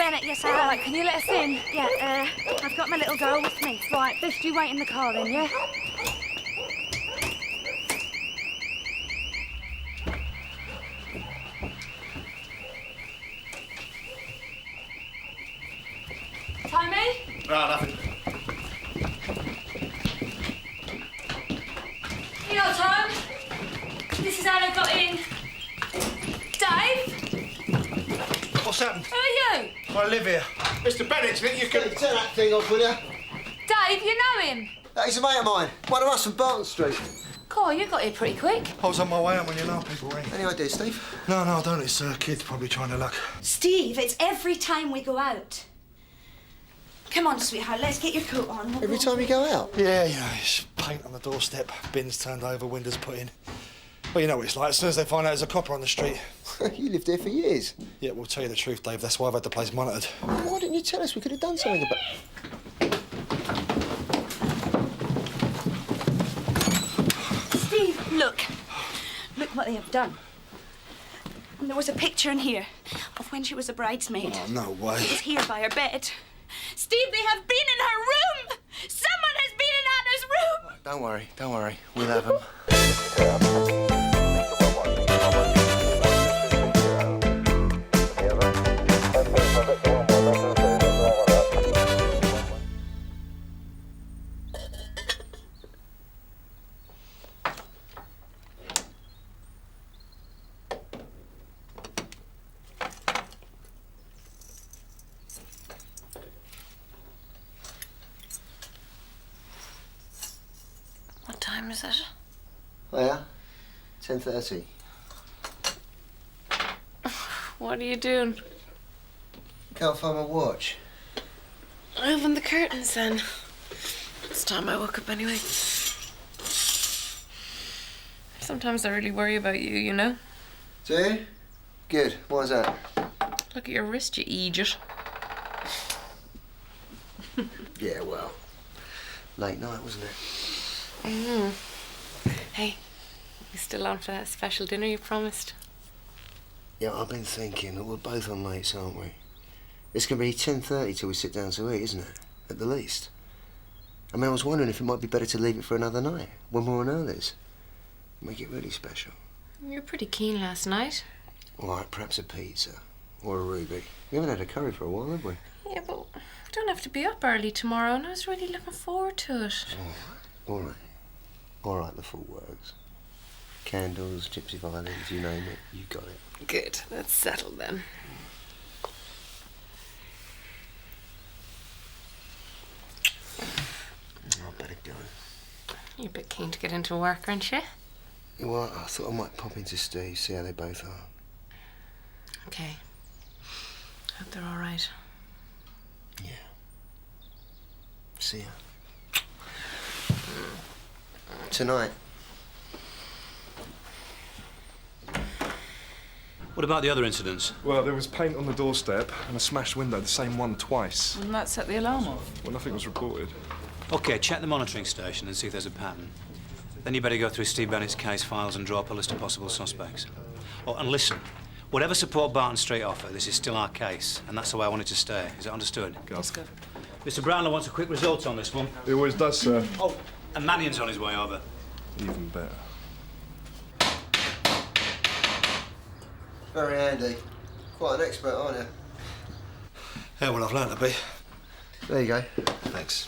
Bennett, yes, I am. Right, can you let us in? Yeah, I've got my little girl with me. Right, best you wait in the car then, yeah? Tommy? No, nothing. You know, Tom, this is how they got in. Dave? What's happened? Who are you? I live here. Mr. Bennett, do you think you can... Turn that thing off, will you? Dave, you know him? He's a mate of mine. One of us from Barton Street. Cool, you got here pretty quick. I was on my way home when you know people ring. Any idea, Steve? No, I don't. It's kids probably trying their luck. Steve, it's every time we go out. Come on, sweetheart, let's get your coat on. Every time you go out? Yeah, you know, it's paint on the doorstep, bins turned over, windows put in. Well, you know what it's like. As soon as they find out there's a copper on the street. You lived there for years. Yeah, we'll tell you the truth, Dave. That's why I've had the place monitored. Why didn't you tell us? We could have done something about... Steve, look. Look what they have done. And there was a picture in here of when she was a bridesmaid. Oh, no way. It's here by her bed. Steve, they have been in her room! Someone has been in Anna's room! Don't worry. We'll have them. What time is it? Oh, yeah? 10:30. What are you doing? Can't find my watch. Open the curtains then. It's time I woke up anyway. Sometimes I really worry about you, you know? Do you? Good. Why's that? Look at your wrist, you idiot. Yeah, well, late night, wasn't it? Hey, you still on for that special dinner you promised? Yeah, I've been thinking that we're both on lates, aren't we? It's going to be 10:30 till we sit down to eat, isn't it? At the least. I mean, I was wondering if it might be better to leave it for another night, when we're on Ellis. Make it really special. You were pretty keen last night. All right, perhaps a pizza. Or a ruby. We haven't had a curry for a while, have we? Yeah, but we don't have to be up early tomorrow, and I was really looking forward to it. All right. All right, the full works. Candles, gypsy violins, you name it, you got it. Good, that's settled then. I better go. You're a bit keen to get into work, aren't you? Yeah, well, I thought I might pop into Steve, see how they both are. Okay. Hope they're all right. Yeah. See ya. Tonight. What about the other incidents? Well, there was paint on the doorstep and a smashed window, the same one twice. And that set the alarm off? Well, nothing was reported. OK, check the monitoring station and see if there's a pattern. Then you better go through Steve Bennett's case files and draw up a list of possible suspects. Oh, and listen, whatever support Barton Street offer, this is still our case, and that's the way I want it to stay. Is it understood? Yes, good. Mr. Brownlow wants a quick result on this one. He always does, sir. Oh, and Mannion's on his way over. Even better. Very handy. Quite an expert, aren't you? Yeah, well, I've learned to be. There you go. Thanks.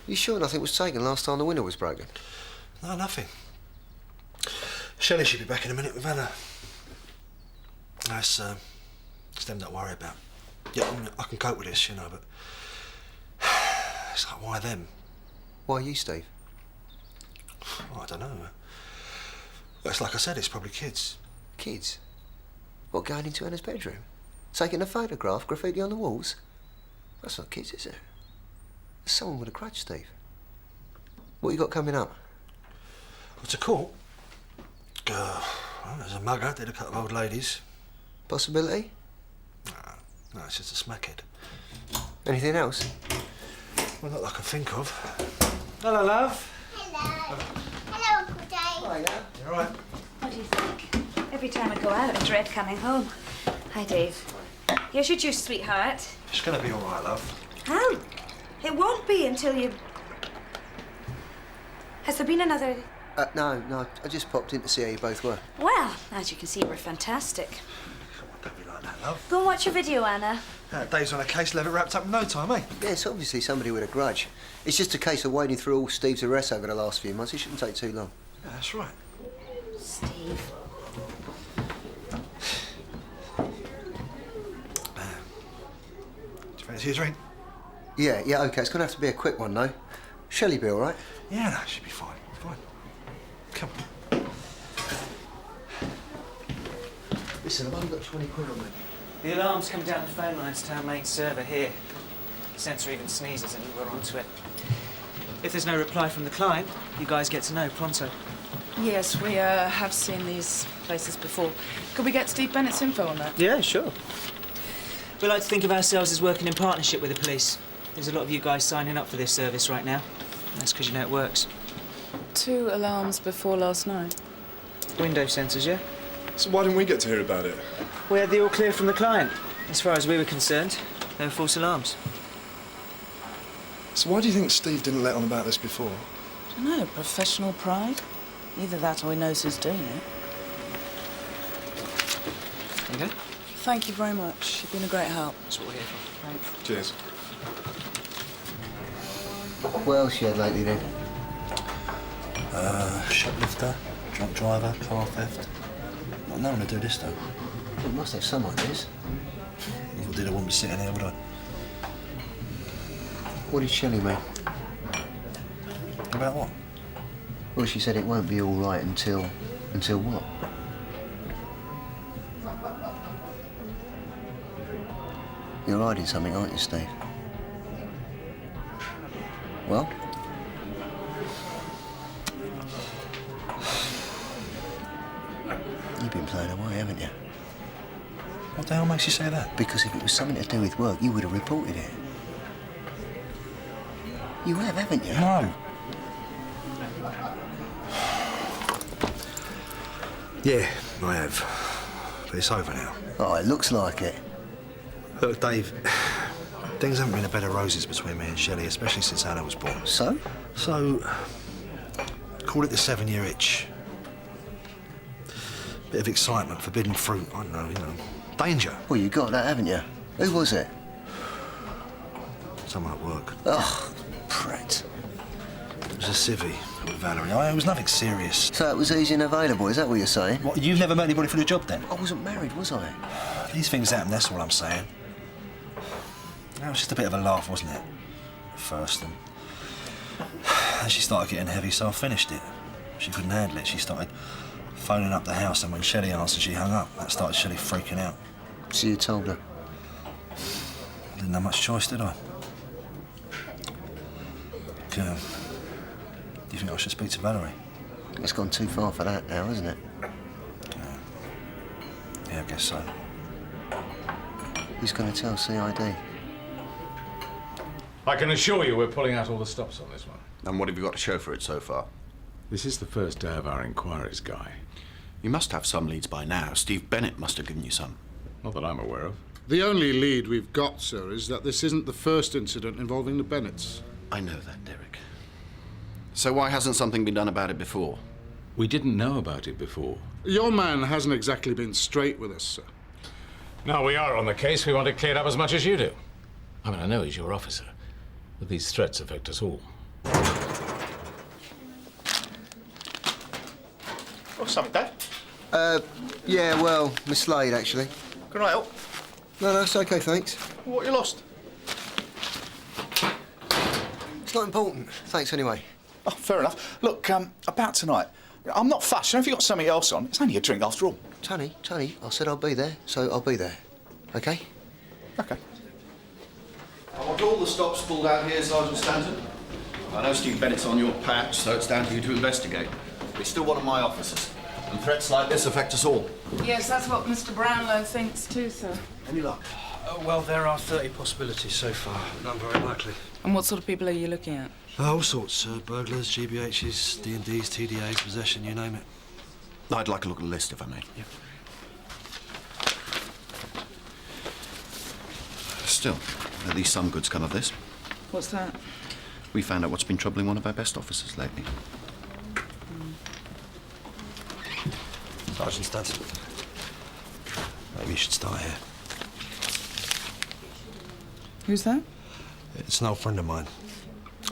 You sure nothing was taken last time the window was broken? No, nothing. Shelley should be back in a minute with Anna. It's them that I worry about. Yeah, I mean, I can cope with this, you know, but... It's like, why them? Why you, Steve? Oh, I don't know. It's like I said, it's probably kids. Kids? What, going into Anna's bedroom? Taking a photograph, graffiti on the walls? That's not kids, is it? There's someone with a crutch, Steve. What you got coming up? What's a court? Well, there's a mugger, did a couple of old ladies. Possibility? No, it's just a smackhead. Anything else? Well, not that I can think of. Hello, love. Hello. Hello, Uncle Dave. Hi, yeah. You all right? What do you think? Every time I go out, I dread coming home. Hi, Dave. Here's your juice, sweetheart. It's going to be all right, love. How? It won't be until you... Has there been another... No, I just popped in to see how you both were. Well, as you can see, we're fantastic. Come on, don't be like that, love. Go and watch your video, Anna. Dave's on a case, he'll have it wrapped up in no time, eh? Yeah, it's obviously somebody with a grudge. It's just a case of wading through all Steve's arrests over the last few months. It shouldn't take too long. Yeah, that's right. Steve. Do you fancy a drink? Yeah, OK. It's going to have to be a quick one, though. Shelley be all right? Yeah, no, she'll be fine. Fine. Come on. Listen, I've only got 20 quid on me. The alarm's come down the phone lines to our main server here. The sensor even sneezes and we're onto it. If there's no reply from the client, you guys get to know pronto. Yes, we have seen these places before. Could we get Steve Bennett's info on that? Yeah, sure. We like to think of ourselves as working in partnership with the police. There's a lot of you guys signing up for this service right now. And that's because you know it works. 2 alarms before last night. Window sensors, yeah? So why didn't we get to hear about it? We had the all clear from the client. As far as we were concerned, they were false alarms. So why do you think Steve didn't let on about this before? I don't know, professional pride? Either that or he knows who's doing it. Okay? Thank you very much. You've been a great help. That's what we're here for. Thanks. Cheers. What else you had lately, then? Shoplifter, drunk driver, car theft. Not knowing to do this, though. You must have some ideas. If I did, I wouldn't be sitting here, would I? What did Shelley mean? About what? Well, she said it won't be all right until... Until what? You're hiding something, aren't you, Steve? Well? You've been playing away, haven't you? What the hell makes you say that? Because if it was something to do with work, you would have reported it. You have, haven't you? No. Yeah, I have. But it's over now. Oh, it looks like it. Look, Dave, things haven't been a bed of roses between me and Shelley, especially since Anna was born. So? So, call it the 7-year itch. Bit of excitement, forbidden fruit, I don't know, you know. Danger. Well, you got that, haven't you? Who was it? Someone at work. Oh, prat. It was a civvy with Valerie. It was nothing serious. So it was easy and available, is that what you're saying? What, you've never met anybody for the job, then? I wasn't married, was I? These things happen, that's all I'm saying. It was just a bit of a laugh, wasn't it? At first, and she started getting heavy, so I finished it. She couldn't handle it. She started phoning up the house, and when Shelley answered, she hung up. That started Shelley freaking out. So you told her? I didn't have much choice, did I? Do you think I should speak to Valerie? It's gone too far for that now, isn't it? Yeah, I guess so. Who's going to tell CID? I can assure you we're pulling out all the stops on this one. And what have you got to show for it so far? This is the first day of our inquiries, Guy. You must have some leads by now. Steve Bennett must have given you some. Not that I'm aware of. The only lead we've got, sir, is that this isn't the first incident involving the Bennetts. I know that, Derek. So why hasn't something been done about it before? We didn't know about it before. Your man hasn't exactly been straight with us, sir. Now we are on the case, we want it cleared up as much as you do. I mean, I know he's your officer, but these threats affect us all. Oh, something, Dad? Yeah, well, mislaid, actually. Can I help? No, it's OK, thanks. What you lost? It's not important. Thanks, anyway. Oh, fair enough. Look, about tonight, I'm not fussed. You know, if you've got something else on, it's only a drink after all. Tony, I said I'll be there, so I'll be there. OK? OK. I want all the stops pulled out here, Sergeant Stanton. I know Steve Bennett's on your patch, so it's down to you to investigate. But he's still one of my officers. And threats like this affect us all. Yes, that's what Mr. Brownlow thinks too, sir. Any luck? Well, there are 30 possibilities so far. None very likely. And what sort of people are you looking at? All sorts. Burglars, GBHs, D&Ds, TDAs, possession, you name it. I'd like a look at the list, if I may. Yep. Still, at least some good's come of this. What's that? We found out what's been troubling one of our best officers lately. Sergeant Stanton. Maybe you should start here. Who's that? It's an old friend of mine,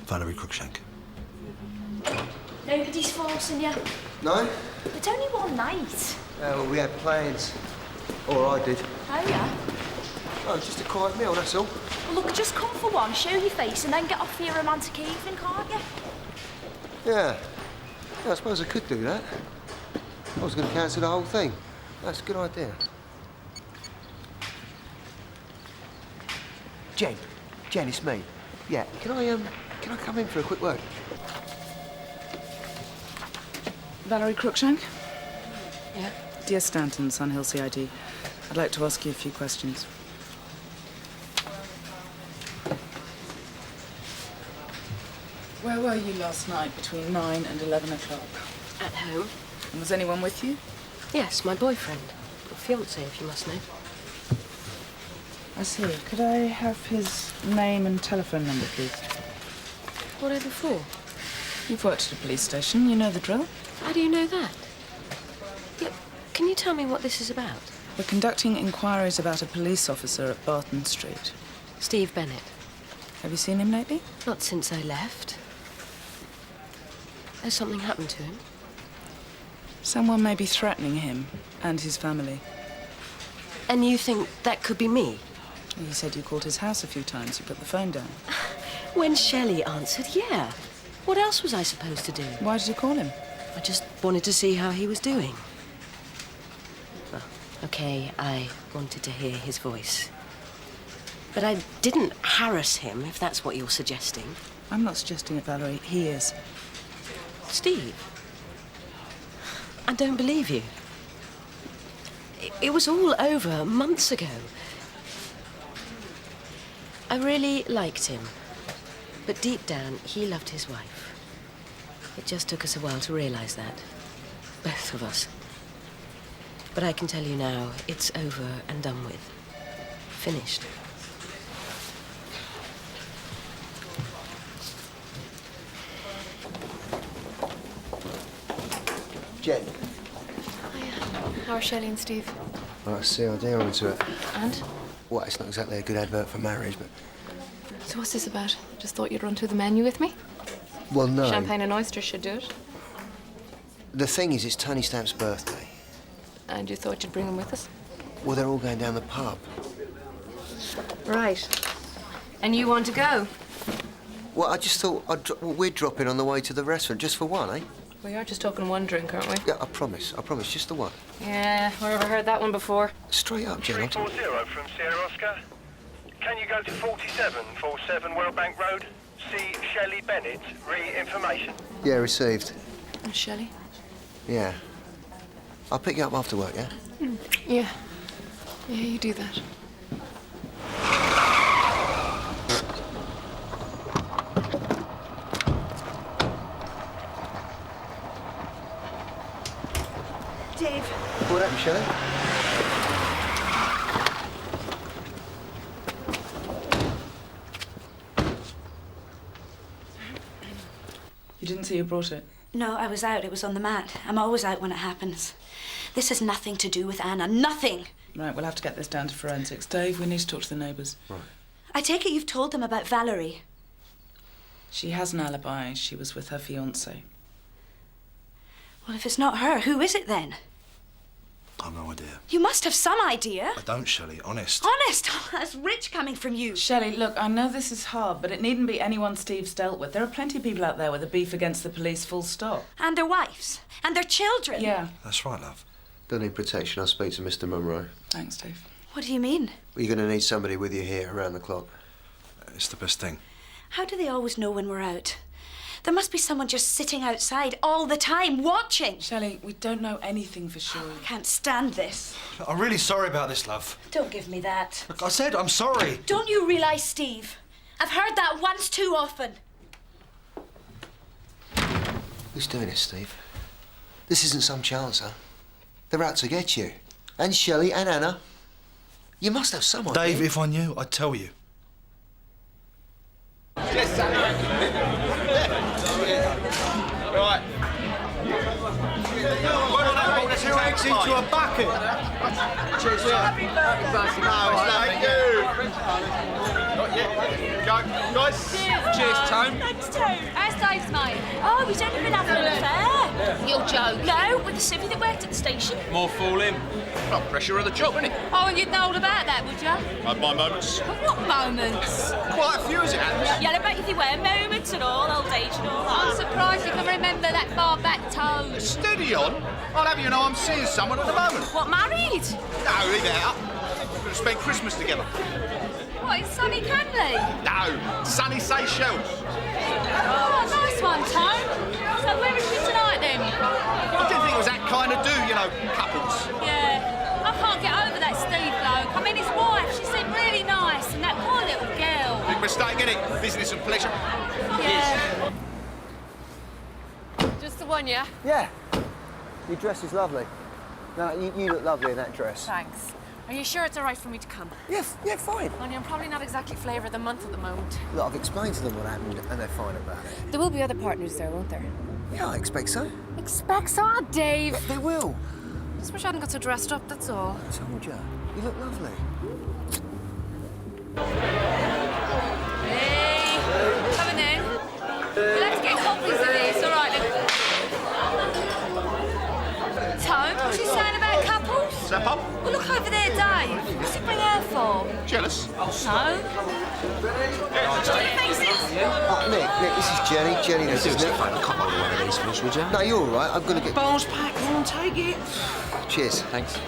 Valerie Cruikshank. Nobody's forcing you. No? It's only one night. Well, we had plans. Or I did. Oh, yeah? Oh, just a quiet meal, that's all. Well, look, just come for one, show your face, and then get off for your romantic evening, can't you? Yeah. I suppose I could do that. I was going to cancel the whole thing. That's a good idea. Jen, it's me. Yeah, can I come in for a quick word? Valerie Cruikshank? Yeah? Dear Stanton, Sunhill CID. I'd like to ask you a few questions. Where were you last night between 9 and 11 o'clock? At home. And was anyone with you? Yes, my boyfriend. Or fiancé, if you must know. I see. Could I have his name and telephone number, please? Whatever for? You've worked at a police station. You know the drill. How do you know that? Yeah, can you tell me what this is about? We're conducting inquiries about a police officer at Barton Street. Steve Bennett. Have you seen him lately? Not since I left. Has something happened to him? Someone may be threatening him and his family. And you think that could be me? He said you called his house a few times. You put the phone down. When Shelley answered, yeah. What else was I supposed to do? Why did you call him? I just wanted to see how he was doing. Well, okay, I wanted to hear his voice. But I didn't harass him, if that's what you're suggesting. I'm not suggesting it, Valerie. He is. Steve? I don't believe you. It was all over months ago. I really liked him. But deep down, he loved his wife. It just took us a while to realise that. Both of us. But I can tell you now, it's over and done with. Finished. Jen. How are Shelley and Steve? Right, CID are into it. And? Well, it's not exactly a good advert for marriage, but... So what's this about? Just thought you'd run through the menu with me? Well, no. Champagne and oysters should do it. The thing is, it's Tony Stamp's birthday. And you thought you'd bring them with us? Well, they're all going down the pub. Right. And you want to go? Well, I just thought we'd drop in on the way to the restaurant just for one, eh? We are just talking one drink, aren't we? Yeah, I promise, just the one. Yeah, wherever heard that one before. Straight up, Jen. 340 from Sierra Oscar. Can you go to 4747 Wellbank Road? See Shelley Bennett, re-information. Yeah, received. And Shelley? Yeah. I'll pick you up after work, yeah? Yeah. Yeah, you do that. Dave. What happened, Shelley? You didn't see who brought it? No, I was out. It was on the mat. I'm always out when it happens. This has nothing to do with Anna. Nothing. Right, we'll have to get this down to forensics. Dave, we need to talk to the neighbours. Right. I take it you've told them about Valerie. She has an alibi. She was with her fiancé. Well, if it's not her, who is it then? I've no idea. You must have some idea. I don't, Shelley, honest. Honest? Oh, that's rich coming from you. Shelley, look, I know this is hard, but it needn't be anyone Steve's dealt with. There are plenty of people out there with a beef against the police, full stop. And their wives. And their children. Yeah. That's right, love. Don't need protection. I'll speak to Mr. Monroe. Thanks, Dave. What do you mean? Well, you're going to need somebody with you here around the clock. It's the best thing. How do they always know when we're out? There must be someone just sitting outside all the time, watching. Shelley, we don't know anything for sure. I can't stand this. I'm really sorry about this, love. Don't give me that. Look, I said I'm sorry. Don't you realise, Steve? I've heard that once too often. Who's doing it, Steve? This isn't some chancer. They're out to get you. And Shelley and Anna. You must have someone. Dave, if I knew, I'd tell you. Cheers, Sally. Right. Two eggs into a bucket. Cheers, Happy birthday. Thank you. Not yet. Go, guys. Cheers, Tone. Thanks, Tone. How's Dave's mate? Oh, he's only been having an affair. You'll joke. No, with the civvy that worked at the station. More fool him. Well, pressure of the job, isn't it? Oh, and you'd know all about that, would you? Had my moments. What moments? Quite a few, as it happens. Yeah, I bet if you wear moments and all, old age and all that. I'm surprised you can remember that far back toes. Steady on. I'll have you know I'm seeing someone at the moment. What, married? No, leave it out. We're going to spend Christmas together. What, in sunny Canley? No, sunny Seychelles. Oh, nice one, Tone. So where is she tonight, then? I didn't think it was that kind of do, you know, couples. Yeah, I can't get over that Steve bloke. I mean, his wife, she seemed really nice, and that poor little girl. Big mistake, innit? Business and pleasure. Yeah. Just the one, yeah? Yeah. Your dress is lovely. No, you look lovely in that dress. Thanks. Are you sure it's all right for me to come? Yeah, fine. Only I'm probably not exactly flavour of the month at the moment. Look, I've explained to them what happened, and they're fine about it. There will be other partners there, won't there? Yeah, I expect so. Expect so, Dave. They will. Just wish I hadn't got so dressed up, that's all. I told you. You look lovely. Hey, coming in. We'll have to get copies of these, all right then. Tone, what's he saying about couples? Step up. Well, look over there, Dave. What's he bring her for? Jealous? No. Nick, this is Jenny. Jenny, this is Nick. I can't hold one of these for us, would you? No, you're all right. I'm going to get... Bowls packed, come on, take it. Cheers. Thanks.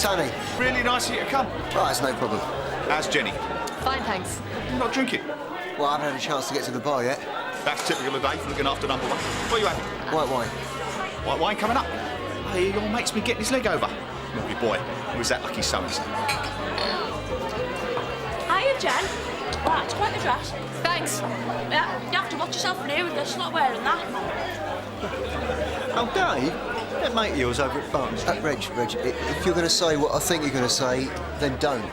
Tony. Really nice of you to come. Right, it's no problem. How's Jenny? Fine, thanks. You're not drinking? Well, I haven't had a chance to get to the bar yet. That's typical of Dave, looking after number one. What are you having? White wine. White wine coming up. Hey, your mate's been getting his leg over. Naughty boy. Who's that lucky so-and-so? Hiya, Jen. Well, that's quite the dress. Thanks. Yeah, you have to watch yourself from here with this, not wearing that. Oh, Dave? That mate of yours over at Barnes. Reg, if you're going to say what I think you're going to say, then don't.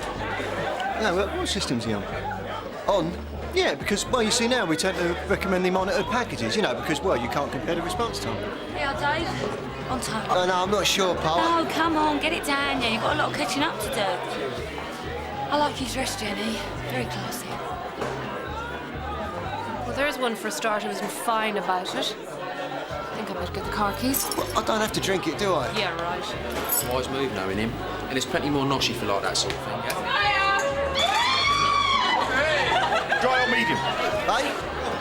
No, what system's he on? On? Yeah, because, well, you see now we tend to recommend the monitored packages, you know, because, well, you can't compare the response time. Yeah, Dave. On time. Oh, no, I'm not sure, pal. Oh, come on, get it down, yeah. You've got a lot of catching up to do. I like your dress, Jenny. Very classy. Well, there's one for a start who isn't fine about it. I think I better get the car keys. Well, I don't have to drink it, do I? Yeah, right. Wise move knowing him. And there's plenty more noshy for like that sort of thing, yeah? Dry or medium? Hey?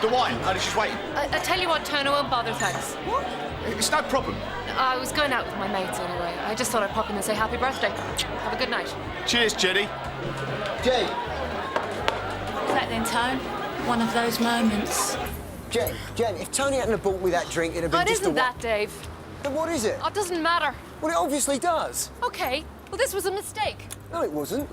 The wine. Oh, she's waiting. I tell you what, Tone, I won't bother, thanks. What? It's no problem. I was going out with my mates anyway. I just thought I'd pop in and say happy birthday. Have a good night. Cheers, Jenny. Jay. Is that then, Tone? One of those moments. Jen, if Tony hadn't have bought me that drink, it'd have been It just isn't a... that, Dave. Then what is it? Oh, it doesn't matter. Well, it obviously does. OK. Well, this was a mistake. No, it wasn't.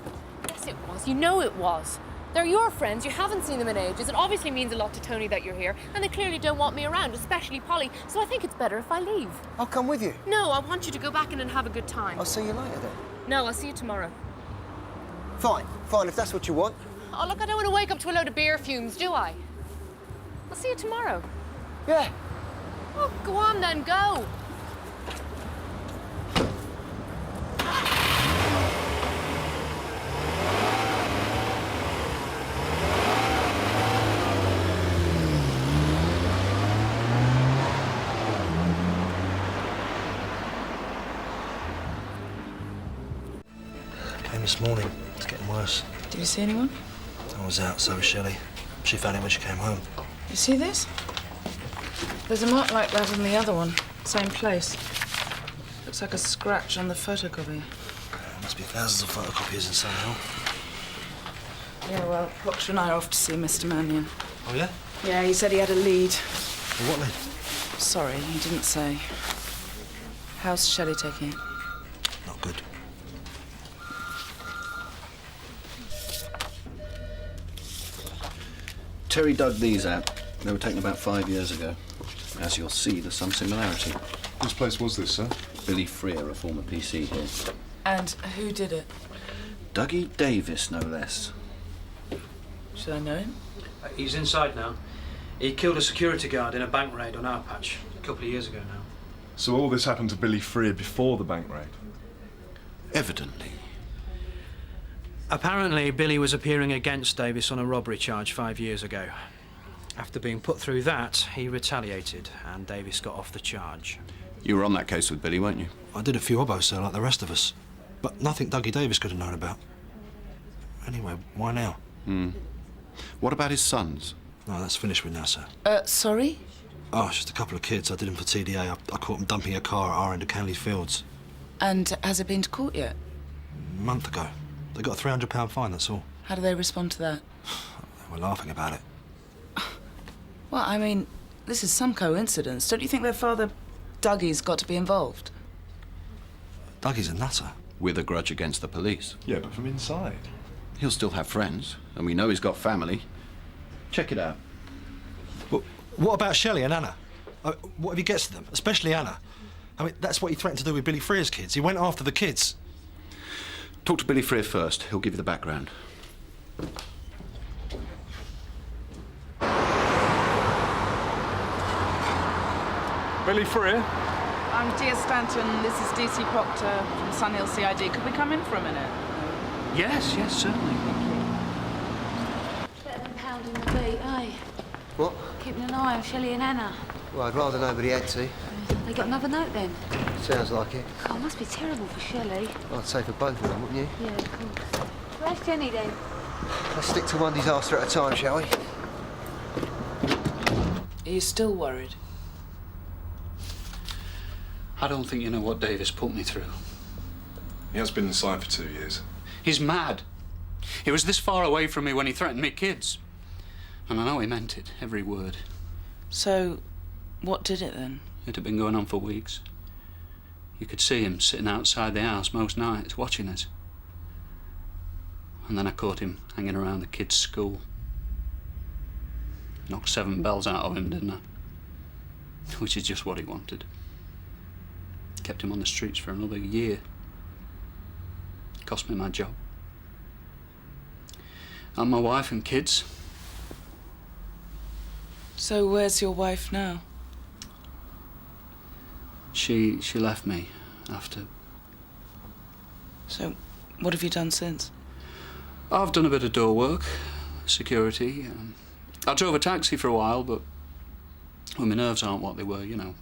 Yes, it was. You know it was. They're your friends. You haven't seen them in ages. It obviously means a lot to Tony that you're here, and they clearly don't want me around, especially Polly. So I think it's better if I leave. I'll come with you. No, I want you to go back in and have a good time. I'll see you later, then. No, I'll see you tomorrow. Fine, if that's what you want. Oh, look, I don't want to wake up to a load of beer fumes, do I? I'll see you tomorrow. Yeah. Oh, go on then, go. Came this morning. It's getting worse. Did you see anyone? I was out, so was Shelley. She found it when she came home. You see this? There's a mark like that on the other one. Same place. Looks like a scratch on the photocopy. There must be thousands of photocopiers in somehow. Yeah, well, Proctor and I are off to see Mr. Mannion. Oh, yeah? Yeah, he said he had a lead. Well, what lead? Sorry, he didn't say. How's Shelley taking it? Not good. Terry dug these out. They were taken about 5 years ago. As you'll see, there's some similarity. Whose place was this, sir? Billy Freer, a former PC here. And who did it? Dougie Davis, no less. Should I know him? He's inside now. He killed a security guard in a bank raid on our patch a couple of years ago now. So all this happened to Billy Freer before the bank raid? Evidently. Apparently, Billy was appearing against Davis on a robbery charge 5 years ago. After being put through that, he retaliated, and Davis got off the charge. You were on that case with Billy, weren't you? I did a few obbos, sir, like the rest of us. But nothing Dougie Davis could have known about. Anyway, why now? What about his sons? No, that's finished with now, sir. Sorry? Oh, it's just a couple of kids. I did them for TDA. I caught them dumping a car at our end of Canley Fields. And has it been to court yet? A month ago. They got a £300 fine, that's all. How do they respond to that? They were laughing about it. Well, I mean, this is some coincidence. Don't you think their father, Dougie's, got to be involved? Dougie's a nutter. With a grudge against the police. Yeah, but from inside. He'll still have friends, and we know he's got family. Check it out. But what about Shelley and Anna? What if he gets to them, especially Anna? I mean, that's what he threatened to do with Billy Freer's kids. He went after the kids. Talk to Billy Freer first. He'll give you the background. Billy Freer? I'm Gia Stanton. This is DC Proctor from Sunhill CID. Could we come in for a minute? Yes, certainly. Better than pounding the beat, eh? What? Keeping an eye on Shelley and Anna. Well, I'd rather nobody had to. They got another note then? Sounds like it. God, it must be terrible for Shelley. I'd say for both of them, wouldn't you? Yeah, of course. Where's Jenny then? Let's stick to one disaster at a time, shall we? Are you still worried? I don't think you know what Davis put me through. He has been inside for 2 years. He's mad. He was this far away from me when he threatened me kids. And I know he meant it, every word. So, what did it then? It had been going on for weeks. You could see him sitting outside the house most nights, watching us. And then I caught him hanging around the kids' school. Knocked 7 bells out of him, didn't I? Which is just what he wanted. Kept him on the streets for another year. Cost me my job. And my wife and kids. So where's your wife now? She left me after. So what have you done since? I've done a bit of door work, security. I drove a taxi for a while, but well, my nerves aren't what they were, you know,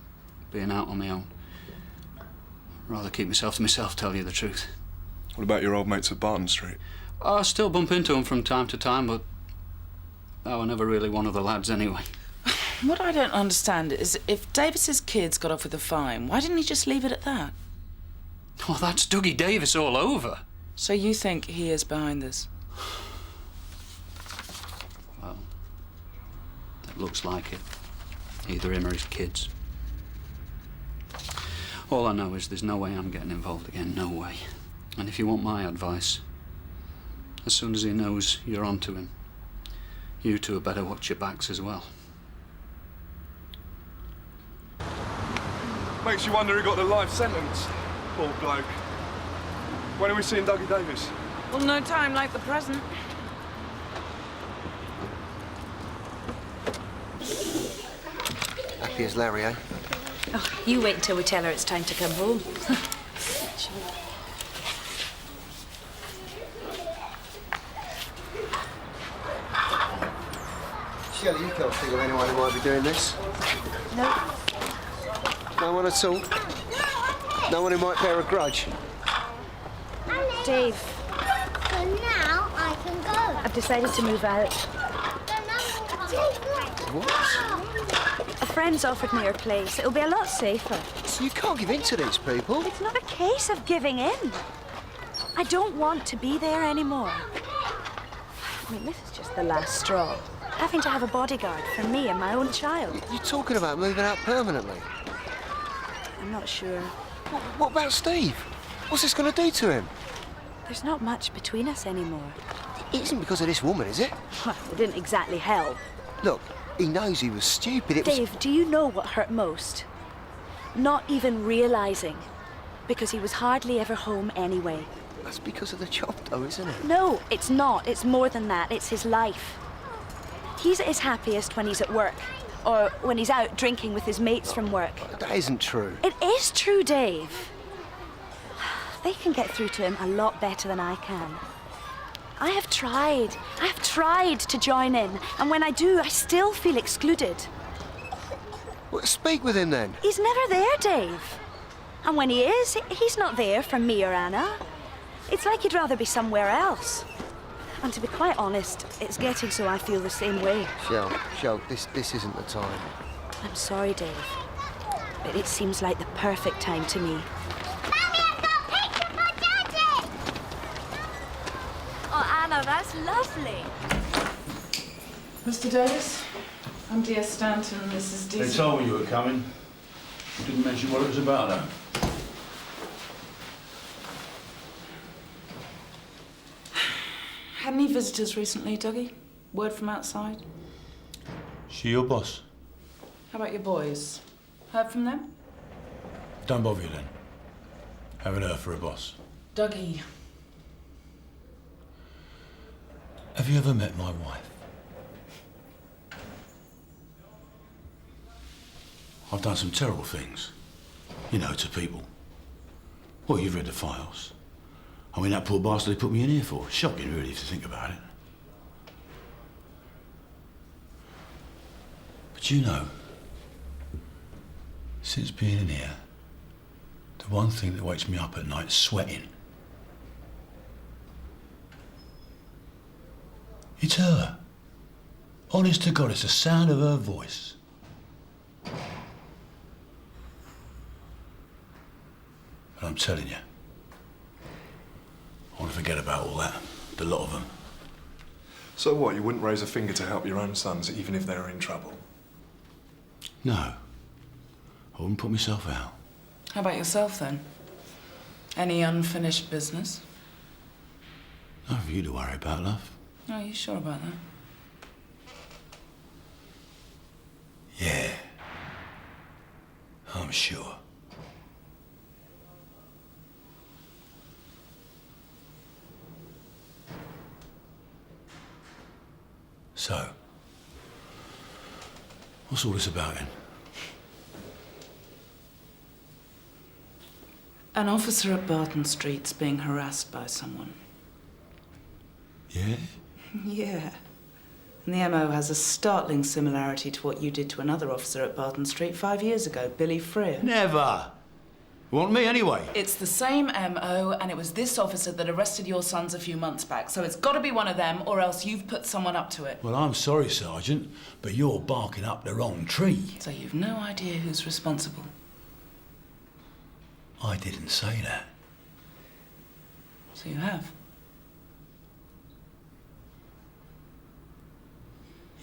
being out on my own. I'd rather keep myself to myself, tell you the truth. What about your old mates at Barton Street? I still bump into them from time to time, but they were never really one of the lads anyway. What I don't understand is if Davis's kids got off with a fine, why didn't he just leave it at that? Oh, that's Dougie Davis all over. So you think he is behind this? Well, it looks like it. Either him or his kids. All I know is there's no way I'm getting involved again, no way. And if you want my advice, as soon as he knows you're onto him, you two had better watch your backs as well. Makes you wonder who got the life sentence. Poor bloke. When are we seeing Dougie Davis? Well, no time like the present. Happy as Larry, eh? Oh, you wait until we tell her it's time to come home. Shelley, you can't think of anyone who might be doing this. No. No one at all? No one who might bear a grudge? Dave. So now I can go. I've decided to move out. What? A friend's offered me her place. It'll be a lot safer. So you can't give in to these people? It's not a case of giving in. I don't want to be there anymore. I mean, this is just the last straw. Having to have a bodyguard for me and my own child. You're talking about moving out permanently? I'm not sure. What about Steve? What's this going to do to him? There's not much between us anymore. It isn't because of this woman, is it? Well, it didn't exactly help. Look, he knows he was stupid. Dave, do you know what hurt most? Not even realising. Because he was hardly ever home anyway. That's because of the job, though, isn't it? No, it's not. It's more than that. It's his life. He's at his happiest when he's at work, or when he's out drinking with his mates from work. That isn't true. It is true, Dave. They can get through to him a lot better than I can. I have tried to join in, and when I do, I still feel excluded. Well, speak with him then. He's never there, Dave. And when he is, he's not there for me or Anna. It's like he'd rather be somewhere else. And to be quite honest, it's getting so I feel the same way. Shell, this isn't the time. I'm sorry, Dave, but it seems like the perfect time to me. Mummy, I've got a picture for Daddy! Oh, Anna, that's lovely. Mr. Davis, I'm dear Stanton, this is They Deakin. told me you were coming. You didn't mention what it was about, though. Had any visitors recently, Dougie? Word from outside? She your boss? How about your boys? Heard from them? Don't bother you then. Having her for a boss. Dougie. Have you ever met my wife? I've done some terrible things, you know, to people. Well, you've read the files. I mean, that poor bastard they put me in here for. Shocking, really, if you think about it. But you know, since being in here, the one thing that wakes me up at night is sweating. It's her. Honest to God, it's the sound of her voice. But I'm telling you, I want to forget about all that, the lot of them. So what, you wouldn't raise a finger to help your own sons, even if they were in trouble? No, I wouldn't put myself out. How about yourself, then? Any unfinished business? Not for you to worry about, love. Are you sure about that? Yeah, I'm sure. So, what's all this about then? An officer at Barton Street's being harassed by someone. Yeah? Yeah. And the MO has a startling similarity to what you did to another officer at Barton Street 5 years ago, Billy Freer. Never! You want me anyway? It's the same MO, and it was this officer that arrested your sons a few months back. So it's got to be one of them, or else you've put someone up to it. Well, I'm sorry, Sergeant, but you're barking up the wrong tree. So you've no idea who's responsible? I didn't say that. So you have?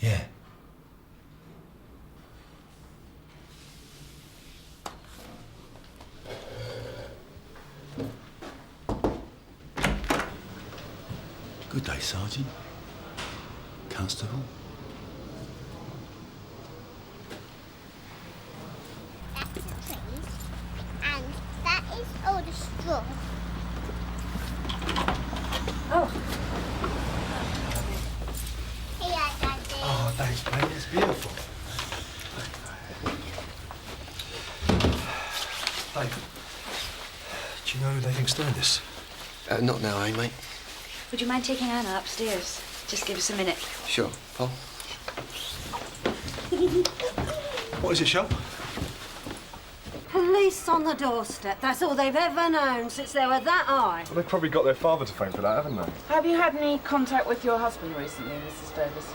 Yeah. Good day, Sergeant. Constable. That's the trees, and that is all the straw. Oh. Here, Daddy. Oh, thanks, mate. It's beautiful. Dave, do you know they think's doing this? Not now, eh, mate? Would you mind taking Anna upstairs? Just give us a minute. Sure, Paul. What is it, Shell? Police on the doorstep. That's all they've ever known since they were that high. Well, they've probably got their father to thank for that, haven't they? Have you had any contact with your husband recently, Mrs. Davis?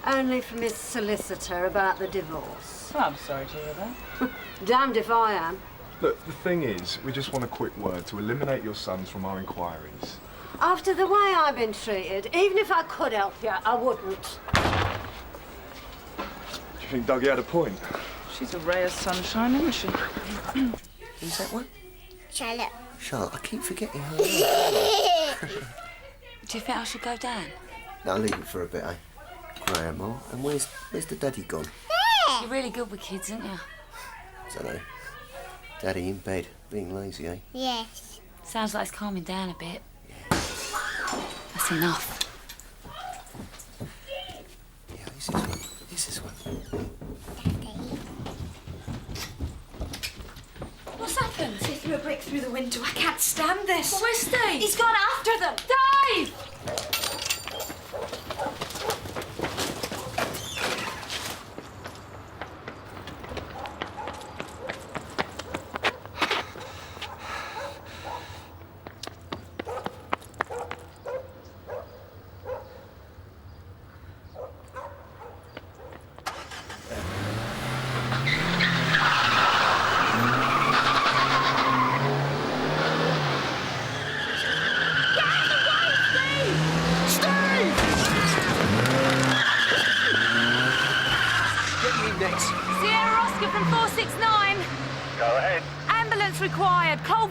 Only from his solicitor about the divorce. Oh, I'm sorry to hear that. Damned if I am. Look, the thing is, we just want a quick word to eliminate your sons from our inquiries. After the way I've been treated, even if I could help you, I wouldn't. Do you think Dougie had a point? She's a ray of sunshine, isn't she? Who's that one? Charlotte. Charlotte, I keep forgetting her. Do you think I should go down? No, I'll leave it for a bit, eh? Grandma, and where's the daddy gone? You're really good with kids, aren't you? Dunno. Daddy in bed, being lazy, eh? Yes. Sounds like it's calming down a bit. That's enough. Yeah, this is one. This is one. What's happened? They threw a brick through the window. I can't stand this. Well, where's Steve? He's gone after them. Dave!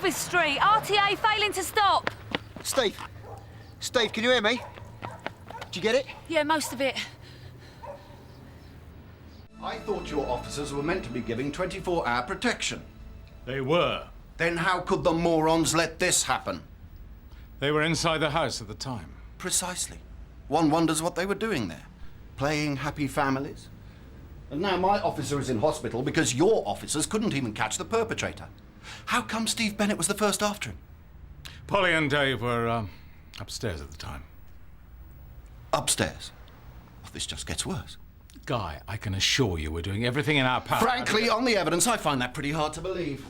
Street. RTA failing to stop. Steve! Steve, can you hear me? Did you get it? Yeah, most of it. I thought your officers were meant to be giving 24-hour protection. They were. Then how could the morons let this happen? They were inside the house at the time. Precisely. One wonders what they were doing there. Playing happy families. And now my officer is in hospital because your officers couldn't even catch the perpetrator. How come Steve Bennett was the first after him? Polly and Dave were upstairs at the time. Upstairs? Well, this just gets worse. Guy, I can assure you we're doing everything in our power. Frankly, on the evidence, I find that pretty hard to believe.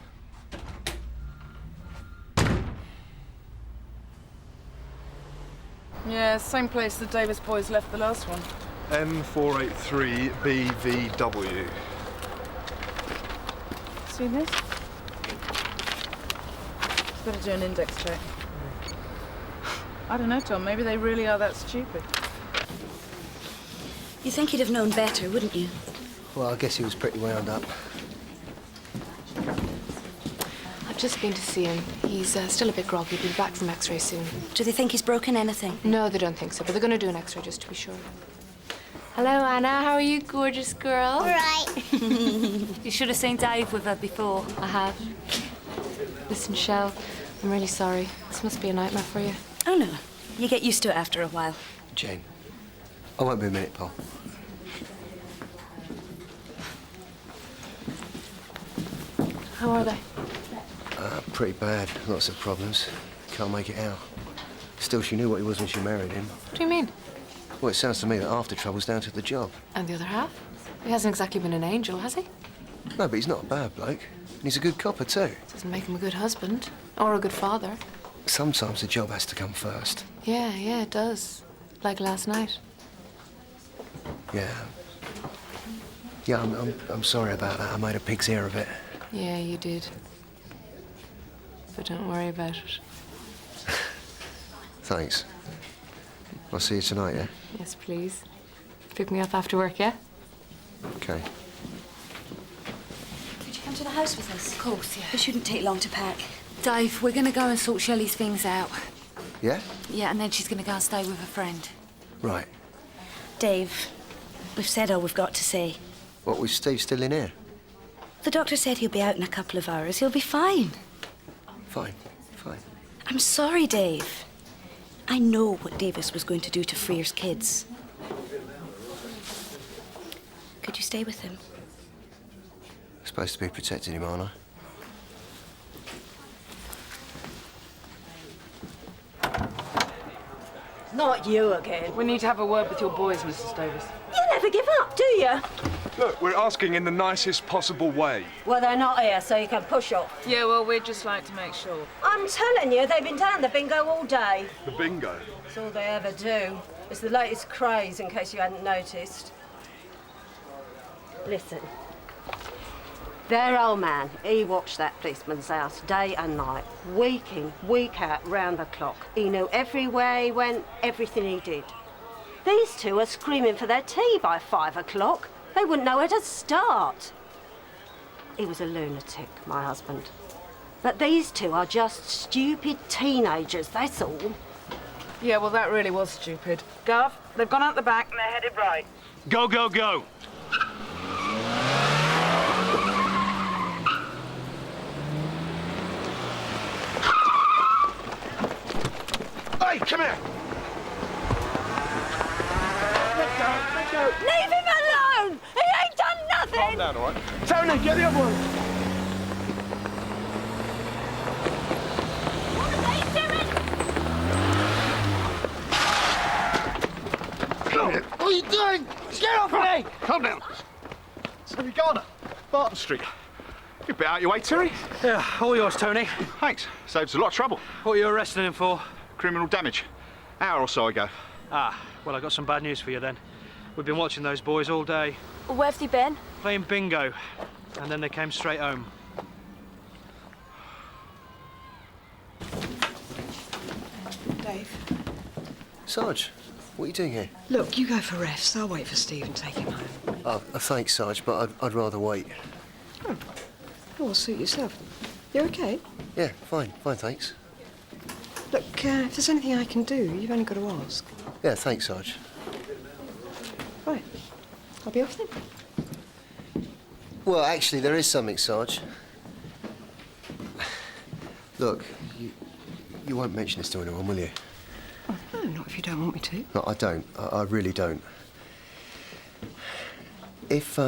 Yeah, same place the Davis boys left the last one. M483BVW. Seen this? Better do an index check. I don't know, Tom. Maybe they really are that stupid. You think he'd have known better, wouldn't you? Well, I guess he was pretty wound up. I've just been to see him. He's still a bit groggy. He'll be back from X-ray soon. Do they think he's broken anything? No, they don't think so, but they're going to do an X-ray just to be sure. Hello, Anna. How are you, gorgeous girl? Right. You should have seen Dave with her before. I have. Listen, Shell, I'm really sorry. This must be a nightmare for you. Oh, no. You get used to it after a while. Jane, I won't be a minute, Paul. How are they? Pretty bad. Lots of problems. Can't make it out. Still, she knew what he was when she married him. What do you mean? Well, it sounds to me that half the trouble's down to the job. And the other half? He hasn't exactly been an angel, has he? No, but he's not a bad bloke. And he's a good copper, too. Doesn't make him a good husband. Or a good father. Sometimes the job has to come first. Yeah, it does. Like last night. Yeah. Yeah, I'm sorry about that. I made a pig's ear of it. Yeah, you did. But don't worry about it. Thanks. I'll see you tonight, yeah? Yes, please. Pick me up after work, yeah? Okay. Could you come to the house with us? Of course, yeah. It shouldn't take long to pack. Dave, we're going to go and sort Shelley's things out. Yeah? Yeah, and then she's going to go and stay with a friend. Right. Dave, we've said all we've got to say. What, was Steve still in here? The doctor said he'll be out in a couple of hours. He'll be fine. Fine. I'm sorry, Dave. I know what Davis was going to do to Freer's kids. Could you stay with him? Supposed to be protecting him, aren't I? Not you again. We need to have a word with your boys, Mrs. Davis. You never give up, do you? Look, we're asking in the nicest possible way. Well, they're not here, so you can push off. Yeah, well, we'd just like to make sure. I'm telling you, they've been down the bingo all day. The bingo? That's all they ever do. It's the latest craze, in case you hadn't noticed. Listen. Their old man, he watched that policeman's house day and night, week in, week out, round the clock. He knew everywhere he went, everything he did. These two are screaming for their tea by 5 o'clock. They wouldn't know where to start. He was a lunatic, my husband. But these two are just stupid teenagers, that's all. Yeah, well, that really was stupid. Gov, they've gone out the back and they're headed right. Go, go, go! Hey, come here! Let go! Leave him alone! He ain't done nothing! Calm down, all right? Tony, get the other one! What are you doing? Get off me! Calm down. So you got her? Barton Street. You're a bit out your way, Terry. Yeah, all yours, Tony. Thanks. Saves a lot of trouble. What are you arresting him for? Criminal damage. Hour or so ago. Ah, well, I got some bad news for you then. We've been watching those boys all day. Where have they been? Playing bingo. And then they came straight home. Dave. Sarge, what are you doing here? Look, you go for refs. I'll wait for Steve and take him home. Oh, thanks, Sarge, but I'd rather wait. Oh, well, suit yourself. You okay? Yeah, fine, thanks. Look, if there's anything I can do, you've only got to ask. Yeah, thanks, Sarge. Right. I'll be off then. Well, actually, there is something, Sarge. Look, you won't mention this to anyone, will you? Oh, no, not if you don't want me to. No, I don't. I really don't. If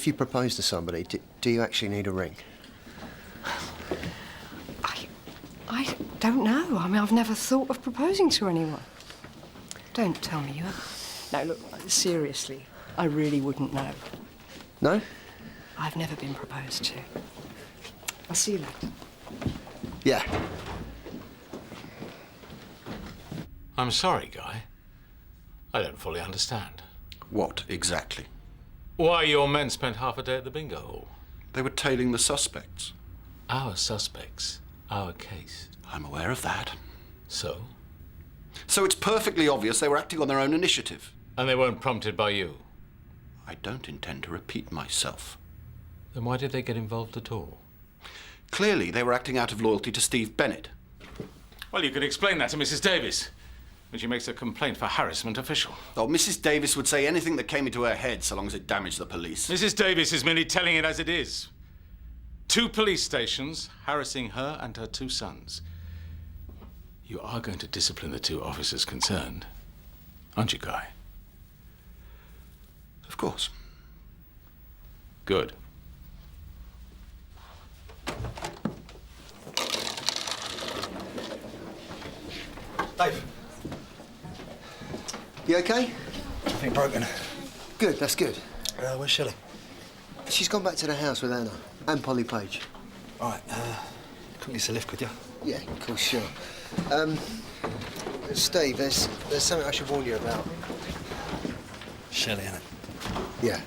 you propose to somebody, do you actually need a ring? I don't know. I mean, I've never thought of proposing to anyone. Don't tell me you have. No, look, seriously, I really wouldn't know. No? I've never been proposed to. I'll see you later. Yeah. I'm sorry, Guy. I don't fully understand. What, exactly? Why your men spent half a day at the bingo hall? They were tailing the suspects. Our suspects? Our case? I'm aware of that. So? So it's perfectly obvious they were acting on their own initiative. And they weren't prompted by you? I don't intend to repeat myself. Then why did they get involved at all? Clearly, they were acting out of loyalty to Steve Bennett. Well, you could explain that to Mrs. Davis when she makes a complaint for harassment official. Oh, Mrs. Davis would say anything that came into her head so long as it damaged the police. Mrs. Davis is merely telling it as it is. 2 police stations harassing her and her 2 sons. You are going to discipline the 2 officers concerned, aren't you, Guy? Of course. Good. Dave. You okay? Nothing broken. Good, that's good. Where's Shelley? She's gone back to the house with Anna and Polly Page. All right, couldn't use a lift, could you? Yeah, of course, sure. Steve, there's something I should warn you about. Shelley, innit? Yeah.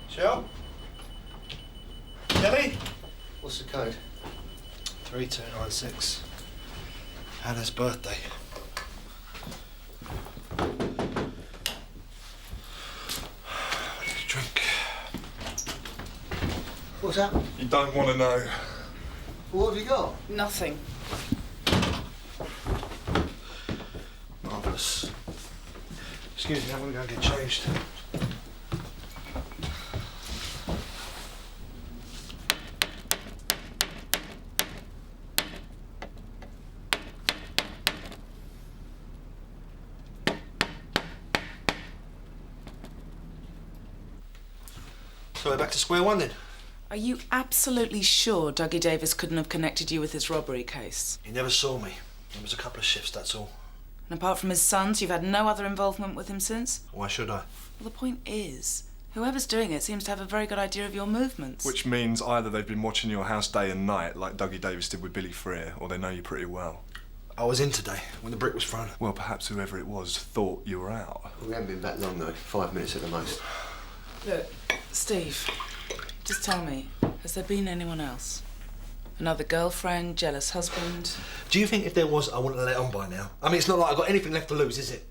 Shell? Shelley? What's the code? 3296. Anna's birthday. What did you drink? What's that? You don't want to know. What have you got? Nothing. Marvellous. Excuse me, I'm going to go and get changed. So we're back to square one then? Are you absolutely sure Dougie Davis couldn't have connected you with his robbery case? He never saw me. It was a couple of shifts, that's all. And apart from his sons, you've had no other involvement with him since? Why should I? Well, the point is, whoever's doing it seems to have a very good idea of your movements. Which means either they've been watching your house day and night, like Dougie Davis did with Billy Freer, or they know you pretty well. I was in today, when the brick was thrown. Well, perhaps whoever it was thought you were out. We haven't been back long, though. 5 minutes at the most. Look, Steve, just tell me, has there been anyone else? Another girlfriend, jealous husband? Do you think if there was, I wouldn't have let on by now? I mean, it's not like I've got anything left to lose, is it?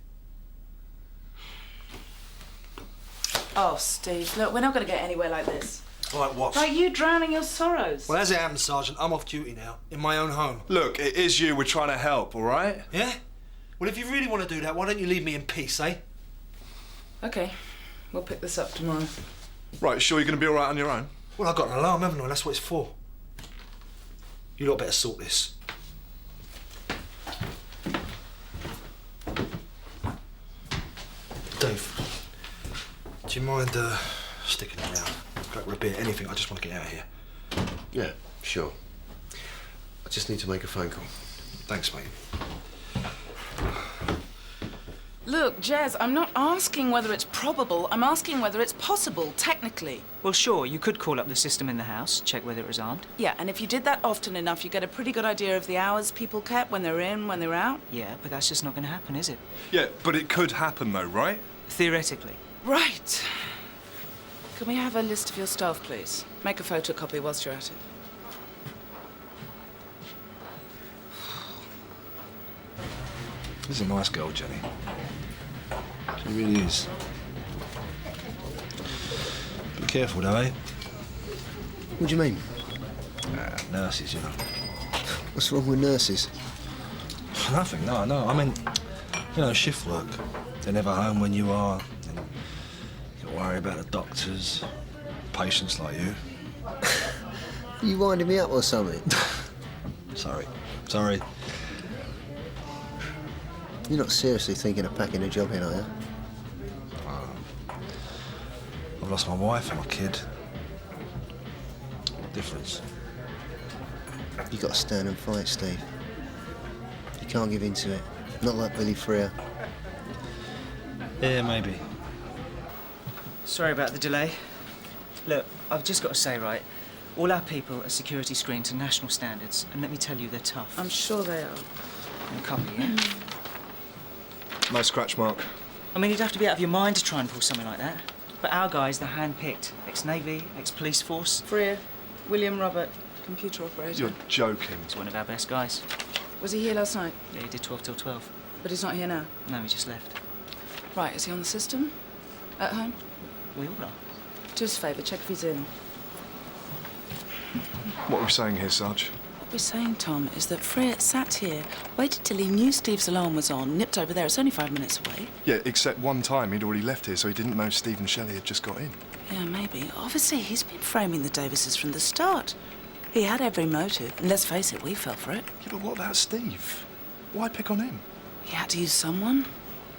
Oh, Steve, look, we're not going to get anywhere like this. Like what? Like you drowning your sorrows. Well, as it happens, Sergeant, I'm off duty now, in my own home. Look, it is you. We're trying to help, all right? Yeah? Well, if you really want to do that, why don't you leave me in peace, eh? OK, we'll pick this up tomorrow. Right, sure you're going to be all right on your own? Well, I've got an alarm, haven't I? That's what it's for. You lot better sort this. Dave, do you mind sticking around? Grab a beer, anything. I just want to get out of here. Yeah, sure. I just need to make a phone call. Thanks, mate. Look, Jez, I'm not asking whether it's probable. I'm asking whether it's possible, technically. Well, sure, you could call up the system in the house, check whether it was armed. Yeah, and if you did that often enough, you get a pretty good idea of the hours people kept, when they were in, when they were out. Yeah, but that's just not going to happen, is it? Yeah, but it could happen, though, right? Theoretically. Right. Can we have a list of your staff, please? Make a photocopy whilst you're at it. This is a nice girl, Jenny. She really is. Be careful, though, eh? What do you mean? Nurses, you know. What's wrong with nurses? Nothing, no. I mean, you know, shift work. They're never home when you are. And you worry about the doctors, patients like you. Are you winding me up or something? Sorry. You're not seriously thinking of packing a job in, are you? I've lost my wife and my kid. What difference? You got to stand and fight, Steve. You can't give in to it. Not like Billy Freer. Yeah, maybe. Sorry about the delay. Look, I've just got to say, right, all our people are security screened to national standards, and let me tell you, they're tough. I'm sure they are. And copy, yeah? No scratch mark. I mean, you'd have to be out of your mind to try and pull something like that. But our guys, they're hand-picked. Ex-Navy, ex-police force. Freer, William Robert, computer operator. You're joking. He's one of our best guys. Was he here last night? Yeah, he did 12 till 12. But he's not here now? No, he just left. Right, is he on the system? At home? We all are. Do us a favour, check if he's in. What are we saying here, Sarge? What we're saying, Tom, is that Freer sat here, waited till he knew Steve's alarm was on, nipped over there. It's only 5 minutes away. Yeah, except one time he'd already left here, so he didn't know Steve and Shelley had just got in. Yeah, maybe. Obviously, he's been framing the Davises from the start. He had every motive, and let's face it, we fell for it. Yeah, but what about Steve? Why pick on him? He had to use someone.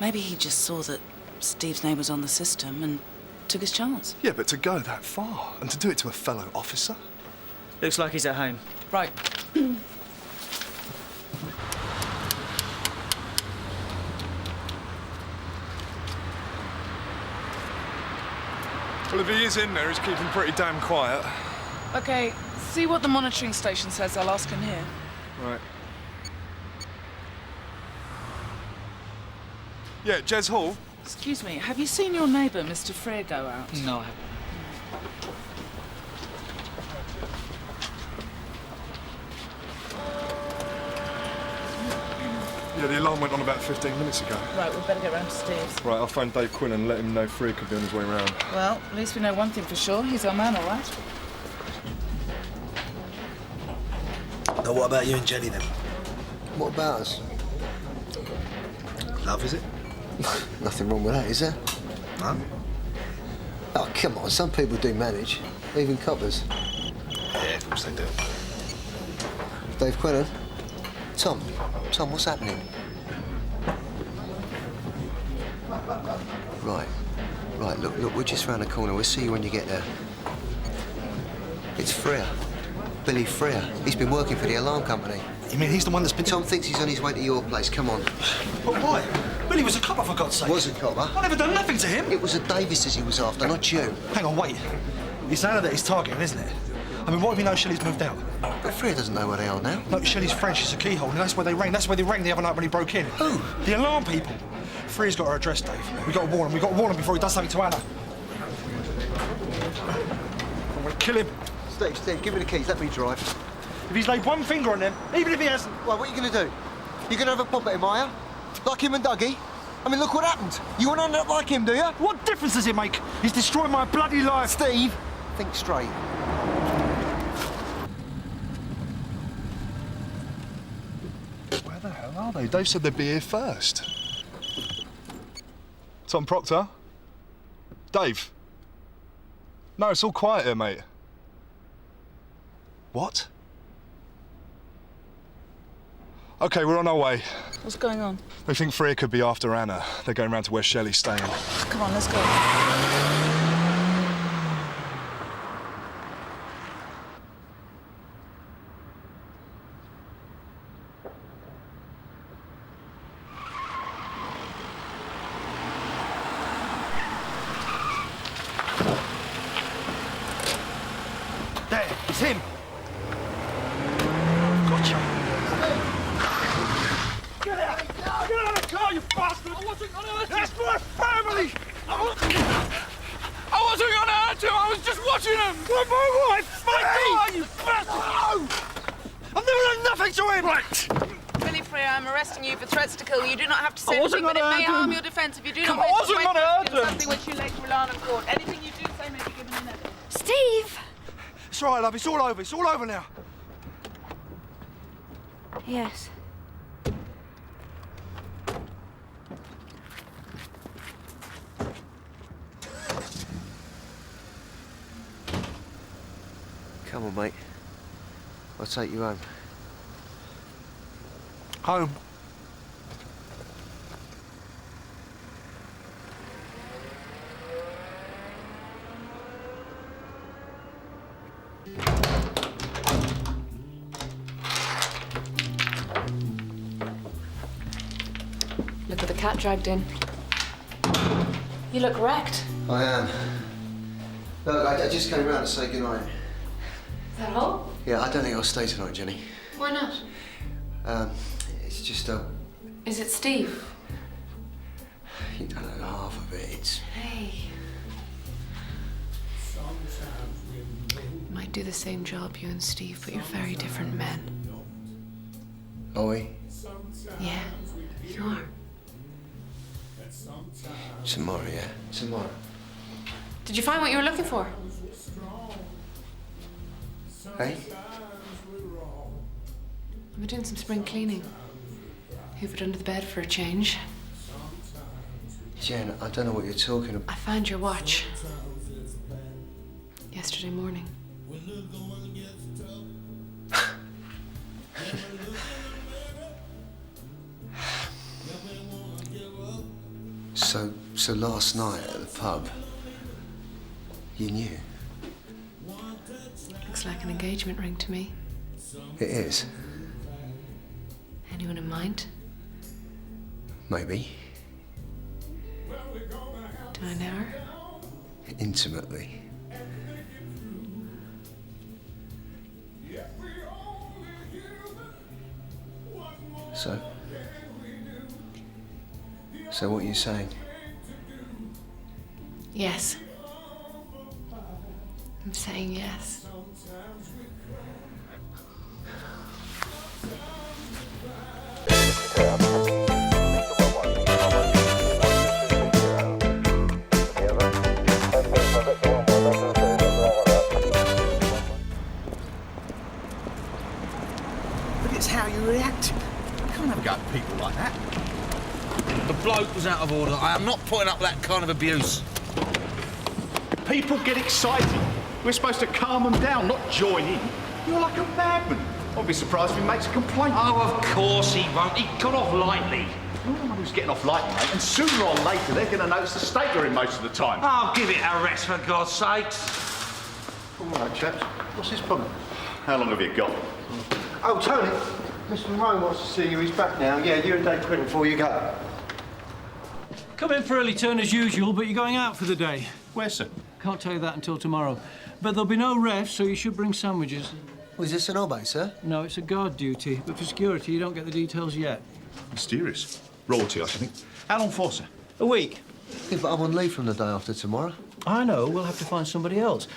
Maybe he just saw that Steve's name was on the system and took his chance. Yeah, but to go that far, and to do it to a fellow officer? Looks like he's at home. Right. Well, if he is in there, he's keeping pretty damn quiet. OK, see what the monitoring station says. I'll ask him here. Right. Yeah, Jez Hall. Excuse me, have you seen your neighbour, Mr. Freer, go out? No, I haven't. Yeah, the alarm went on about 15 minutes ago. Right, we'd better get round to Steve's. Right, I'll phone Dave Quinn and let him know Freer could be on his way round. Well, at least we know one thing for sure. He's our man, all right? Now, what about you and Jenny, then? What about us? Love, is it? Nothing wrong with that, is there? No? Oh, come on. Some people do manage. Even coppers. Yeah, of course they do. Dave Quinlan? Tom, what's happening? Right, look, we're just round the corner. We'll see you when you get there. It's Freer. Billy Freer. He's been working for the alarm company. You mean he's the one that's been... Tom thinks he's on his way to your place. Come on. But why? Billy was a copper, for God's sake. Was a copper? I never done nothing to him. It was the Davises he was after, not you. Hang on, wait. It's Anna that he's targeting, isn't it? I mean, what if we know Shelley's moved out? But Freer doesn't know where they are now. No, Shelley's friend, she's a keyhole, and that's where they rang. That's where they rang the other night when he broke in. Who? The alarm people. Freer's got her address, Dave. We got to warn him. We got to warn him before he does something to Anna. I'm going to kill him. Steve, give me the keys. Let me drive. If he's laid one finger on them, even if he hasn't... Well, what are you going to do? You're going to have a pop at him, are you? Like him and Dougie? I mean, look what happened. You want to end up like him, do you? What difference does it make? He's destroyed my bloody life. Steve, think straight. Where the hell are they? Dave said they'd be here first. Tom Proctor? Dave? No, it's all quiet here, mate. What? OK, we're on our way. What's going on? They think Freya could be after Anna. They're going round to where Shelley's staying. Come on, let's go. There, it's him. Gotcha. Get out! Get out of the car, you bastard! I wasn't gonna hurt you! That's my family! I wasn't gonna hurt you! I was just watching him! What, my wife? My car, you bastard! No! I've never done nothing to him! Right! Billy Freya, I'm arresting you for threats to kill. You do not have to I say wasn't anything, but it gonna may hurt him. harm your defence if you do Come not on, I wish to wasn't make gonna hurt question him. something which you later rely on in court. Anything you do say may be given in evidence. Steve! It's all right, love. It's all over. It's all over now. Yes. Come on, mate. I'll take you home. Home. Look at the cat dragged in. You look wrecked. I am. Look, I just came round to say goodnight. Is that all? Yeah, I don't think I'll stay tonight, Jenny. Why not? It's just, Is it Steve? you don't know half of it. It's... Hey. Might do the same job, you and Steve, but you're very different men. Are we? Yeah, you are. Tomorrow, yeah. Tomorrow. Did you find what you were looking for? Hey? I've been doing some spring cleaning. Hoovered under the bed for a change. Jen, I don't know what you're talking about. I found your watch. Yesterday morning. So last night at the pub, you knew? Looks like an engagement ring to me. It is. Anyone in mind? Maybe. Do I know her? Intimately. So what are you saying? Yes. I'm saying yes. But it's how you react. You can't have a go at people like that. The bloke was out of order. I am not putting up with that kind of abuse. People get excited. We're supposed to calm them down, not join in. You're like a madman. I'll be surprised if he makes a complaint. Oh, of course he won't. He got off lightly. You're the one who's getting off lightly, mate, and sooner or later they're going to notice the state you're in most of the time. I'll give it a rest, for God's sake. All right, chaps. What's his problem? How long have you got? Oh, Tony, Mr. Monroe wants to see you. He's back now. Yeah, you and Dave quit before you go. Come in for early turn as usual, but you're going out for the day. Where, sir? Can't tell you that until tomorrow. But there'll be no refs, so you should bring sandwiches. Was this an obey, sir? No, it's a guard duty, but for security, you don't get the details yet. Mysterious. Royalty, I think. How long for, sir? A week. Yeah, but I'm on leave from the day after tomorrow. I know, we'll have to find somebody else.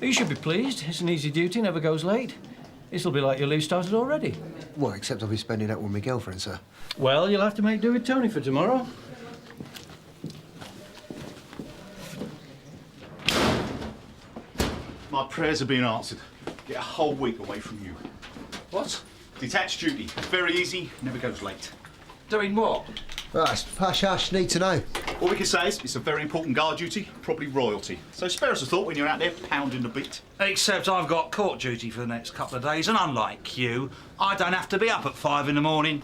You should be pleased. It's an easy duty, never goes late. This'll be like your leave started already. Well, except I'll be spending that with my girlfriend, sir. Well, you'll have to make do with Tony for tomorrow. My prayers have been answered. Get a whole week away from you. What? Detached duty. Very easy, never goes late. Doing what? Right, hush, hush, need to know. All we can say is it's a very important guard duty, probably royalty. So spare us a thought when you're out there pounding the beat. Except I've got court duty for the next couple of days, and unlike you, I don't have to be up at 5 in the morning.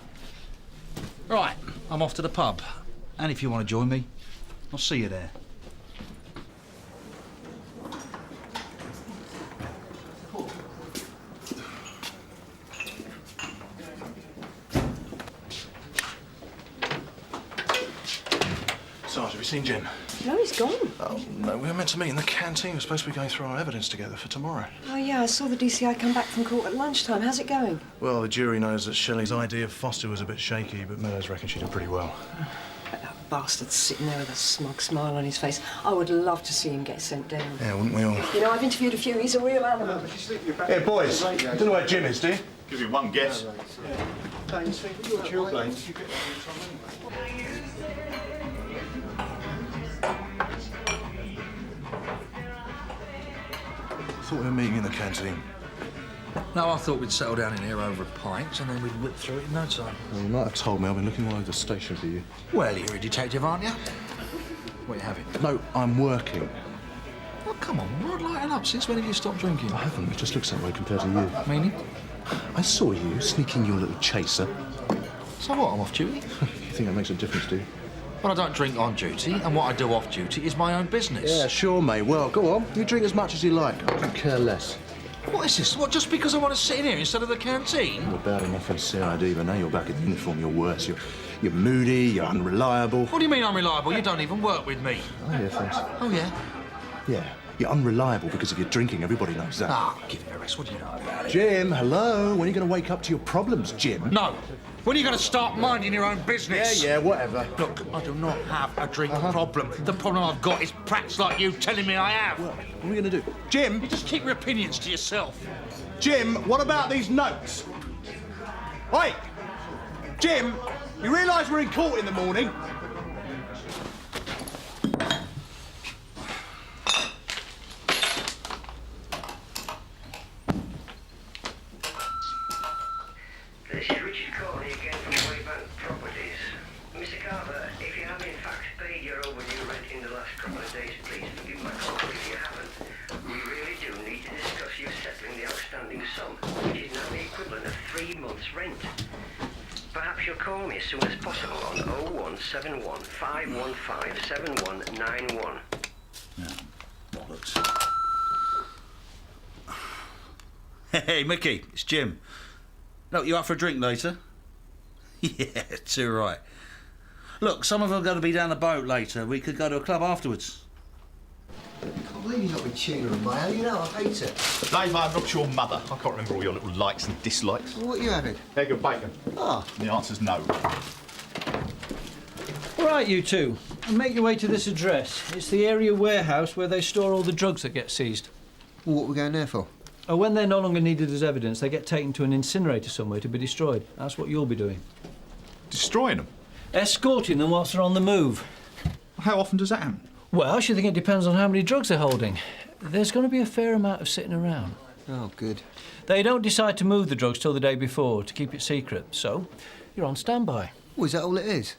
Right, I'm off to the pub. And if you want to join me, I'll see you there. Sarge, have you seen Jim? No, he's gone. Oh, no, we were meant to meet in the canteen. We're supposed to be going through our evidence together for tomorrow. Oh, yeah, I saw the DCI come back from court at lunchtime. How's it going? Well, the jury knows that Shelley's idea of Foster was a bit shaky, but Meadows reckons she did pretty well. But that bastard's sitting there with a smug smile on his face. I would love to see him get sent down. Yeah, wouldn't we all? You know, I've interviewed a few. He's a real animal. Hey, boys, I don't know where Jim is, do you? Give you one guess. I thought we were meeting in the canteen. No, I thought we'd settle down in here over a pint and then we'd whip through it in no time. Well, you might have told me. I've been looking all over the station for you. Well, you're a detective, aren't you? What are you having? No, I'm working. Oh, come on, we're lighting up. Since when have you stopped drinking? I haven't. It just looks that way compared to you. Meaning? I saw you sneaking your little chaser. So what, I'm off duty? You think that makes a difference, do you? Well, I don't drink on duty, and what I do off duty is my own business. Yeah, sure, mate. Well, go on. You drink as much as you like. I couldn't care less. What is this? What, just because I want to sit in here instead of the canteen? You were bad enough in CID, but now you're back in uniform, you're worse. You're moody, you're unreliable. What do you mean unreliable? You don't even work with me. Oh, yeah, thanks. Oh, yeah? Yeah. You're unreliable because of your drinking. Everybody knows that. Ah, give it a rest. What do you know about it? Jim, hello. When are you going to wake up to your problems, Jim? No. When are you going to start minding your own business? Yeah, whatever. Look, I do not have a drink problem. The problem I've got is prats like you telling me I have. Well, what are we going to do? Jim! You just keep your opinions to yourself. Jim, what about these notes? Oi! Jim, you realise we're in court in the morning? This is Richard Corley again from Waybank Properties. Mr. Carver, if you have in fact paid your overdue rent in the last couple of days, please forgive my call, but if you haven't, we really do need to discuss you settling the outstanding sum, which is now the equivalent of 3 months' rent. Perhaps you'll call me as soon as possible on 0171 515 7191. Yeah, bollocks. Hey, Mickey, it's Jim. Look, you up for a drink later? Yeah, too right. Look, some of them are going to be down the boat later. We could go to a club afterwards. I can't believe you've not been tuning on mayo. You know, I hate it. Dave, I'm not your mother. I can't remember all your little likes and dislikes. Well, what are you having? Egg and bacon. Ah. The answer's no. All right, you two. Make your way to this address. It's the area warehouse where they store all the drugs that get seized. Well, what are we going there for? Oh, when they're no longer needed as evidence, they get taken to an incinerator somewhere to be destroyed. That's what you'll be doing. Destroying them? Escorting them whilst they're on the move. How often does that happen? Well, I should think it depends on how many drugs they're holding. There's going to be a fair amount of sitting around. Oh, good. They don't decide to move the drugs till the day before to keep it secret, so you're on standby. Well, is that all it is?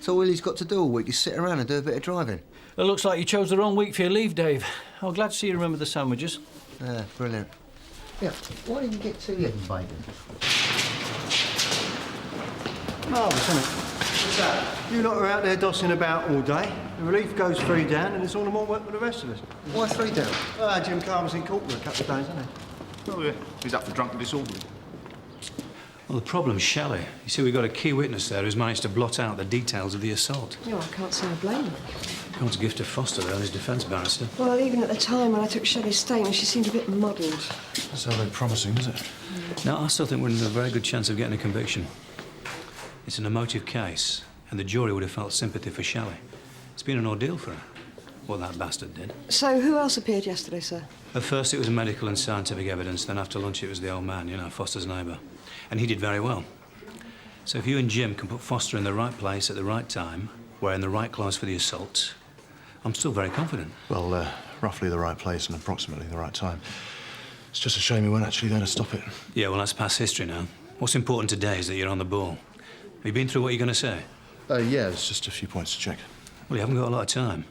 So all he's got to do all week is sit around and do a bit of driving? It looks like you chose the wrong week for your leave, Dave. I'm glad to see you remember the sandwiches. Yeah, brilliant. Yeah, why didn't you get 2 egg and bacon? Marvellous, isn't it? What's that? You lot are out there dossing about all day. The relief goes 3 down and it's all the more work for the rest of us. Why 3 down? Jim Carver's in court for a couple of days, isn't he? Oh, yeah. He's up for drunk and disorderly. Well, the problem's Shelley. You see, we've got a key witness there who's managed to blot out the details of the assault. No, I can't say I blame him. God's gift to Foster, though, his defence barrister. Well, even at the time when I took Shelley's statement, she seemed a bit muddled. That's how very promising, is it? No, I still think we're in a very good chance of getting a conviction. It's an emotive case, and the jury would have felt sympathy for Shelley. It's been an ordeal for her, what that bastard did. So who else appeared yesterday, sir? At first it was medical and scientific evidence, then after lunch it was the old man, you know, Foster's neighbour. And he did very well. So if you and Jim can put Foster in the right place at the right time, wearing the right clothes for the assault, I'm still very confident. Well, roughly the right place and approximately the right time. It's just a shame we weren't actually there to stop it. Yeah, well, that's past history now. What's important today is that you're on the ball. Have you been through what you're going to say? Yeah, it's just a few points to check. Well, you haven't got a lot of time.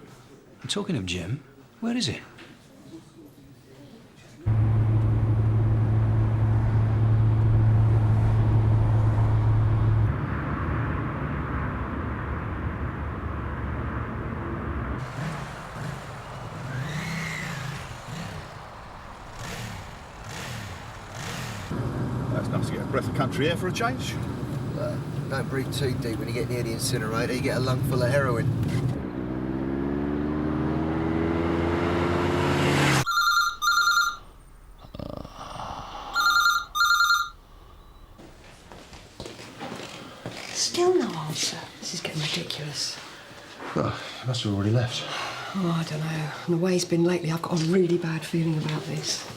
I'm talking of Jim. Where is he? That's nice to get a breath of country air for a change. Don't breathe too deep when you get near the incinerator. You get a lung full of heroin. Still no answer. This is getting ridiculous. Well, he must have already left. Oh, I don't know. And the way it's been lately, I've got a really bad feeling about this.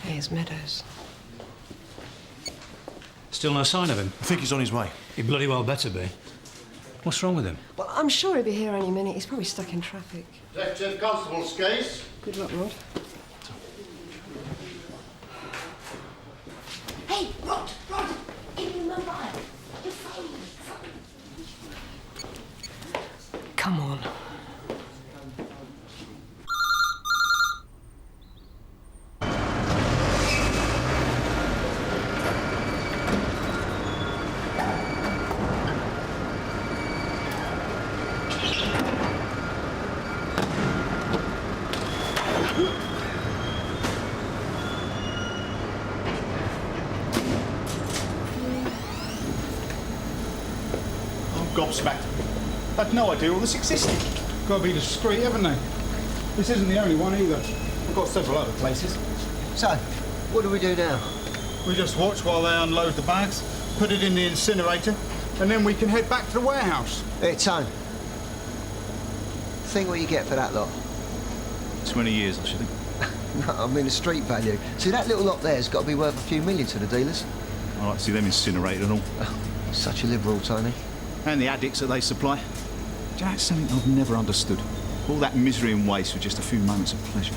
Here's Meadows. Still no sign of him? I think he's on his way. He bloody well better be. What's wrong with him? Well, I'm sure he'll be here any minute. He's probably stuck in traffic. Detective Constable's case. Good luck, Rod. Hey, Rod! Give me your mobile. Your phone. Come on. Gobsmacked. Had no idea all this existed. Got to be discreet, haven't they? This isn't the only one either. We've got several other places. So, what do we do now? We just watch while they unload the bags, put it in the incinerator, and then we can head back to the warehouse. Hey, Tone. Think what you get for that lot. 20 years, I should think. No, I mean the street value. See, that little lot there's got to be worth a few million to the dealers. I like to see them incinerated and all. Such a liberal, Tony. And the addicts that they supply. That's something I've never understood. All that misery and waste for just a few moments of pleasure.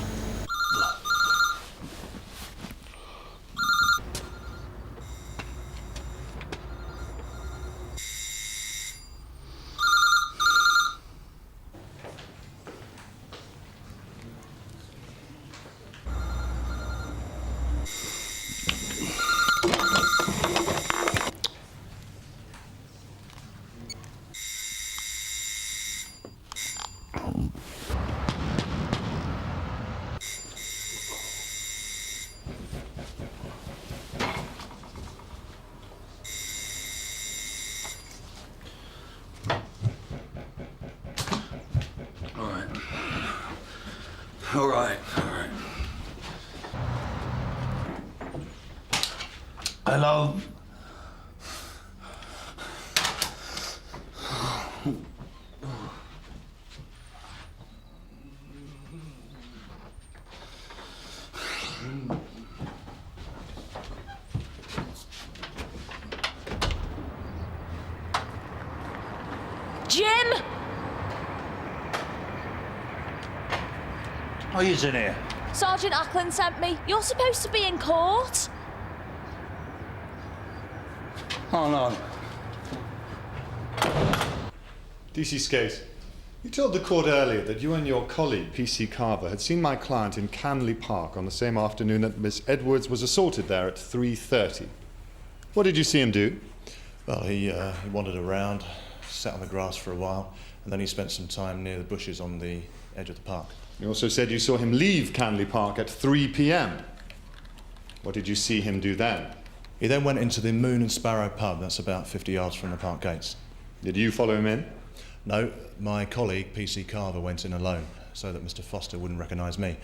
All right. Hello? Jim! Oh, he's in here. Sergeant Ackland sent me. You're supposed to be in court. Hold on. DC Skate, you told the court earlier that you and your colleague, P.C. Carver, had seen my client in Canley Park on the same afternoon that Miss Edwards was assaulted there at 3:30. What did you see him do? Well, he wandered around, sat on the grass for a while, and then he spent some time near the bushes on the edge of the park. You also said you saw him leave Canley Park at 3 p.m. What did you see him do then? He then went into the Moon and Sparrow pub. That's about 50 yards from the park gates. Did you follow him in? No, my colleague, PC Carver, went in alone so that Mr. Foster wouldn't recognise me.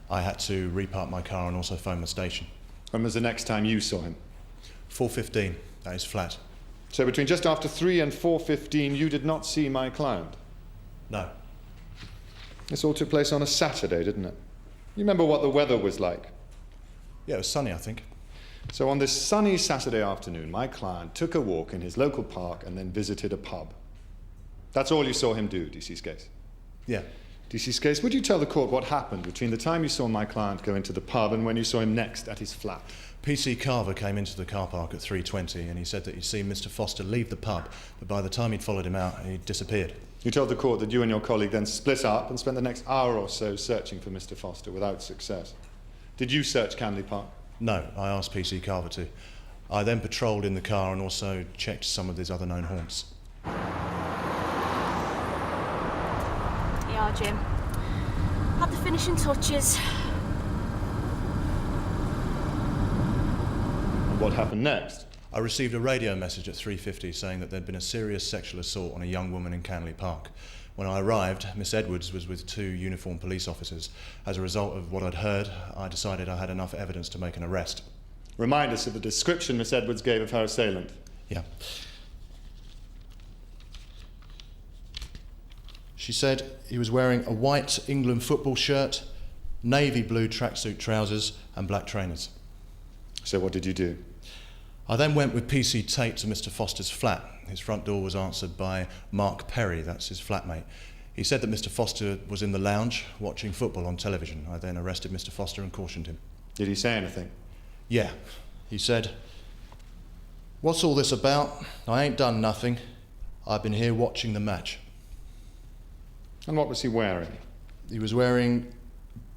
I had to repark my car and also phone the station. When was the next time you saw him? 4:15, at his flat. So between just after 3 and 4:15, you did not see my client? No. This all took place on a Saturday, didn't it? You remember what the weather was like? Yeah, it was sunny, I think. So on this sunny Saturday afternoon, my client took a walk in his local park and then visited a pub. That's all you saw him do, DC Scase? Yeah. DC Scase, would you tell the court what happened between the time you saw my client go into the pub and when you saw him next at his flat? PC Carver came into the car park at 3:20 and he said that he'd seen Mr. Foster leave the pub, but by the time he'd followed him out, he'd disappeared. You told the court that you and your colleague then split up and spent the next hour or so searching for Mr. Foster without success. Did you search Canley Park? No, I asked PC Carver to. I then patrolled in the car and also checked some of his other known haunts. Yeah, Jim. Had the finishing touches. And what happened next? I received a radio message at 3:50 saying that there'd been a serious sexual assault on a young woman in Canley Park. When I arrived, Miss Edwards was with 2 uniformed police officers. As a result of what I'd heard, I decided I had enough evidence to make an arrest. Remind us of the description Miss Edwards gave of her assailant. Yeah. She said he was wearing a white England football shirt, navy blue tracksuit trousers and black trainers. So what did you do? I then went with PC Tate to Mr. Foster's flat. His front door was answered by Mark Perry, that's his flatmate. He said that Mr. Foster was in the lounge watching football on television. I then arrested Mr. Foster and cautioned him. Did he say anything? Yeah. He said, "What's all this about? I ain't done nothing. I've been here watching the match." And what was he wearing? He was wearing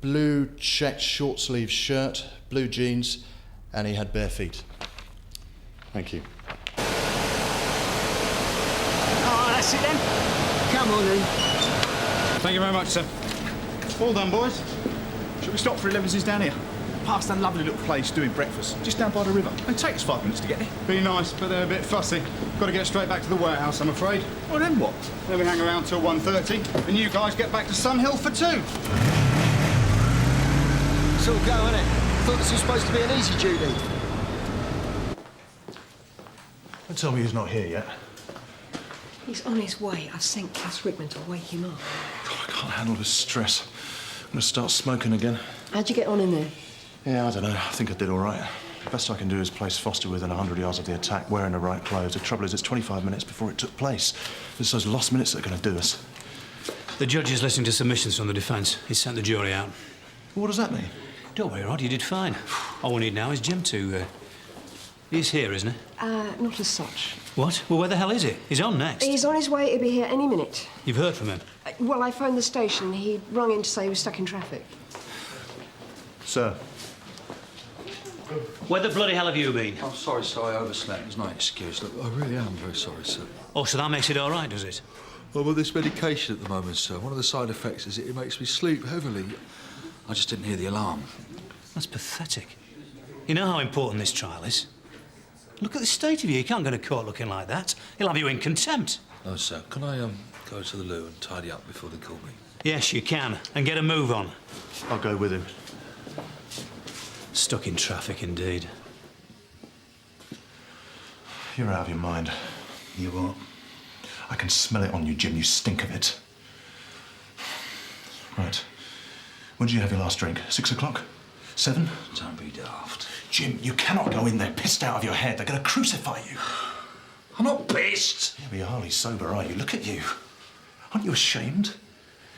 blue checked short-sleeved shirt, blue jeans, and he had bare feet. Thank you. Oh, that's it then. Come on then. Thank you very much, sir. All done, boys. Shall we stop for 11's down here? Past that lovely little place doing breakfast, just down by the river. It take us 5 minutes to get there. Be nice, but they're a bit fussy. Got to get straight back to the warehouse, I'm afraid. Well, then what? Then we hang around till 1:30, and you guys get back to Sunhill for 2. It's all go, innit? Thought this was supposed to be an easy duty. Don't tell me he's not here yet. He's on his way. I've sent Cass Rickman to wake him up. I can't handle this stress. I'm going to start smoking again. How'd you get on in there? Yeah, I don't know. I think I did all right. The best I can do is place Foster within 100 yards of the attack, wearing the right clothes. The trouble is, it's 25 minutes before it took place. It's those lost minutes that are going to do us. The judge is listening to submissions from the defence. He's sent the jury out. What does that mean? Don't worry, Rod, you did fine. All we need now is Jim to... He's here, isn't he? Not as such. What? Well, where the hell is he? He's on next. He's on his way to be here any minute. You've heard from him? Well, I phoned the station. He rung in to say he was stuck in traffic. Sir. Where the bloody hell have you been? I'm sorry, sir, I overslept. There's no excuse. Look, I really am very sorry, sir. Oh, so that makes it all right, does it? Well, with this medication at the moment, sir, one of the side effects is it makes me sleep heavily. I just didn't hear the alarm. That's pathetic. You know how important this trial is? Look at the state of you. You can't go to court looking like that. He'll have you in contempt. No, sir. Can I, go to the loo and tidy up before they call me? Yes, you can. And get a move on. I'll go with him. Stuck in traffic, indeed. You're out of your mind. You what? I can smell it on you, Jim. You stink of it. Right. When did you have your last drink? 6 o'clock? 7? Don't be daft. Jim, you cannot go in there pissed out of your head. They're going to crucify you. I'm not pissed. Yeah, but you're hardly sober, are you? Look at you. Aren't you ashamed?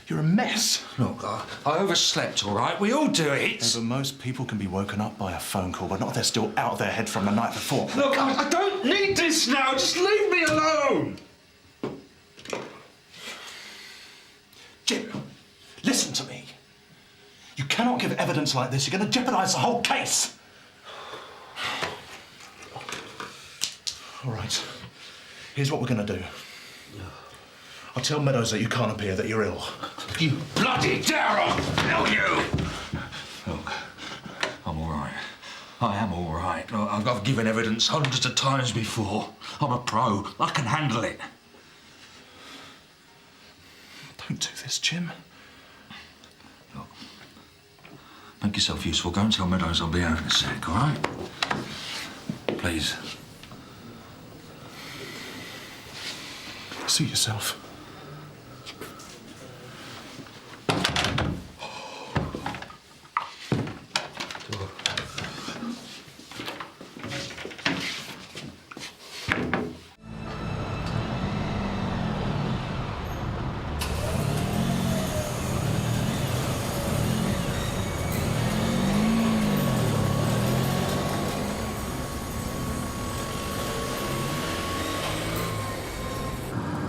You're a mess. Look, I overslept, all right? We all do it. Yeah, but most people can be woken up by a phone call, but not if they're still out of their head from the night before. Look, I don't need this now. Just leave me alone. Jim, listen to me. You cannot give evidence like this. You're going to jeopardise the whole case. All right. Here's what we're going to do. I'll tell Meadows that you can't appear, that you're ill. You bloody Tarrant! Hell you! Look, I'm all right. I am all right. Look, I've given evidence hundreds of times before. I'm a pro. I can handle it. Don't do this, Jim. Look, make yourself useful. Go and tell Meadows I'll be out in a sec, all right? Please. See yourself.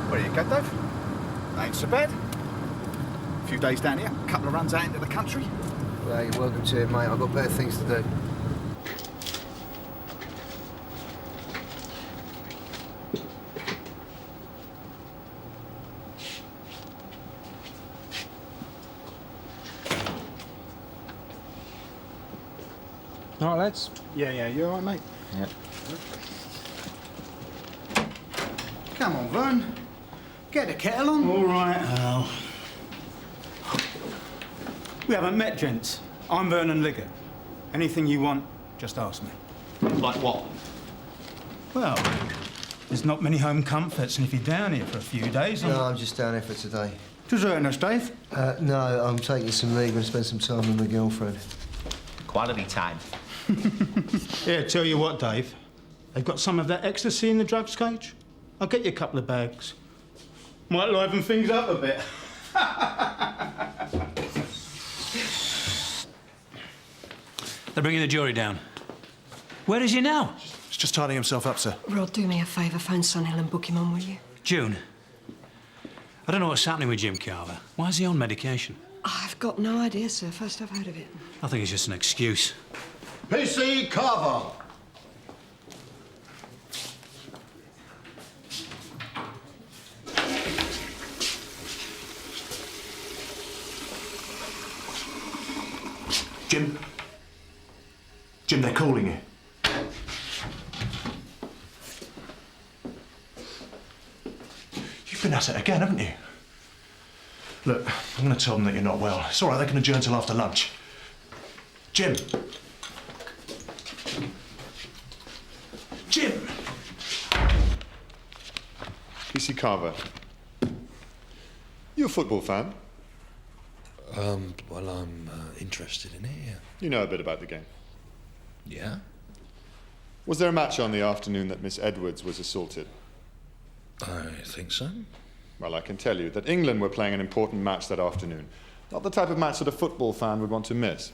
Where you go, Dave? Ain't so bad. A few days down here, a couple of runs out into the country. Well, you're welcome to it, mate. I've got better things to do. All right, lads? Yeah, you all right, mate? Yeah. Come on, Vern. Get the kettle on. All right, Al. We haven't met, gents. I'm Vernon Liggett. Anything you want, just ask me. Like what? Well, there's not many home comforts, and if you're down here for a few days... No, I'm just down here for today. Deserting us, Dave? No, I'm taking some leave and spend some time with my girlfriend. Quality time. Yeah, tell you what, Dave. They've got some of that ecstasy in the drugs cage. I'll get you a couple of bags. Might liven things up a bit. They're bringing the jury down. Where is he now? He's just tidying himself up, sir. Rod, do me a favour. Phone Sunhill and book him on, will you? June. I don't know what's happening with Jim Carver. Why is he on medication? I've got no idea, sir. First I've heard of it. I think it's just an excuse. PC Carver. Jim? Jim, they're calling you. You've been at it again, haven't you? Look, I'm going to tell them that you're not well. It's all right, they can adjourn till after lunch. Jim! Jim! PC Carver. You a football fan? Well, I'm interested in it, yeah. You know a bit about the game? Yeah? Was there a match on the afternoon that Miss Edwards was assaulted? I think so. Well, I can tell you that England were playing an important match that afternoon. Not the type of match that a football fan would want to miss.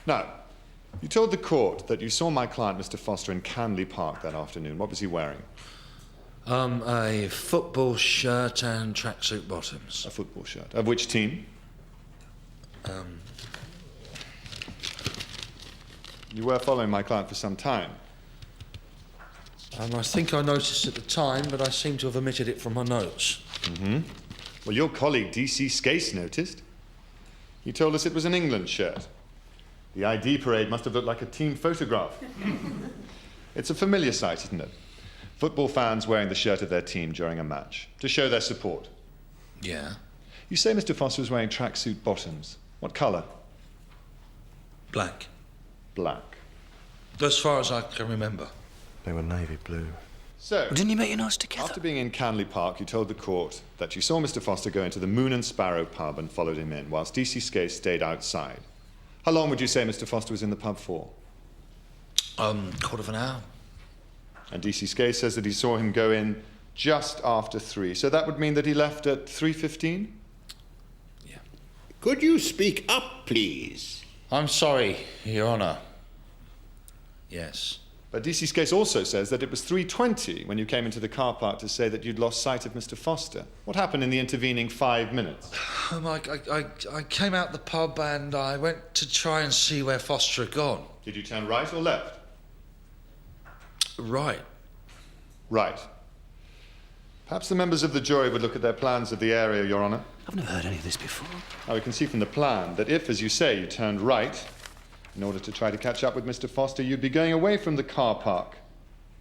Now, you told the court that you saw my client, Mr. Foster, in Canley Park that afternoon. What was he wearing? A football shirt and tracksuit bottoms. A football shirt. Of which team? You were following my client for some time. I think I noticed at the time, but I seem to have omitted it from my notes. Mm-hmm. Well, your colleague, D.C. Skase, noticed. He told us it was an England shirt. The ID parade must have looked like a team photograph. It's a familiar sight, isn't it? Football fans wearing the shirt of their team during a match, to show their support. Yeah? You say Mr. Foster was wearing tracksuit bottoms. What colour? Black. Black. As far as I can remember. They were navy blue. So, Well, didn't you make your notes together? after being in Canley Park, you told the court that you saw Mr. Foster go into the Moon and Sparrow pub and followed him in, whilst D.C. Skase stayed outside. How long would you say Mr. Foster was in the pub for? Quarter of an hour. And D.C. Skase says that he saw him go in just after 3. So that would mean that he left at 3:15? Could you speak up, please? I'm sorry, Your Honour. Yes. But D.C. Skase also says that it was 3:20 when you came into the car park to say that you'd lost sight of Mr. Foster. What happened in the intervening 5 minutes? I came out the pub and I went to try and see where Foster had gone. Did you turn right or left? Right. Right. Perhaps the members of the jury would look at their plans of the area, Your Honour. I've never heard any of this before. Now, we can see from the plan that if, as you say, you turned right, in order to try to catch up with Mr. Foster, you'd be going away from the car park,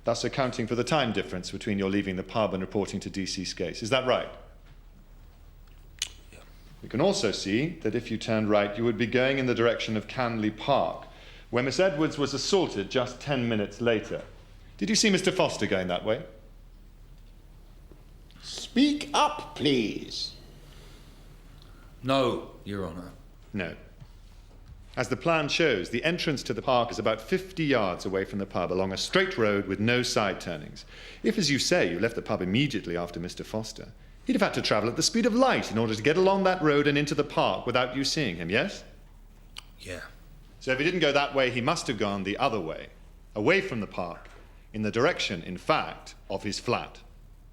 thus accounting for the time difference between your leaving the pub and reporting to D.C. Skase. Is that right? You can also see that if you turned right, you would be going in the direction of Canley Park, where Miss Edwards was assaulted just 10 minutes later. Did you see Mr. Foster going that way? Speak up, please. No, Your Honour. No. As the plan shows, the entrance to the park is about 50 yards away from the pub along a straight road with no side turnings. If, as you say, you left the pub immediately after Mr. Foster, he'd have had to travel at the speed of light in order to get along that road and into the park without you seeing him, yes? Yeah. So if he didn't go that way, he must have gone the other way, away from the park, in the direction, in fact, of his flat.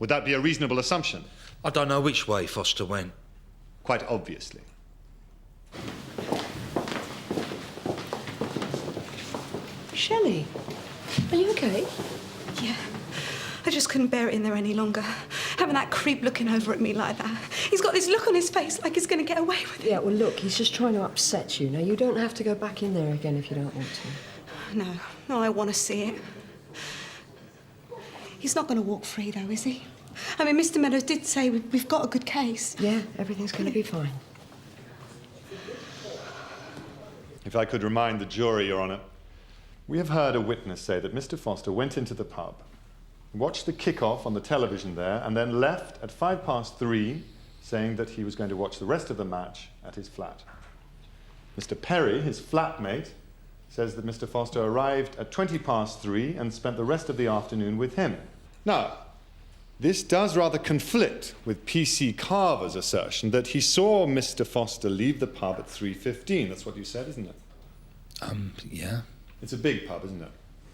Would that be a reasonable assumption? I don't know which way Foster went. Quite obviously. Shelley, are you okay? Yeah. I just couldn't bear it in there any longer. Having that creep looking over at me like that. He's got this look on his face like he's going to get away with it. Yeah, well, look, he's just trying to upset you. Now, you don't have to go back in there again if you don't want to. No, I want to see it. He's not going to walk free, though, is he? I mean, Mr. Meadows did say we've got a good case. Yeah, everything's going to be fine. If I could remind the jury, Your Honour, we have heard a witness say that Mr. Foster went into the pub, watched the kick-off on the television there, and then left at 3:05, saying that he was going to watch the rest of the match at his flat. Mr. Perry, his flatmate, says that Mr. Foster arrived at 3:20 and spent the rest of the afternoon with him. Now, this does rather conflict with P.C. Carver's assertion that he saw Mr. Foster leave the pub at 3:15. That's what you said, isn't it? Yeah. It's a big pub, isn't it?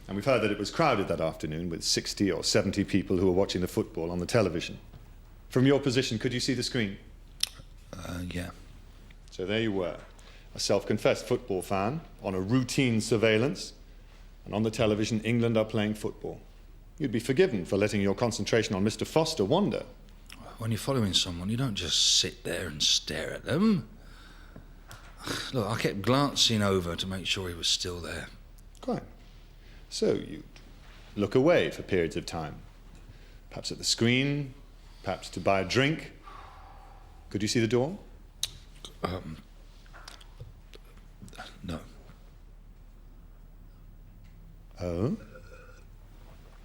And we've heard that it was crowded that afternoon with 60 or 70 people who were watching the football on the television. From your position, could you see the screen? Yeah. So there you were, a self-confessed football fan on a routine surveillance, and on the television, England are playing football. You'd be forgiven for letting your concentration on Mr. Foster wander. When you're following someone, you don't just sit there and stare at them. Look, I kept glancing over to make sure he was still there. Quite. So you'd look away for periods of time. Perhaps at the screen, perhaps to buy a drink. Could you see the door? No. Oh?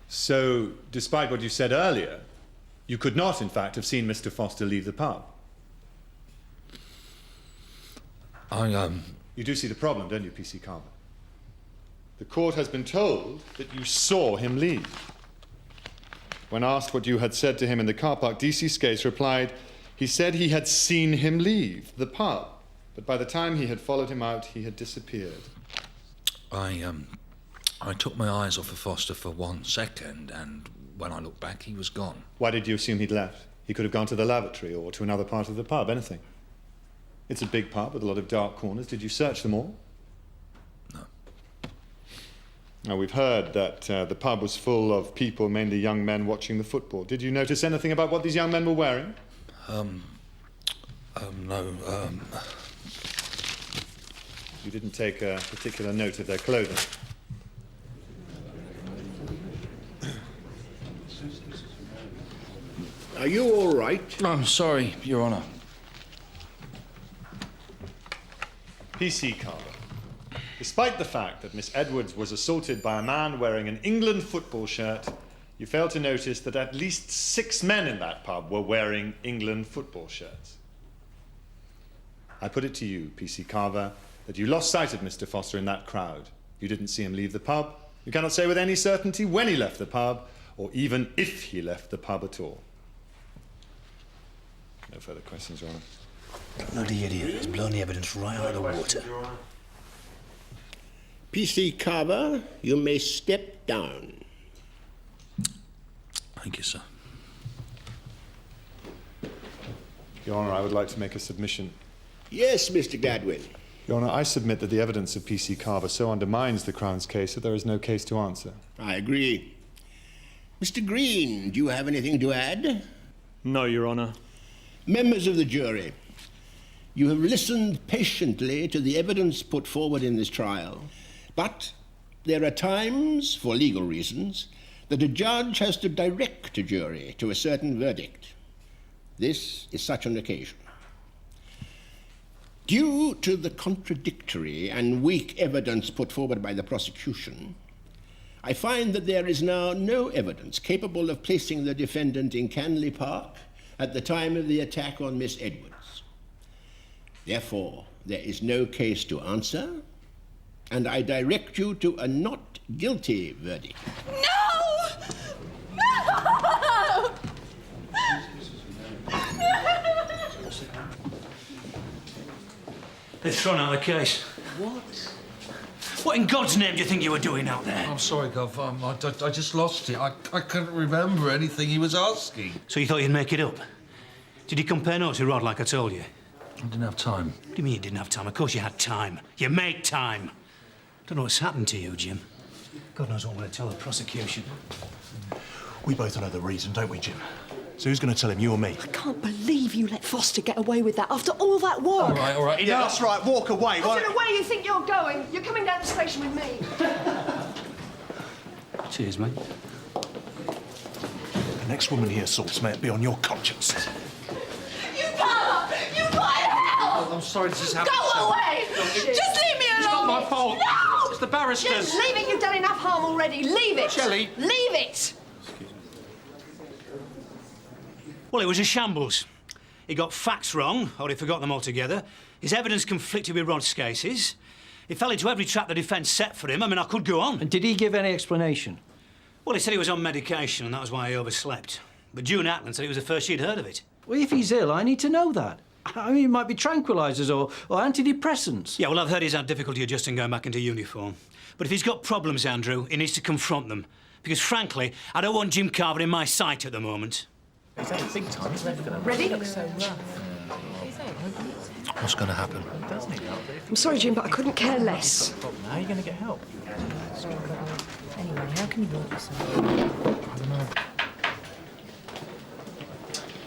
So, despite what you said earlier, you could not, in fact, have seen Mr. Foster leave the pub? You do see the problem, don't you, P.C. Carver? The court has been told that you saw him leave. When asked what you had said to him in the car park, D.C. Skase replied, he said he had seen him leave the pub, but by the time he had followed him out, he had disappeared. I took my eyes off of Foster for 1 second, and when I looked back, he was gone. Why did you assume he'd left? He could have gone to the lavatory or to another part of the pub, anything. It's a big pub with a lot of dark corners. Did you search them all? No. Now, we've heard that the pub was full of people, mainly young men, watching the football. Did you notice anything about what these young men were wearing? No. You didn't take a particular note of their clothing? Are you all right? I'm sorry, Your Honour. P.C. Carver, despite the fact that Miss Edwards was assaulted by a man wearing an England football shirt, you failed to notice that at least 6 men in that pub were wearing England football shirts. I put it to you, P.C. Carver, that you lost sight of Mr. Foster in that crowd. You didn't see him leave the pub. You cannot say with any certainty when he left the pub, or even if he left the pub at all. No further questions, Your Honour. Bloody idiot. He's blown the evidence right out of the water. P.C. Carver, you may step down. Thank you, sir. Your Honour, I would like to make a submission. Yes, Mr. Goodwin. Your Honour, I submit that the evidence of P.C. Carver so undermines the Crown's case that there is no case to answer. I agree. Mr. Green, do you have anything to add? No, Your Honour. Members of the jury, you have listened patiently to the evidence put forward in this trial, but there are times, for legal reasons, that a judge has to direct a jury to a certain verdict. This is such an occasion. Due to the contradictory and weak evidence put forward by the prosecution, I find that there is now no evidence capable of placing the defendant in Canley Park at the time of the attack on Miss Edwards. Therefore, there is no case to answer, and I direct you to a not guilty verdict. No! No! They've thrown out the case. What? What in God's name do you think you were doing out there? I'm sorry, Gov. I just lost it. I couldn't remember anything he was asking. So you thought you'd make it up? Did you compare notes with Rod like I told you? I didn't have time. What do you mean you didn't have time? Of course you had time. You make time. Don't know what's happened to you, Jim. God knows what I'm going to tell the prosecution. We both know the reason, don't we, Jim? So who's going to tell him, you or me? I can't believe you let Foster get away with that after all that work. All right. Yeah, that's right. Walk away. I don't know where you think you're going. You're coming down the station with me. Cheers, mate. The next woman he assaults may it be on your conscience. You Carver! You got hell! I'm sorry this has happened. Go away! Just leave me alone! It's not my fault. No! It's the barristers. Just leave it. You've done enough harm already. Leave it. Shelley. Leave it. Well, it was a shambles. He got facts wrong, or he forgot them altogether. His evidence conflicted with Rod's cases. He fell into every trap the defence set for him. I mean, I could go on. And did he give any explanation? Well, he said he was on medication, and that was why he overslept. But June Ackland said it was the first she'd heard of it. Well, if he's ill, I need to know that. I mean, it might be tranquilizers or antidepressants. Yeah, well, I've heard he's had difficulty adjusting going back into uniform. But if he's got problems, Andrew, he needs to confront them. Because, frankly, I don't want Jim Carver in my sight at the moment. He's had a think time. He's never going to... Ready? Looks so rough. What's going to happen? Doesn't he? I'm sorry, Jim, but I couldn't care less. How are you going to get help? Anyway, how can you walk this out? I don't know.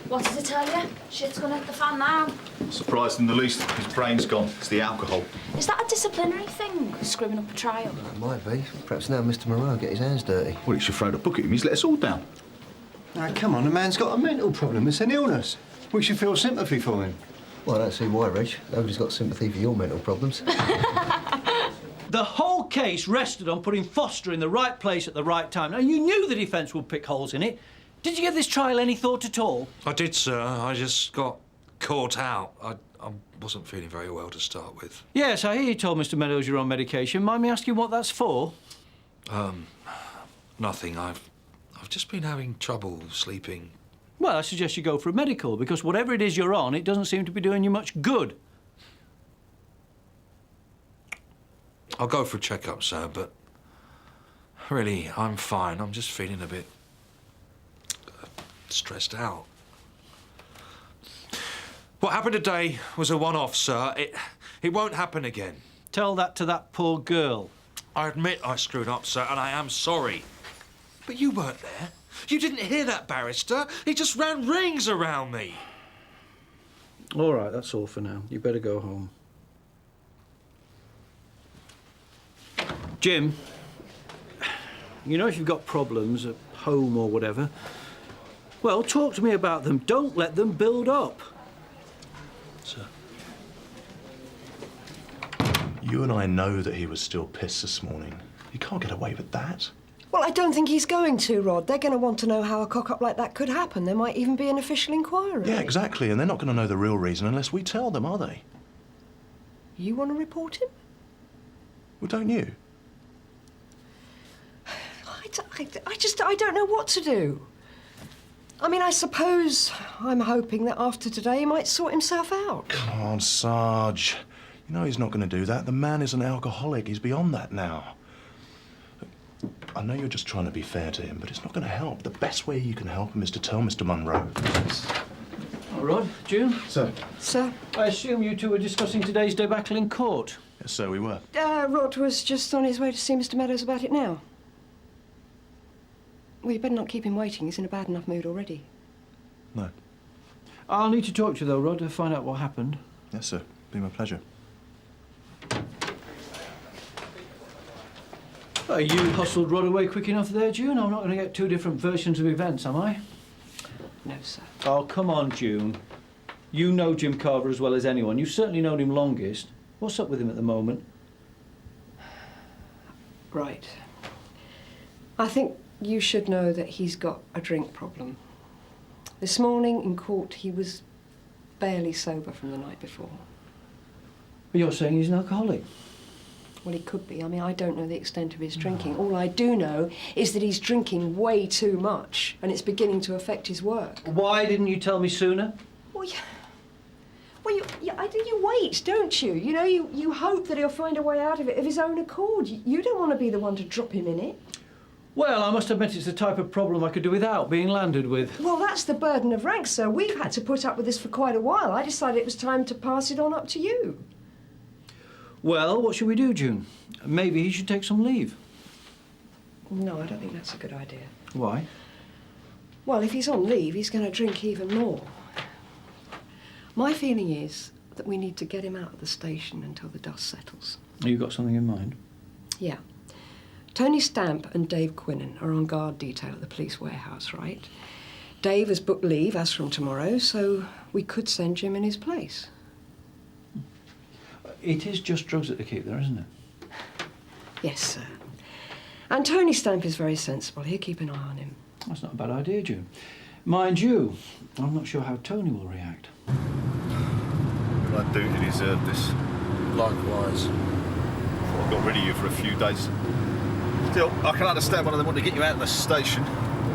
What does it tell you? Shit's gonna hit the fan now. Surprised in the least. His brain's gone. It's the alcohol. Is that a disciplinary thing? Screwing up a trial? It might be. Perhaps now Mr. Monroe get his hands dirty. Well, he should throw the book at him. He's let us all down. Now, come on, the man's got a mental problem. It's an illness. We should feel sympathy for him. Well, I don't see why, Reg. Nobody's got sympathy for your mental problems. The whole case rested on putting Foster in the right place at the right time. Now, you knew the defence would pick holes in it. Did you give this trial any thought at all? I did, sir. I just got caught out. I wasn't feeling very well to start with. Yes, I hear you told Mr. Meadows you're on medication. Mind me asking what that's for? Nothing. I've just been having trouble sleeping. Well, I suggest you go for a medical, because whatever it is you're on, it doesn't seem to be doing you much good. I'll go for a checkup, sir, but really, I'm fine. I'm just feeling a bit stressed out. What happened today was a one-off, sir. It won't happen again. Tell that to that poor girl. I admit I screwed up, sir, and I am sorry. But you weren't there. You didn't hear that barrister. He just ran rings around me. All right, that's all for now. You better go home. Jim, you know, if you've got problems at home or whatever, well, talk to me about them. Don't let them build up. Sir. You and I know that he was still pissed this morning. You can't get away with that. Well, I don't think he's going to, Rod. They're going to want to know how a cock-up like that could happen. There might even be an official inquiry. Yeah, exactly. And they're not going to know the real reason unless we tell them, are they? You want to report him? Well, don't you? I don't know what to do. I mean, I suppose I'm hoping that after today he might sort himself out. Come on, Sarge. You know he's not going to do that. The man is an alcoholic. He's beyond that now. I know you're just trying to be fair to him, but it's not going to help. The best way you can help him is to tell Mr. Monroe. Oh, Rod, June? Sir. Sir? I assume you two were discussing today's debacle in court. Yes, sir, we were. Rod was just on his way to see Mr. Meadows about it now. Well, you better not keep him waiting. He's in a bad enough mood already. No. I'll need to talk to you, though, Rod, to find out what happened. Yes, sir. Be my pleasure. Well, you hustled Rod away quick enough there, June. I'm not going to get two different versions of events, am I? No, sir. Oh, come on, June. You know Jim Carver as well as anyone. You've certainly known him longest. What's up with him at the moment? Right. I think you should know that he's got a drink problem. This morning in court, he was barely sober from the night before. But you're saying he's an alcoholic? Well, he could be. I mean, I don't know the extent of his drinking. All I do know is that he's drinking way too much, and it's beginning to affect his work. Why didn't you tell me sooner? Well, you wait, don't you? You know, you hope that he'll find a way out of it of his own accord. You don't want to be the one to drop him in it. Well, I must admit it's the type of problem I could do without being landed with. Well, that's the burden of rank, sir. We've had to put up with this for quite a while. I decided it was time to pass it on up to you. Well, what should we do, June? Maybe he should take some leave. No, I don't think that's a good idea. Why? Well, if he's on leave, he's going to drink even more. My feeling is that we need to get him out of the station until the dust settles. You got something in mind? Yeah. Tony Stamp and Dave Quinnan are on guard detail at the police warehouse, right? Dave has booked leave as from tomorrow, so we could send Jim in his place. It is just drugs that they keep there, isn't it? Yes, sir. And Tony Stamp is very sensible. He'll keep an eye on him. That's not a bad idea, June. Mind you, I'm not sure how Tony will react. Well, I do deserve this. Likewise. I got rid of you for a few days. Still, I can understand why they want to get you out of the station.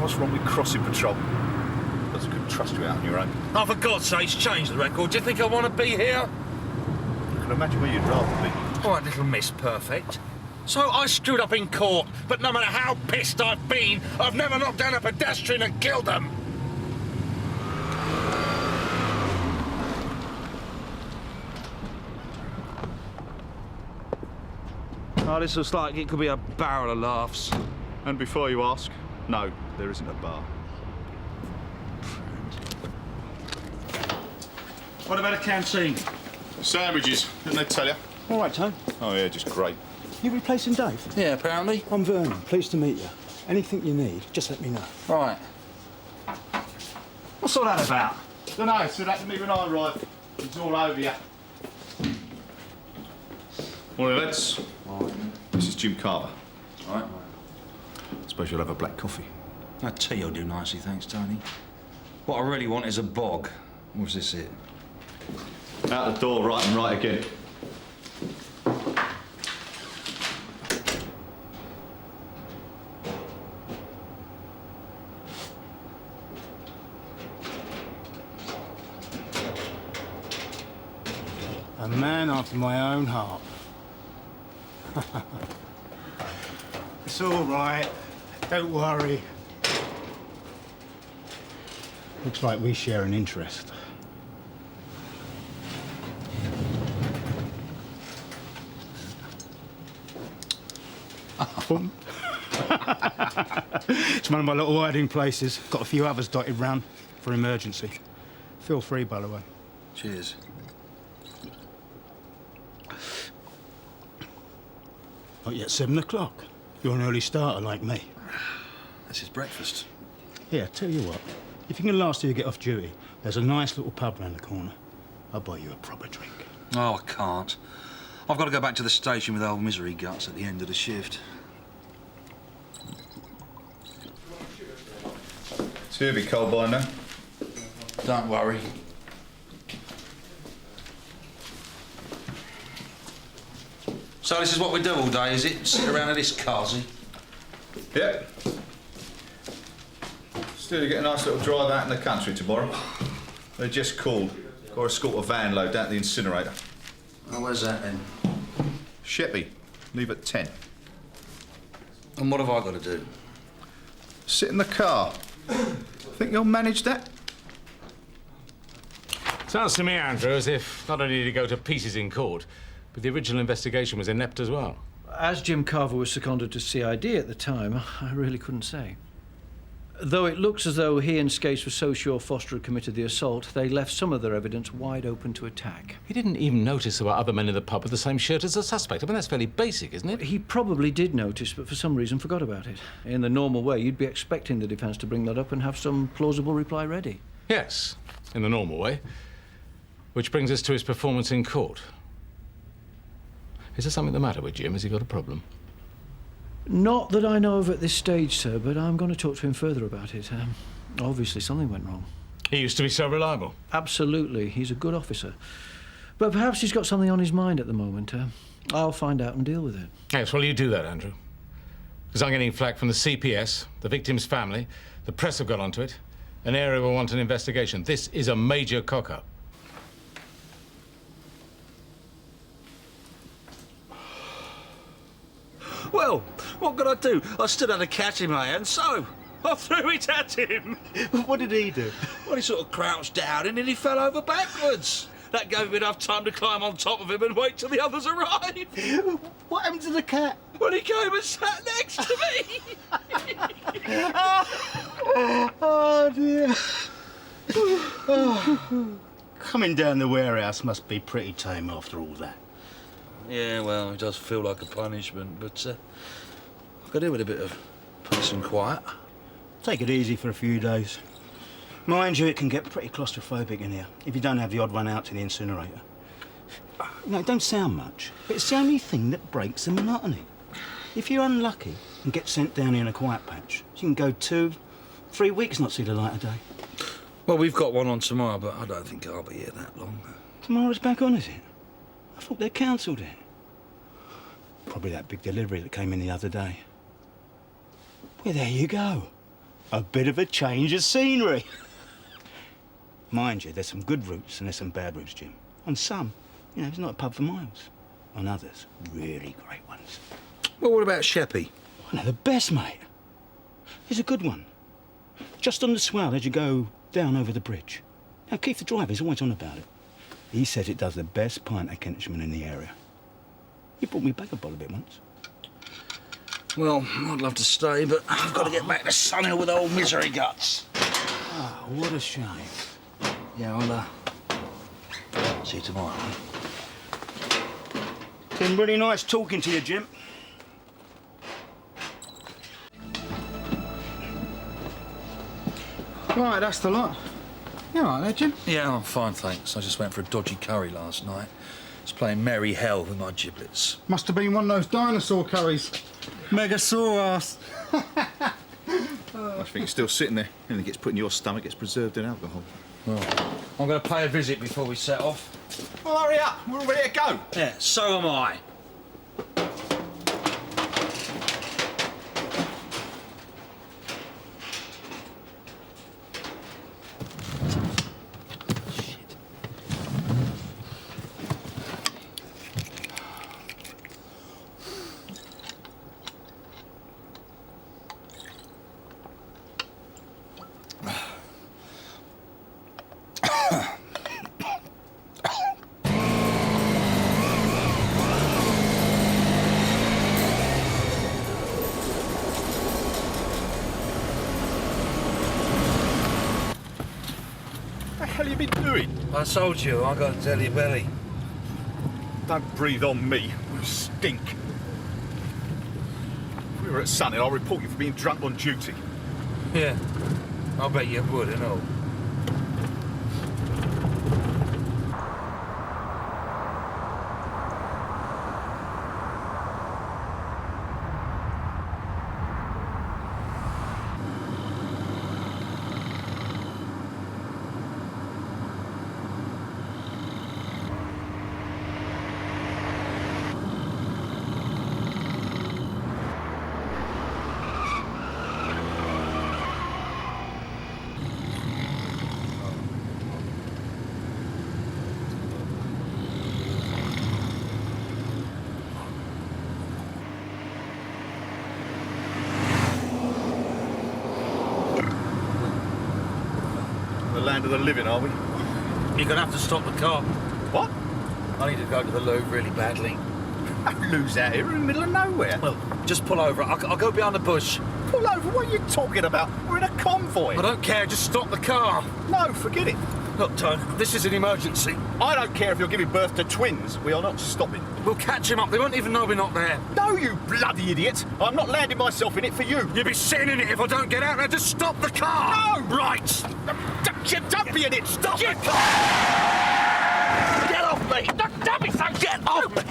What's wrong with crossing patrol? Because I couldn't trust you out on your own. Oh, for God's sake, change the record. Do you think I want to be here? I can imagine where you'd rather be. All right, little Miss Perfect. So I screwed up in court, but no matter how pissed I've been, I've never knocked down a pedestrian and killed them. Oh, this looks like it could be a barrel of laughs. And before you ask, no, there isn't a bar. What about a canteen? Sandwiches, didn't they tell you? All right, Tone. Oh, yeah, just great. You replacing Dave? Yeah, apparently. I'm Vernon. Pleased to meet you. Anything you need, just let me know. Right. What's all that about? Don't know, so that to me when I arrived. It's all over you. Morning, lads. This is Jim Carver. All right. Suppose you'll have a black coffee. That tea will do nicely, thanks, Tony. What I really want is a bog. What's this it? Out the door, right and right again. A man after my own heart. It's all right. Don't worry. Looks like we share an interest. It's one of my little hiding places. Got a few others dotted round for emergency. Feel free, by the way. Cheers. Not yet 7 o'clock. You're an early starter like me. This is breakfast. Here, tell you what. If you can last till you get off duty, there's a nice little pub round the corner. I'll buy you a proper drink. Oh, I can't. I've got to go back to the station with old misery guts at the end of the shift. So you'll be cold by now. Don't worry. So this is what we do all day, is it? Sit around in this carsy? Yep. Still, you get a nice little drive out in the country tomorrow. They just called. Got to escort a van load down to the incinerator. Oh, where's that then? Sheppy. Leave at 10. And what have I got to do? Sit in the car. Think you'll manage that? Sounds to me, Andrew, as if not only did he go to pieces in court, but the original investigation was inept as well. As Jim Carver was seconded to CID at the time, I really couldn't say. Though it looks as though he and Skase were so sure Foster had committed the assault, they left some of their evidence wide open to attack. He didn't even notice there were other men in the pub with the same shirt as the suspect. I mean, that's fairly basic, isn't it? He probably did notice, but for some reason forgot about it. In the normal way, you'd be expecting the defence to bring that up and have some plausible reply ready. Yes, in the normal way. Which brings us to his performance in court. Is there something the matter with Jim? Has he got a problem? Not that I know of at this stage, sir, but I'm going to talk to him further about it. Obviously, something went wrong. He used to be so reliable. Absolutely. He's a good officer. But perhaps he's got something on his mind at the moment. I'll find out and deal with it. Yes, well, you do that, Andrew. Because I'm getting flack from the CPS, the victim's family, the press have got onto it. An area will want an investigation. This is a major cock-up. Well, what could I do? I still had a cat in my hand, so I threw it at him. What did he do? Well, he sort of crouched down and then he fell over backwards. That gave him enough time to climb on top of him and wait till the others arrived. What happened to the cat? Well, he came and sat next to me. Oh, dear. Coming down the warehouse must be pretty tame after all that. Yeah, well, it does feel like a punishment, but I could do with a bit of peace and quiet. Take it easy for a few days. Mind you, it can get pretty claustrophobic in here if you don't have the odd one out to the incinerator. No, it don't sound much, but it's the only thing that breaks the monotony. If you're unlucky and get sent down here in a quiet patch, you can go 2-3 weeks not see the light of day. Well, we've got one on tomorrow, but I don't think I'll be here that long. Tomorrow's back on, is it? I thought they cancelled it. Probably that big delivery that came in the other day. Well, there you go. A bit of a change of scenery. Mind you, there's some good routes and there's some bad routes, Jim. On some, it's not a pub for miles. On others, really great ones. Well, what about Sheppey? Oh, no, the best, mate. Here's a good one. Just on the swell as you go down over the bridge. Now, Keith, the driver's always on about it. He says it does the best pint of Kentishman in the area. He brought me back a bottle of it once. Well, I'd love to stay, but I've got to get back to Sunhill with old misery guts. Oh, what a shame. Yeah, I'll see you tomorrow. Been really nice talking to you, Jim. Right, that's the lot. You all right there, Jim? Yeah, I'm fine, thanks. I just went for a dodgy curry last night. I was playing merry hell with my giblets. Must have been one of those dinosaur curries. Megasaurus. I think it's still sitting there. Anything gets put in your stomach gets preserved in alcohol. Well, I'm going to pay a visit before we set off. Well, hurry up. We're all ready to go. Yeah, so am I. I told you, I got a jelly belly. Don't breathe on me. You stink. If we were at Sunhill, I'll report you for being drunk on duty. Yeah, I'll bet you would, and all. Land of the living, are we? You're going to have to stop the car. What? I need to go to the loo really badly. Lose out here in the middle of nowhere. Well, just pull over. I'll go behind the bush. Pull over? What are you talking about? We're in a convoy. I don't care. Just stop the car. No, forget it. Look, Tone, this is an emergency. I don't care if you're giving birth to twins. We are not stopping. We'll catch him up. They won't even know we're not there. No, you bloody idiot. I'm not landing myself in it for you. You'll be sitting in it if I don't get out there. Just stop the car. No! Right. Don't be an idiot. Stop the car! me! Davison, get off me!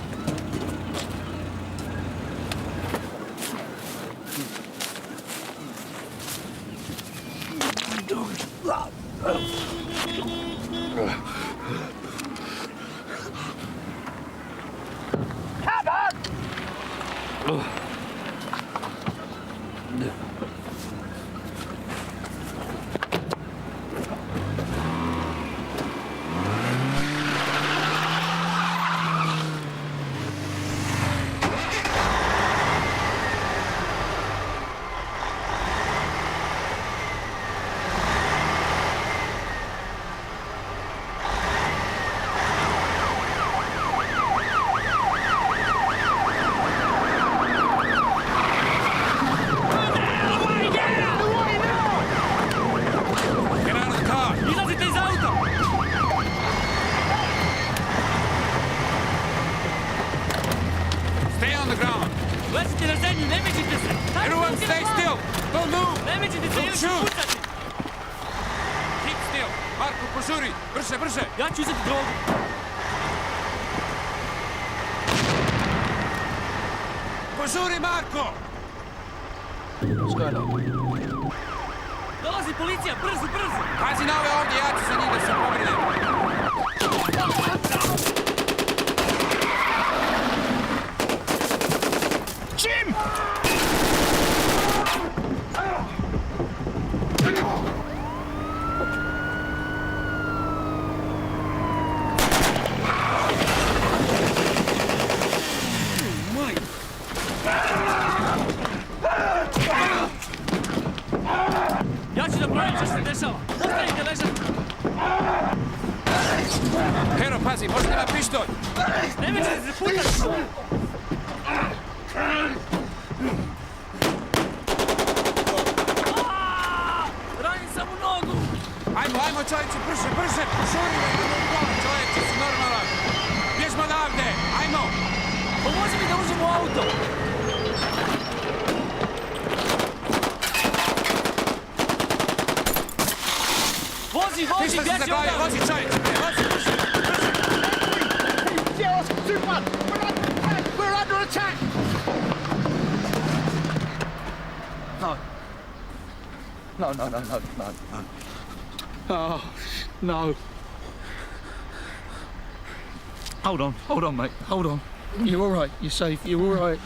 Everyone stay still! Don't move! Don't shoot! Keep still! Marko, požuri! Brže, brže! Ja ću uzeti drogu! Požuri, Marko! What's going on? Dolazi policija, brzo, brzo! Pazi na ove ovdje, ja ću za njih da se pobrinem. Jim! Ja ću da pravim što se dešava. Ostanite ležati. Hero, pazi, možda ima pištolj. Nemojte se zaputati. Ranim sam u nogu. Ajmo, čovječe, brže, brže. Požuri me, idemo u dom, čovječe, si normalan. Bježmo odavde, ajmo. Pomozi mi da uđem u auto. Vozi, bježi odavde! Vozi, čovječe, vozi! We're under attack! No. No. Oh, no. Hold on, mate. Hold on. You're all right. You're safe. You're all right.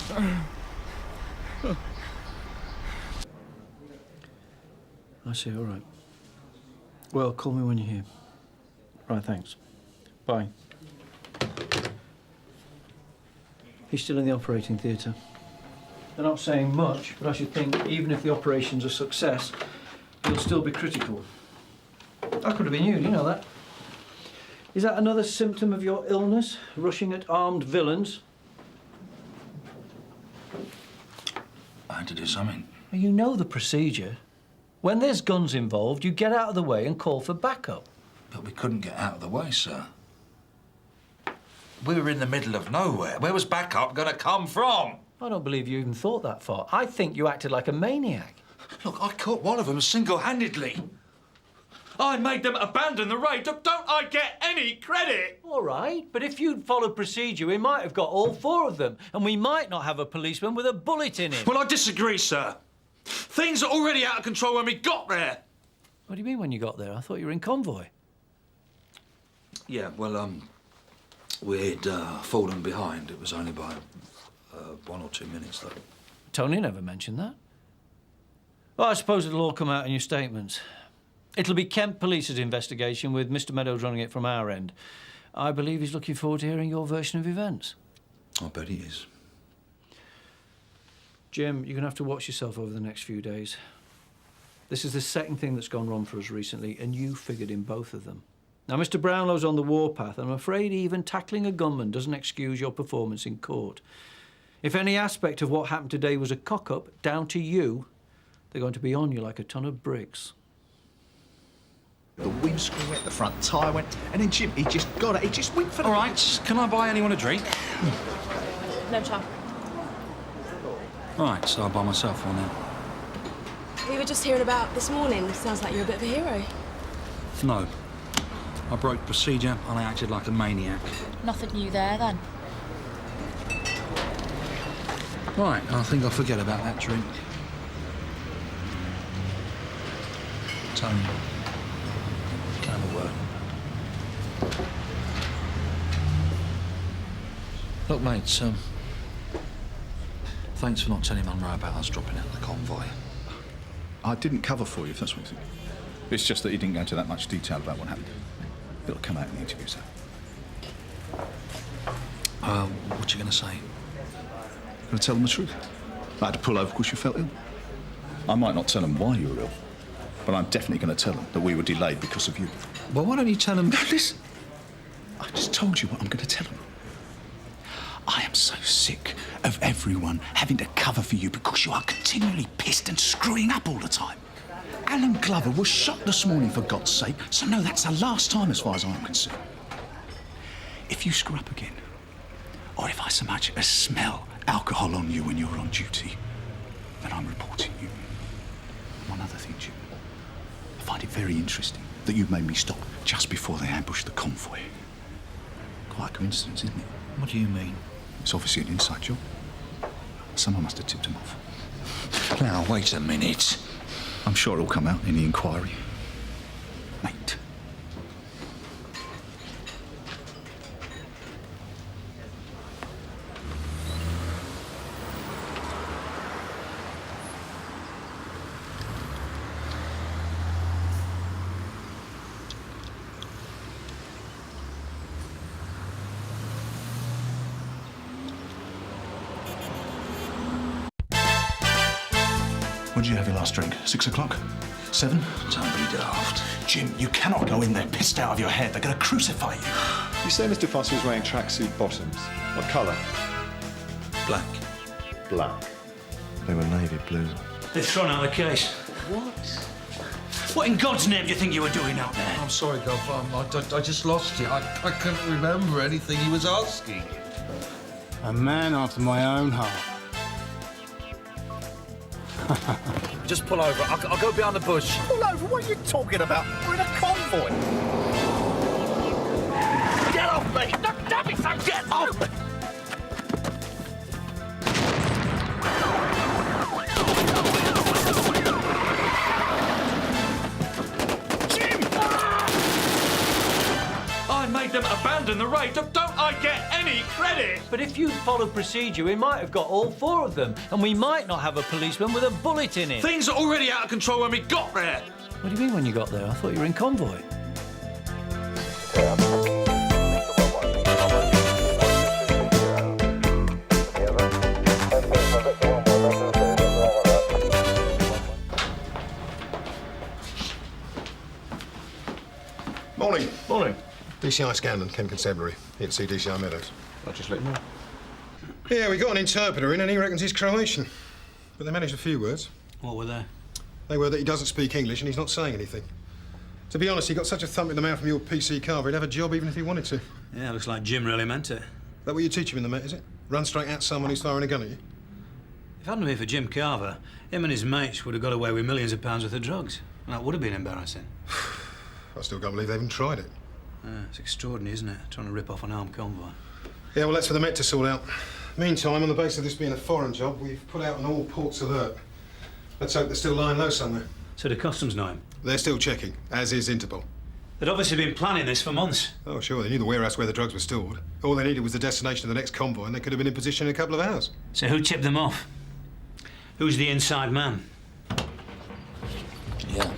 I see, all right. Well, call me when you're here. Right, thanks. Bye. He's still in the operating theatre. They're not saying much, but I should think even if the operation's a success, he'll still be critical. I could have been you know that. Is that another symptom of your illness, rushing at armed villains? I had to do something. You know the procedure. When there's guns involved, you get out of the way and call for backup. But we couldn't get out of the way, sir. We were in the middle of nowhere. Where was backup going to come from? I don't believe you even thought that far. I think you acted like a maniac. Look, I caught one of them single-handedly. I made them abandon the raid. Don't I get any credit? All right, but if you'd followed procedure, we might have got all four of them, and we might not have a policeman with a bullet in him. Well, I disagree, sir. Things are already out of control when we got there. What do you mean when you got there? I thought you were in convoy. Yeah, well, we'd fallen behind. It was only by 1 or 2 minutes, though. Tony never mentioned that. Well, I suppose it'll all come out in your statements. It'll be Kent Police's investigation with Mr. Meadows running it from our end. I believe he's looking forward to hearing your version of events. I bet he is. Jim, you're going to have to watch yourself over the next few days. This is the second thing that's gone wrong for us recently, and you figured in both of them. Now, Mr. Brownlow's on the warpath, and I'm afraid even tackling a gunman doesn't excuse your performance in court. If any aspect of what happened today was a cock-up, down to you, they're going to be on you like a ton of bricks. The windscreen went, the front tyre went, and then Jim, he just got it. He just went for the... All right, can I buy anyone a drink? No, Chum. Right, so I'll buy myself one then. We were just hearing about this morning. Sounds like you're a bit of a hero. No. I broke procedure and I acted like a maniac. Nothing new there, then. Right, I think I'll forget about that drink. Tony, can I have a word? Look, mate, thanks for not telling Monroe about us dropping out the convoy. I didn't cover for you, if that's what you think. It's just that he didn't go into that much detail about what happened. It'll come out in the interview, sir. What you going to say? I'm going to tell them the truth. I had to pull over because you felt ill. I might not tell them why you were ill, but I'm definitely going to tell them that we were delayed because of you. Well, why don't you tell them... No, listen. I just told you what I'm going to tell them. I am so sick of everyone having to cover for you because you are continually pissed and screwing up all the time. Alan Glover was shot this morning, for God's sake, so no, that's the last time as far as I'm concerned. If you screw up again, or if I so much as smell alcohol on you when you're on duty, then I'm reporting you. One other thing, Jim. I find it very interesting that you made me stop just before they ambushed the convoy. Quite a coincidence, isn't it? What do you mean? It's obviously an inside job. Someone must have tipped him off. Now, wait a minute. I'm sure it'll come out in the inquiry. Mate. When did you have your last drink? 6 o'clock? 7? Don't be daft. Jim, you cannot go in there pissed out of your head. They're going to crucify you. You say Mr. Foster was wearing tracksuit bottoms. What colour? Black. Black. They were navy blue. They've thrown out the case. What? What in God's name do you think you were doing out there? I'm sorry, Gov. I just lost it. I couldn't remember anything he was asking. A man after my own heart. Just pull over. I'll go behind the bush. Pull over? What are you talking about? We're in a convoy. Get off me! No, Davison, get off me! I made them abandon the raid. Don't I get any credit? But if you'd followed procedure, we might have got all 4 of them, and we might not have a policeman with a bullet in him. Things are already out of control when we got there. What do you mean when you got there? I thought you were in convoy. Morning. Morning. DCI Scanlon, Ken Constabulary. Here to see DCI Meadows. I'll just let you know. Yeah, we got an interpreter in and he reckons he's Croatian. But they managed a few words. What were they? They were that he doesn't speak English and he's not saying anything. To be honest, he got such a thump in the mouth from your PC Carver, he'd have a job even if he wanted to. Yeah, looks like Jim really meant it. That what you teach him in the Met, is it? Run straight at someone who's firing a gun at you? If it hadn't been for Jim Carver, him and his mates would have got away with millions of pounds worth of drugs. And that would have been embarrassing. I still can't believe they even tried it. It's extraordinary, isn't it? Trying to rip off an armed convoy. Yeah, well, that's for the Met to sort out. Meantime, on the basis of this being a foreign job, we've put out an all ports alert. Let's hope they're still lying low somewhere. So the customs know him? They're still checking, as is Interpol. They'd obviously been planning this for months. Oh, sure, they knew the warehouse where the drugs were stored. All they needed was the destination of the next convoy, and they could have been in position in a couple of hours. So who tipped them off? Who's the inside man? Yeah.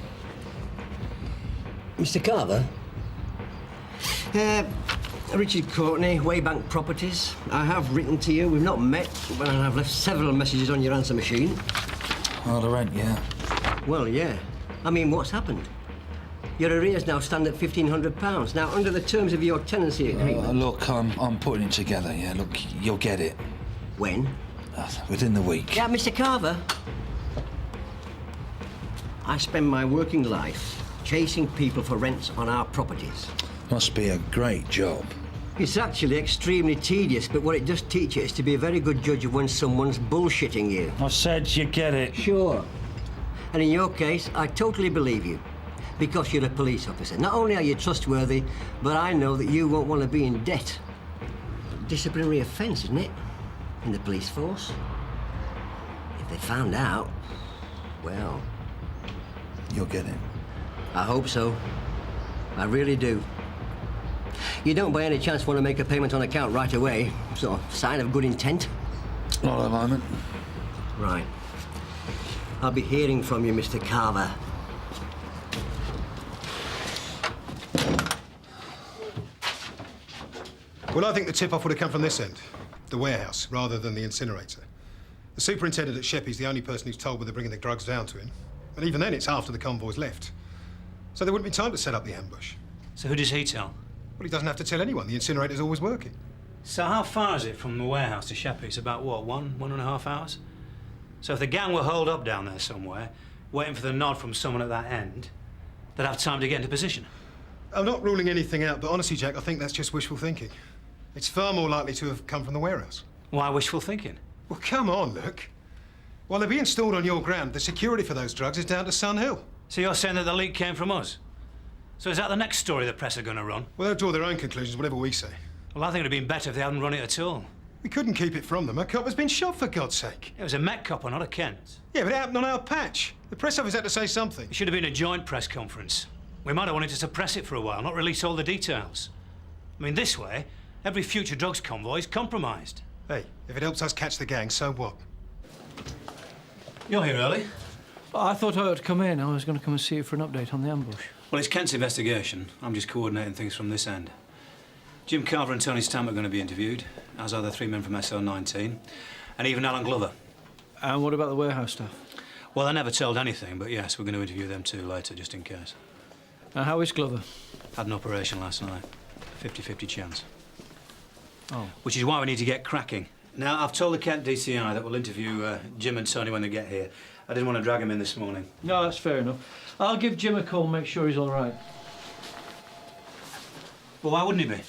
Mr. Carver? Richard Courtney, Waybank Properties. I have written to you. We've not met, but I've left several messages on your answer machine. Oh, the rent, yeah. Well, yeah. I mean, what's happened? Your arrears now stand at £1,500. Now, under the terms of your tenancy agreement... Look, I'm putting it together, yeah. Look, you'll get it. When? Within the week. Yeah, Mr. Carver. I spend my working life chasing people for rents on our properties. Must be a great job. It's actually extremely tedious, but what it does teach you is to be a very good judge of when someone's bullshitting you. I said you get it. Sure. And in your case, I totally believe you. Because you're a police officer. Not only are you trustworthy, but I know that you won't want to be in debt. Disciplinary offence, isn't it? In the police force. If they found out, well... You'll get it. I hope so. I really do. You don't by any chance want to make a payment on account right away? Sort of sign of good intent? Not at the moment. Right. I'll be hearing from you, Mr. Carver. Well, I think the tip-off would have come from this end, the warehouse, rather than the incinerator. The superintendent at Sheppey's the only person who's told where they're bringing the drugs down to him. And even then, it's after the convoy's left. So there wouldn't be time to set up the ambush. So who does he tell? Well, he doesn't have to tell anyone. The incinerator's always working. So how far is it from the warehouse to Sheppey's? About, what, 1.5 hours? So if the gang were holed up down there somewhere, waiting for the nod from someone at that end, they'd have time to get into position. I'm not ruling anything out, but honestly, Jack, I think that's just wishful thinking. It's far more likely to have come from the warehouse. Why wishful thinking? Well, come on, look. While they're being stored on your ground, the security for those drugs is down to Sun Hill. So you're saying that the leak came from us? So is that the next story the press are going to run? Well, they'll draw their own conclusions, whatever we say. Well, I think it'd have been better if they hadn't run it at all. We couldn't keep it from them. A cop has been shot, for God's sake. It was a Met copper, not a Kent. Yeah, but it happened on our patch. The press office had to say something. It should have been a joint press conference. We might have wanted to suppress it for a while, not release all the details. I mean, this way, every future drugs convoy is compromised. Hey, if it helps us catch the gang, so what? You're here early. I thought I ought to come in. I was going to come and see you for an update on the ambush. Well, it's Kent's investigation. I'm just coordinating things from this end. Jim Carver and Tony Stamp are going to be interviewed, as are the 3 men from SL19, and even Alan Glover. And what about the warehouse staff? Well, they never told anything, but yes, we're going to interview them too later, just in case. How is Glover? Had an operation last night. 50-50 chance. Oh. Which is why we need to get cracking. Now, I've told the Kent DCI that we'll interview Jim and Tony when they get here. I didn't want to drag them in this morning. No, that's fair enough. I'll give Jim a call and make sure he's all right. Well, why wouldn't he be?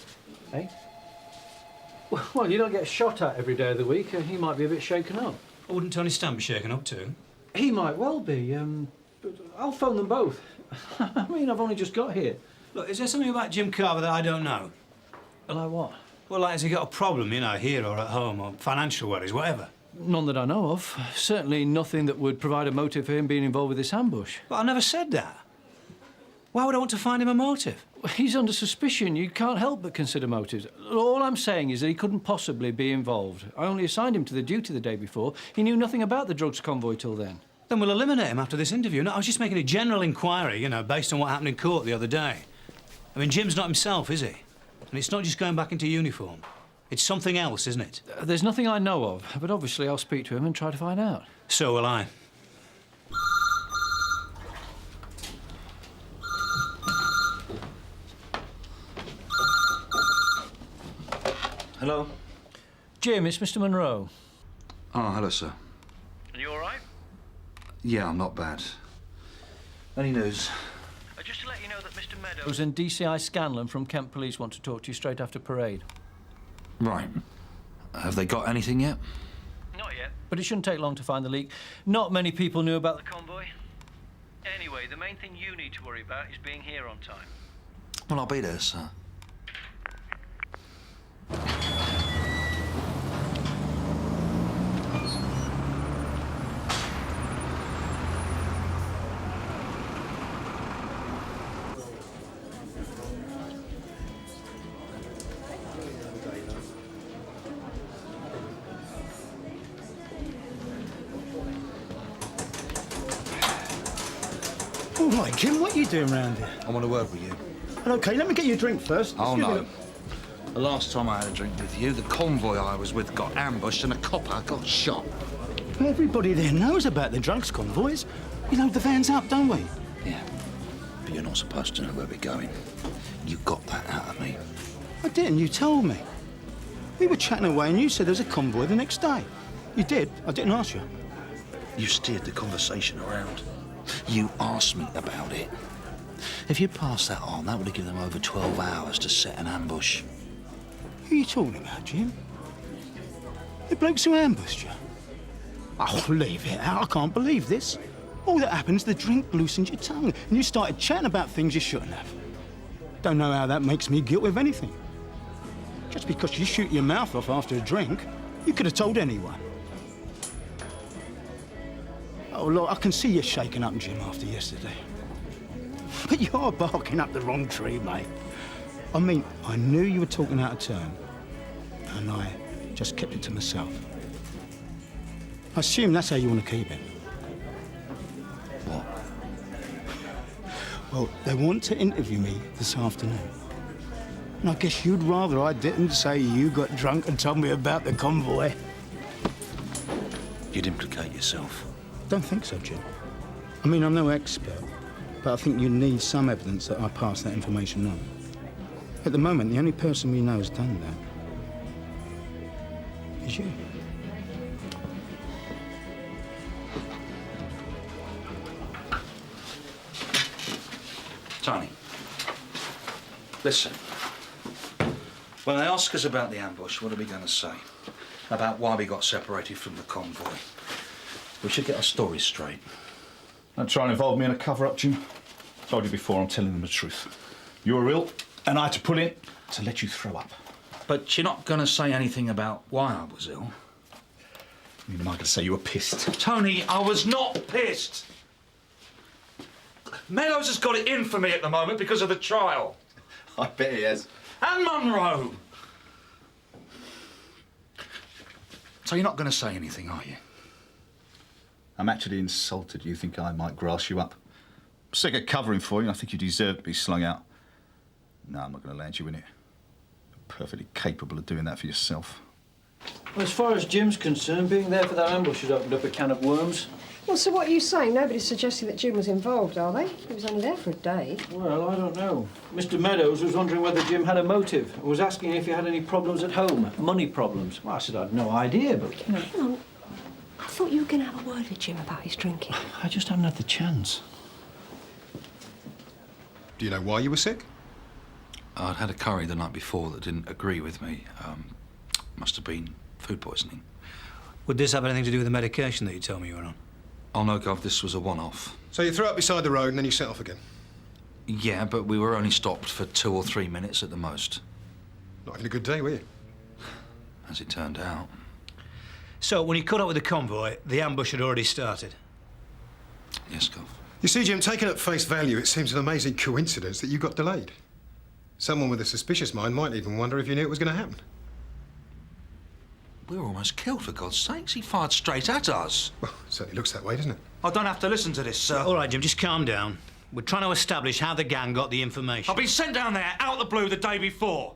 Eh? Well, you don't get shot at every day of the week. He might be a bit shaken up. Well, wouldn't Tony Stamp be shaken up too? He might well be. But I'll phone them both. I mean, I've only just got here. Look, is there something about Jim Carver that I don't know? Like what? Well, like, has he got a problem, you know, here or at home, or financial worries, whatever? None that I know of. Certainly nothing that would provide a motive for him being involved with this ambush. But I never said that. Why would I want to find him a motive? He's under suspicion. You can't help but consider motives. All I'm saying is that he couldn't possibly be involved. I only assigned him to the duty the day before. He knew nothing about the drugs convoy till then. Then we'll eliminate him after this interview. No, I was just making a general inquiry, you know, based on what happened in court the other day. I mean, Jim's not himself, is he? And it's not just going back into uniform. It's something else, isn't it? There's nothing I know of, but obviously I'll speak to him and try to find out. So will I. Hello? Jim, it's Mr. Monroe. Oh, hello, sir. Are you all right? Yeah, I'm not bad. Any news? Just to let you know that Mr. Meadows and DCI Scanlon from Kent Police want to talk to you straight after parade. Right. Have they got anything yet? Not yet. But it shouldn't take long to find the leak. Not many people knew about the convoy. Anyway, the main thing you need to worry about is being here on time. Well, I'll be there, sir. All right, Jim, what are you doing round here? I want a word with you. OK, let me get you a drink first. Oh, Excuse no. me. The last time I had a drink with you, the convoy I was with got ambushed and a copper got shot. Everybody there knows about the drugs convoys. We load the vans up, don't we? Yeah, but you're not supposed to know where we're going. You got that out of me. I didn't, you told me. We were chatting away and you said there's a convoy the next day. You did, I didn't ask you. You steered the conversation around. You asked me about it. If you passed that on, that would have given them over 12 hours to set an ambush. Who are you talking about, Jim? The blokes who ambushed you? Oh, leave it out. I can't believe this. All that happens, the drink loosens your tongue, and you started chatting about things you shouldn't have. Don't know how that makes me guilty of anything. Just because you shoot your mouth off after a drink, you could have told anyone. Oh, look, I can see you shaking up, Jim, after yesterday. But you're barking up the wrong tree, mate. I mean, I knew you were talking out of turn, and I just kept it to myself. I assume that's how you want to keep it. What? Well, they want to interview me this afternoon. And I guess you'd rather I didn't say you got drunk and told me about the convoy. You'd implicate yourself. Don't think so, Jim. I mean, I'm no expert, but I think you need some evidence that I passed that information on. At the moment, the only person we know has done that is you. Tony, listen. When they ask us about the ambush, what are we going to say? About why we got separated from the convoy? We should get our stories straight. Don't try and involve me in a cover-up, Jim. Told you before, I'm telling them the truth. You were ill, and I had to pull in to let you throw up. But you're not going to say anything about why I was ill? You might going to say you were pissed. Tony, I was not pissed. Meadows has got it in for me at the moment because of the trial. I bet he has. And Monroe. So you're not going to say anything, are you? I'm actually insulted you think I might grass you up. Sick of covering for you, I think you deserve to be slung out. No, I'm not going to land you in it. You're perfectly capable of doing that for yourself. Well, as far as Jim's concerned, being there for that ambush has opened up a can of worms. Well, so what are you saying? Nobody's suggesting that Jim was involved, are they? He was only there for a day. Well, I don't know. Mr. Meadows was wondering whether Jim had a motive. I was asking if he had any problems at home, money problems. Well, I said I'd no idea, but... Hang on. I thought you were going to have a word with Jim about his drinking. I just haven't had the chance. Do you know why you were sick? I'd had a curry the night before that didn't agree with me. Must have been food poisoning. Would this have anything to do with the medication that you told me you were on? Oh, no, Gov, this was a one-off. So you threw up beside the road and then you set off again? Yeah, but we were only stopped for 2 or 3 minutes at the most. Not having a good day, were you? As it turned out. So, when you caught up with the convoy, the ambush had already started? Yes, Gov. You see, Jim, taken at face value, it seems an amazing coincidence that you got delayed. Someone with a suspicious mind might even wonder if you knew it was going to happen. We were almost killed, for God's sakes. He fired straight at us. Well, it certainly looks that way, doesn't it? I don't have to listen to this, sir. All right, Jim, just calm down. We're trying to establish how the gang got the information. I've been sent down there out of the blue the day before.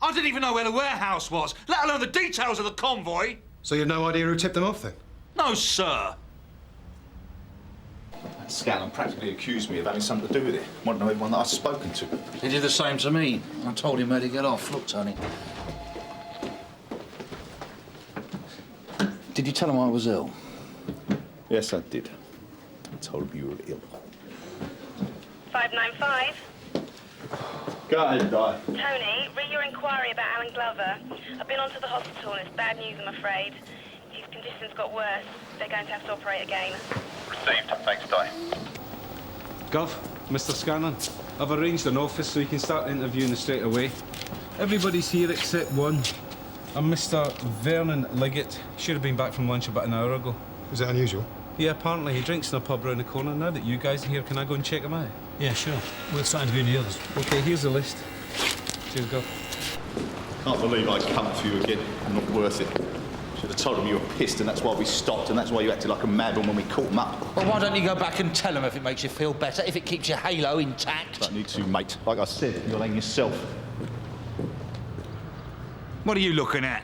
I didn't even know where the warehouse was, let alone the details of the convoy. So you have no idea who tipped them off, then? No, sir. That Scanlon practically accused me of having something to do with it. Want to know everyone that I've spoken to. He did the same to me. I told him where to get off. Look, Tony. Did you tell him I was ill? Yes, I did. I told him you were ill. 595. Go ahead, Di. Tony, read your inquiry about Alan Glover. I've been on to the hospital and it's bad news, I'm afraid. His condition's got worse. They're going to have to operate again. Received. Thanks, Di. Gov, Mr. Scanlon, I've arranged an office so you can start interviewing us straight away. Everybody's here except one. I'm Mr. Vernon Liggett. Should have been back from lunch about an hour ago. Is that unusual? Yeah, apparently. He drinks in a pub round the corner. Now that you guys are here, can I go and check him out? Yeah, sure. We'll start interviewing the others. OK, here's the list. Cheers, Gov. Can't believe I come to you again. I'm not worth it. Should have told him you were pissed, and that's why we stopped, and that's why you acted like a mad one when we caught him up. Well, why don't you go back and tell him if it makes you feel better, if it keeps your halo intact? Don't need to, mate. Like I said, you're laying yourself. What are you looking at?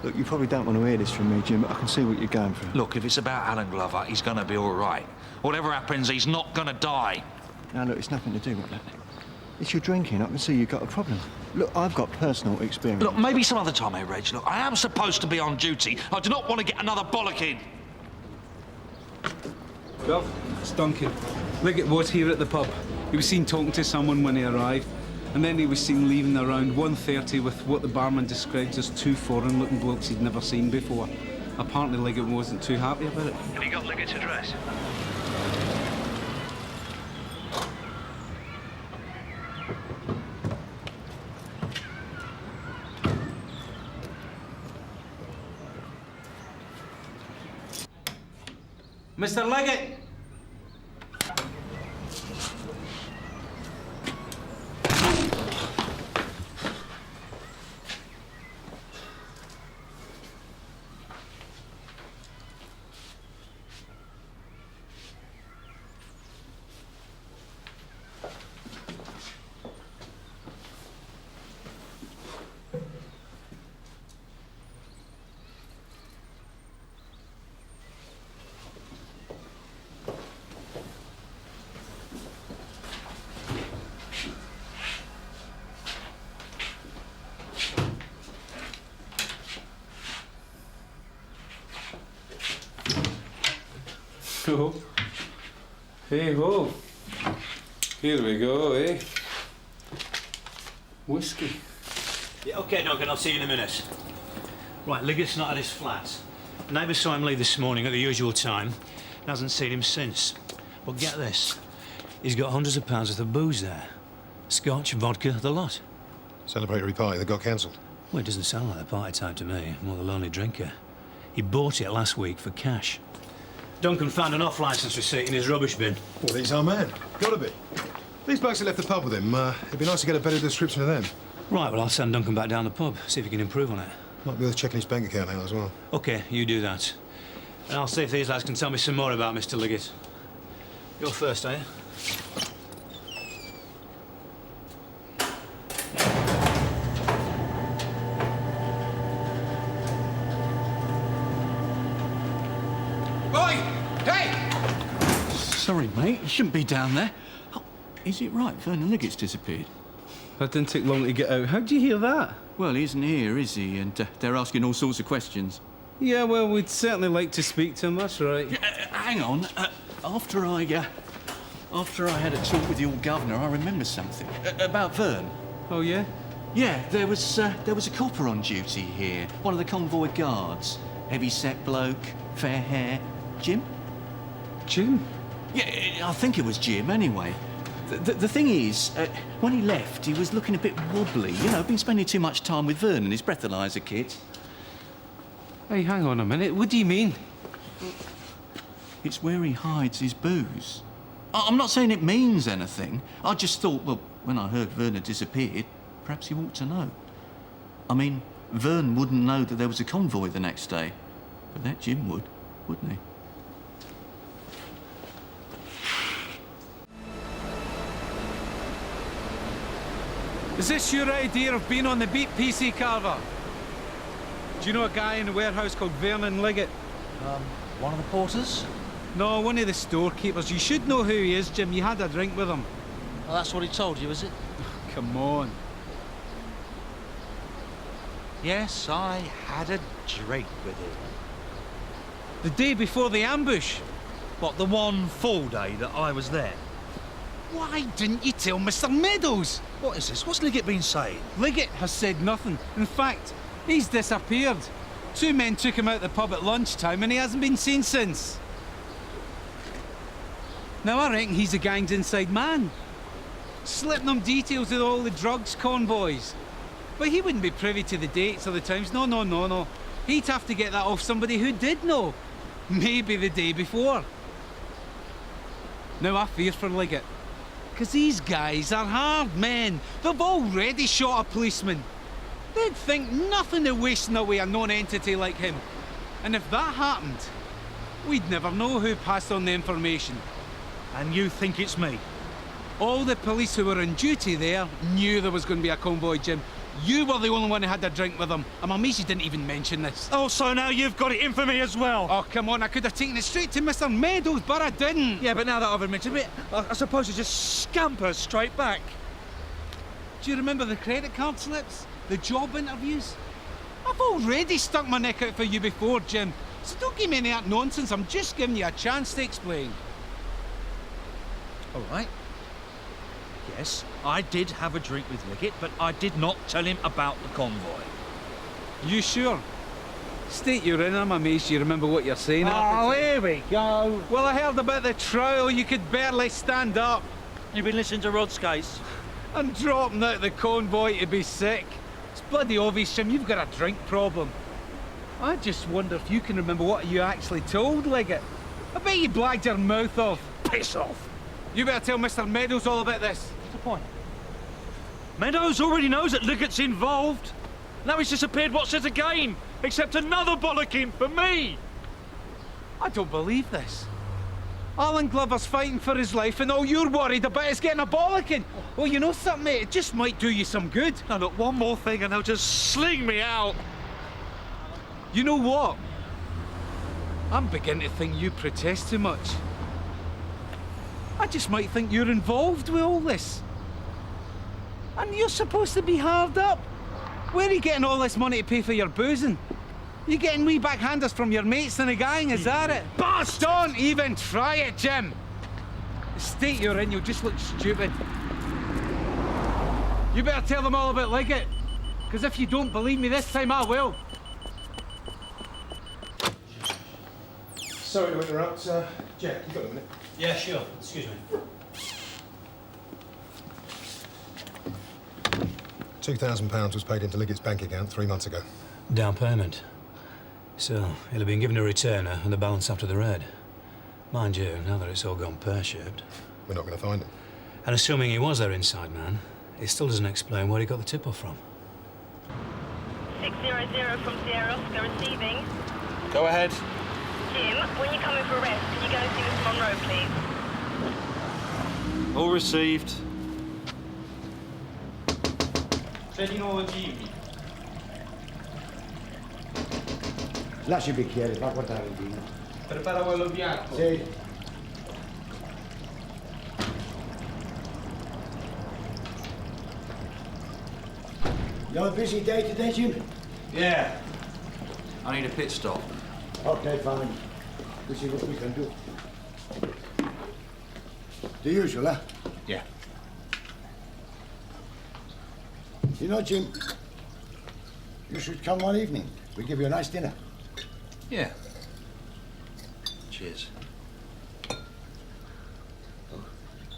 Look, you probably don't want to hear this from me, Jim, but I can see what you're going through. Look, if it's about Alan Glover, he's going to be all right. Whatever happens, he's not going to die. Now, look, it's nothing to do with that. It's your drinking. I can see you've got a problem. Look, I've got personal experience. Look, maybe some other time, Reg. Look, I am supposed to be on duty. I do not want to get another bollocking. Gov, it's Duncan. Liggett was here at the pub. He was seen talking to someone when he arrived, and then he was seen leaving around 1:30 with what the barman describes as 2 foreign-looking blokes he'd never seen before. Apparently Liggett wasn't too happy about it. Have you got Liggett's address? Mr. Liggett! Oh. Hey ho. Here we go, eh? Whiskey. Yeah, OK, Duncan, I'll see you in a minute. Right, Liggett's not at his flat. Neighbours saw him leave this morning at the usual time and hasn't seen him since. But get this, he's got hundreds of pounds worth of booze there. Scotch, vodka, the lot. Celebratory party that got cancelled. Well, it doesn't sound like a party type to me. More the lonely drinker. He bought it last week for cash. Duncan found an off-licence receipt in his rubbish bin. Well, he's our man. Gotta be. These blokes that left the pub with him, it'd be nice to get a better description of them. Right, well, I'll send Duncan back down the pub, see if he can improve on it. Might be worth checking his bank account out as well. OK, you do that. And I'll see if these lads can tell me some more about Mr. Liggett. You're first, are you? Sorry, mate. You shouldn't be down there. Oh, is it right? Vernon Liggett's disappeared. That didn't take long to get out. How'd you hear that? Well, he isn't here, is he? And they're asking all sorts of questions. Yeah, well, we'd certainly like to speak to him, that's right. Hang on. After I had a talk with the old governor, I remember something. About Vern. Oh, yeah? Yeah, there was a copper on duty here. One of the convoy guards. Heavy-set bloke, fair hair. Jim? Jim? Yeah, I think it was Jim, anyway. The thing is, when he left, he was looking a bit wobbly. You know, been spending too much time with Vernon, his breathalyzer kit. Hey, hang on a minute. What do you mean? It's where he hides his booze. I'm not saying it means anything. I just thought, well, when I heard Vern had disappeared, perhaps he ought to know. I mean, Vern wouldn't know that there was a convoy the next day. But that Jim would, wouldn't he? Is this your idea of being on the beat, PC Carver? Do you know a guy in the warehouse called Vernon Liggett? One of the porters? No, one of the storekeepers. You should know who he is, Jim. You had a drink with him. Well, that's what he told you, is it? Come on. Yes, I had a drink with him. The day before the ambush? What, the one full day that I was there? Why didn't you tell Mr. Meadows? What is this? What's Liggett been saying? Liggett has said nothing. In fact, he's disappeared. 2 men took him out the pub at lunchtime and he hasn't been seen since. Now, I reckon he's the gang's inside man. Slipping them details of all the drugs convoys. But he wouldn't be privy to the dates or the times. No. He'd have to get that off somebody who did know. Maybe the day before. Now, I fear for Liggett. Because these guys are hard men. They've already shot a policeman. They'd think nothing of wasting away a known entity like him. And if that happened, we'd never know who passed on the information. And you think it's me? All the police who were on duty there knew there was going to be a convoy, Jim. You were the only one who had a drink with them. I'm amazed you didn't even mention this. Oh, so now you've got it in for me as well? Oh, come on, I could have taken it straight to Mr. Meadows, but I didn't. Yeah, but now that I've admitted it, I suppose you just scamper straight back. Do you remember the credit card slips? The job interviews? I've already stuck my neck out for you before, Jim. So don't give me any of that nonsense. I'm just giving you a chance to explain. All right. Yes, I did have a drink with Liggett, but I did not tell him about the convoy. You sure? State you're in. I'm amazed you remember what you're saying. Oh, here we go. Well, I heard about the trial. You could barely stand up. You've been listening to Rod's case? And dropping out the convoy to be sick. It's bloody obvious, Jim. You've got a drink problem. I just wonder if you can remember what you actually told Liggett. I bet you blagged your mouth off. Piss off. You better tell Mr. Meadows all about this. What's the point? Meadows already knows that Liggett's involved. Now he's disappeared. What's it again? Except another bollocking for me. I don't believe this. Alan Glover's fighting for his life and all you're worried about is getting a bollocking. Well, you know something, mate? It just might do you some good. Now, look, one more thing and they'll just sling me out. You know what? I'm beginning to think you protest too much. I just might think you're involved with all this. And you're supposed to be hard up. Where are you getting all this money to pay for your boozing? You getting wee backhanders from your mates in the gang, is that it? Bastard! Don't even try it, Jim! The state you're in, you'll just look stupid. You better tell them all about Liggett. Because if you don't believe me this time, I will. Sorry to interrupt, Jack, you got a minute? Yeah, sure. Excuse me. £2,000 was paid into Liggett's bank account 3 months ago. Down payment. So, he'll have been given a retainer and the balance after the raid. Mind you, now that it's all gone pear-shaped. We're not going to find him. And assuming he was their inside man, it still doesn't explain where he got the tip-off from. 600 from Sierra Oscar receiving. Go ahead. Jim, when you come in for arrest, can you go and see Mr. Monroe, please? All received. Lasci il bicchiere, va a guardare il vino. Prepara quello bianco. Sì. You have a busy day today, Jim? Yeah. I need a pit stop. Okay, fine. We'll see what we can do. The usual, huh? Yeah. You know, Jim, you should come one evening. We'll give you a nice dinner. Yeah. Cheers.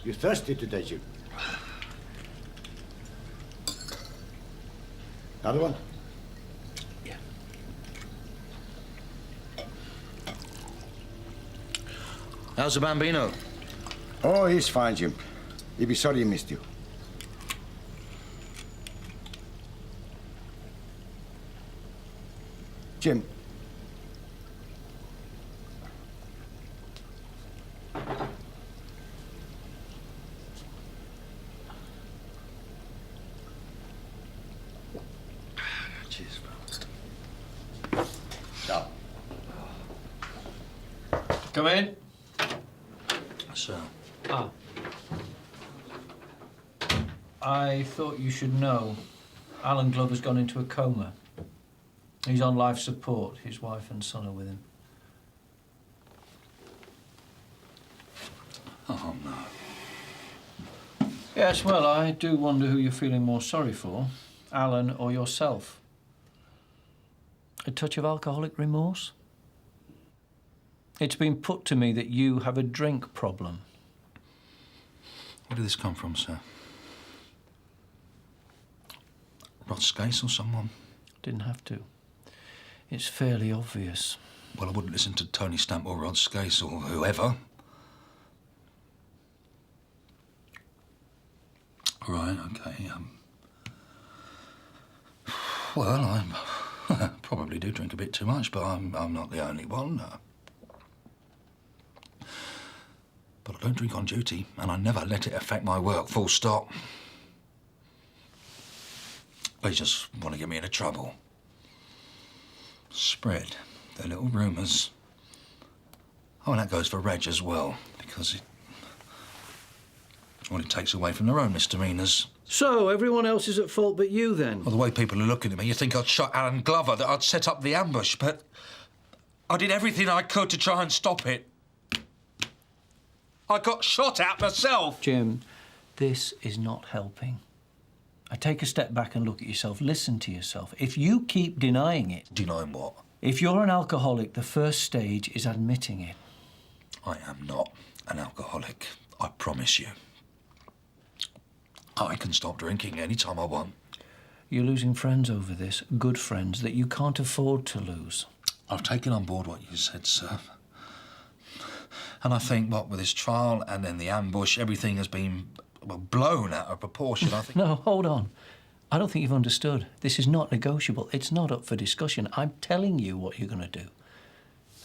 You're thirsty today, Jim. Another one? Yeah. How's the Bambino? Oh, he's fine, Jim. He'll be sorry he missed you. Jim. Cheers, bro. Ciao. Come in. So. Ah. I thought you should know. Alan Glover's gone into a coma. He's on life support. His wife and son are with him. Oh, no. Yes, well, I do wonder who you're feeling more sorry for, Alan or yourself. A touch of alcoholic remorse? It's been put to me that you have a drink problem. Where did this come from, sir? Rod Scase or someone? Didn't have to. It's fairly obvious. Well, I wouldn't listen to Tony Stamp or Rod Scase or whoever. Right, okay. Well, I probably do drink a bit too much, but I'm not the only one. But I don't drink on duty, and I never let it affect my work, full stop. They just want to get me into trouble. Spread their little rumours. Oh, and that goes for Reg as well, because it takes away from their own misdemeanours. So, everyone else is at fault but you, then? Well, the way people are looking at me, you think I'd shot Alan Glover, that I'd set up the ambush, but I did everything I could to try and stop it. I got shot at myself. Jim, this is not helping. I take a step back and look at yourself. Listen to yourself. If you keep denying it... Denying what? If you're an alcoholic, the first stage is admitting it. I am not an alcoholic, I promise you. I can stop drinking any time I want. You're losing friends over this, good friends that you can't afford to lose. I've taken on board what you said, sir. And I think, what with this trial and then the ambush, everything has been blown out of proportion, I think. No, hold on. I don't think you've understood. This is not negotiable. It's not up for discussion. I'm telling you what you're going to do.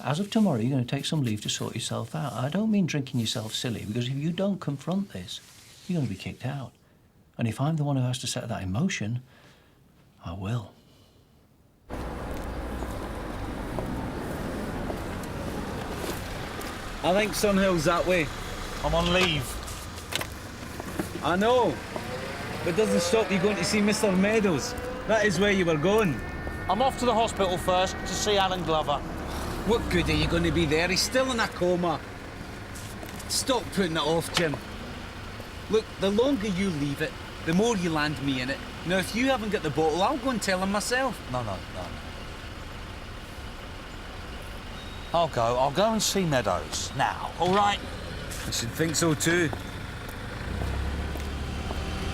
As of tomorrow, you're going to take some leave to sort yourself out. I don't mean drinking yourself silly, because if you don't confront this, you're going to be kicked out. And if I'm the one who has to set that in motion, I will. I think Sunhill's that way. I'm on leave. I know. But it doesn't stop you going to see Mr. Meadows. That is where you were going. I'm off to the hospital first to see Alan Glover. What good are you going to be there? He's still in a coma. Stop putting it off, Jim. Look, the longer you leave it, the more you land me in it. Now, if you haven't got the bottle, I'll go and tell him myself. No. I'll go and see Meadows now, all right? I should think so too.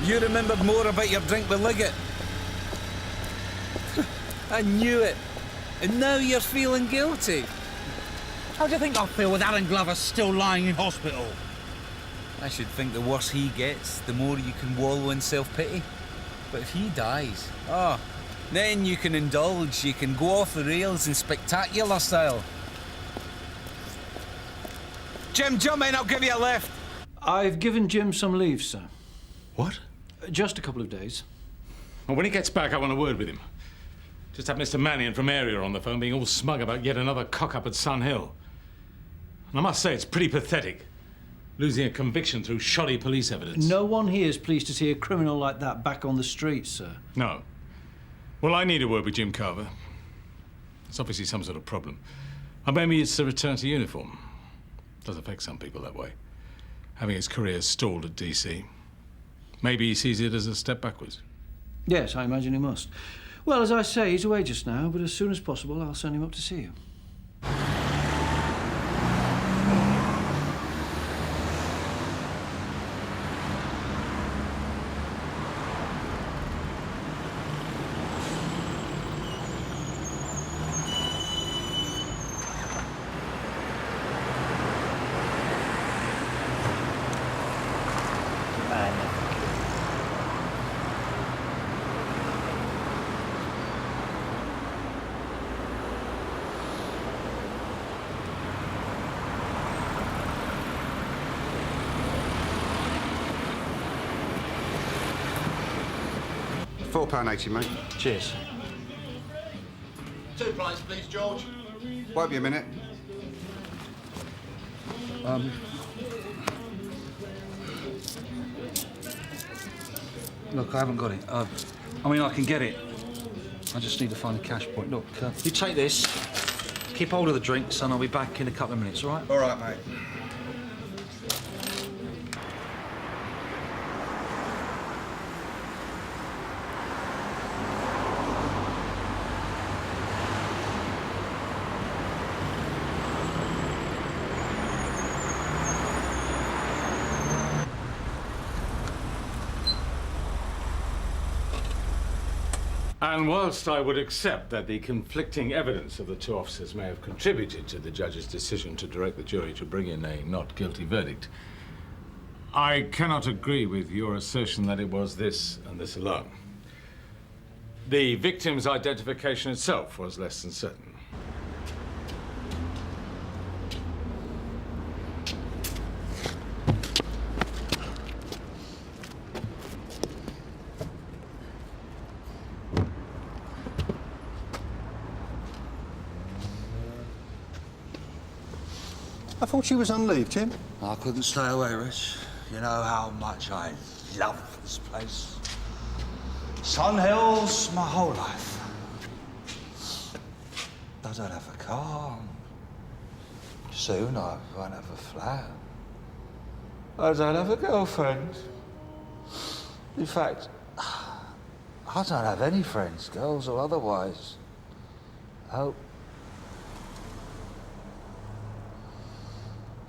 You remembered more about your drink with Liggett. I knew it. And now you're feeling guilty. How do you think I'll feel with Alan Glover still lying in hospital? I should think the worse he gets, the more you can wallow in self-pity. But if he dies, then you can indulge, you can go off the rails in spectacular style. Jim, jump in, I'll give you a lift. I've given Jim some leave, sir. What? Just a couple of days. Well, when he gets back, I want a word with him. Just had Mr. Mannion from Area on the phone being all smug about yet another cock-up at Sun Hill. And I must say, it's pretty pathetic. Losing a conviction through shoddy police evidence. No one here is pleased to see a criminal like that back on the streets, sir. No. Well, I need a word with Jim Carver. It's obviously some sort of problem. And maybe it's the return to uniform. Does affect some people that way. Having his career stalled at DC. Maybe he sees it as a step backwards. Yes, I imagine he must. Well, as I say, he's away just now, but as soon as possible, I'll send him up to see you. £4.80, mate. Cheers. 2 pints, please, George. Won't be a minute. Look, I haven't got it. I mean, I can get it. I just need to find a cash point. Look, you take this, keep hold of the drinks, and I'll be back in a couple of minutes, all right? All right, mate. And whilst I would accept that the conflicting evidence of the two officers may have contributed to the judge's decision to direct the jury to bring in a not guilty verdict, I cannot agree with your assertion that it was this and this alone. The victim's identification itself was less than certain. I thought you was on leave, Jim. I couldn't stay away, Rich. You know how much I love this place. Sun Hill's my whole life. I don't have a car. Soon I won't have a flat. I don't have a girlfriend. In fact, I don't have any friends, girls or otherwise. Oh,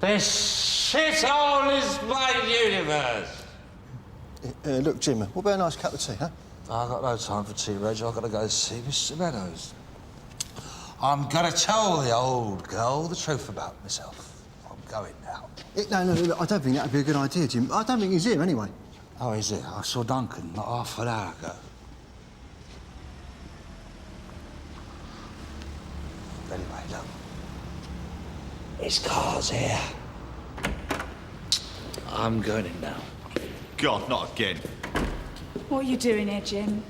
This shithole is my universe. Look, Jim, what about a nice cup of tea, huh? I've got no time for tea, Reg. I've got to go see Mr. Meadows. I'm going to tell the old girl the truth about myself. I'm going now. No, I don't think that'd be a good idea, Jim. I don't think he's here, anyway. Oh, is it? I saw Duncan not half an hour ago. Anyway, look. His car's here. I'm going in now. God, not again. What are you doing here, Jim?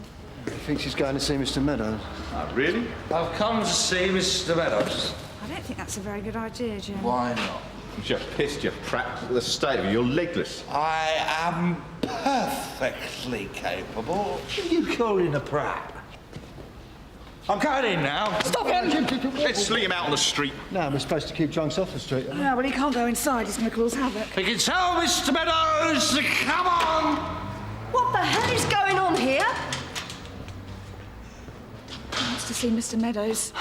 He thinks he's going to see Mr. Meadows. Oh, really? I've come to see Mr. Meadows. I don't think that's a very good idea, Jim. Why not? You're pissed, you prat. Look at the state of you. You're legless. I am perfectly capable. What are you calling a prat? I'm going in now. Stop him! Let's sling him out on the street. No, we're supposed to keep drunks off the street. No, well, he can't go inside. He's going to cause havoc. You can tell Mr. Meadows to come on! What the hell is going on here? He wants to see Mr. Meadows.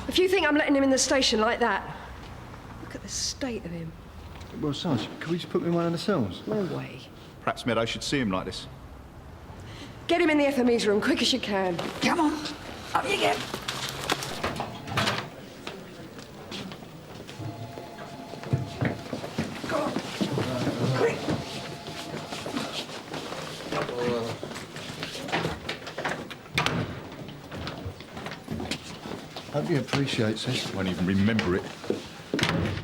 If you think I'm letting him in the station like that, look at the state of him. Well, Sarge, can we just put him in one of the cells? No way. Perhaps Meadows should see him like this. Get him in the FME's room, quick as you can. Come on. Up you get. Go on. Quick. Hope he appreciates this. Won't even remember it.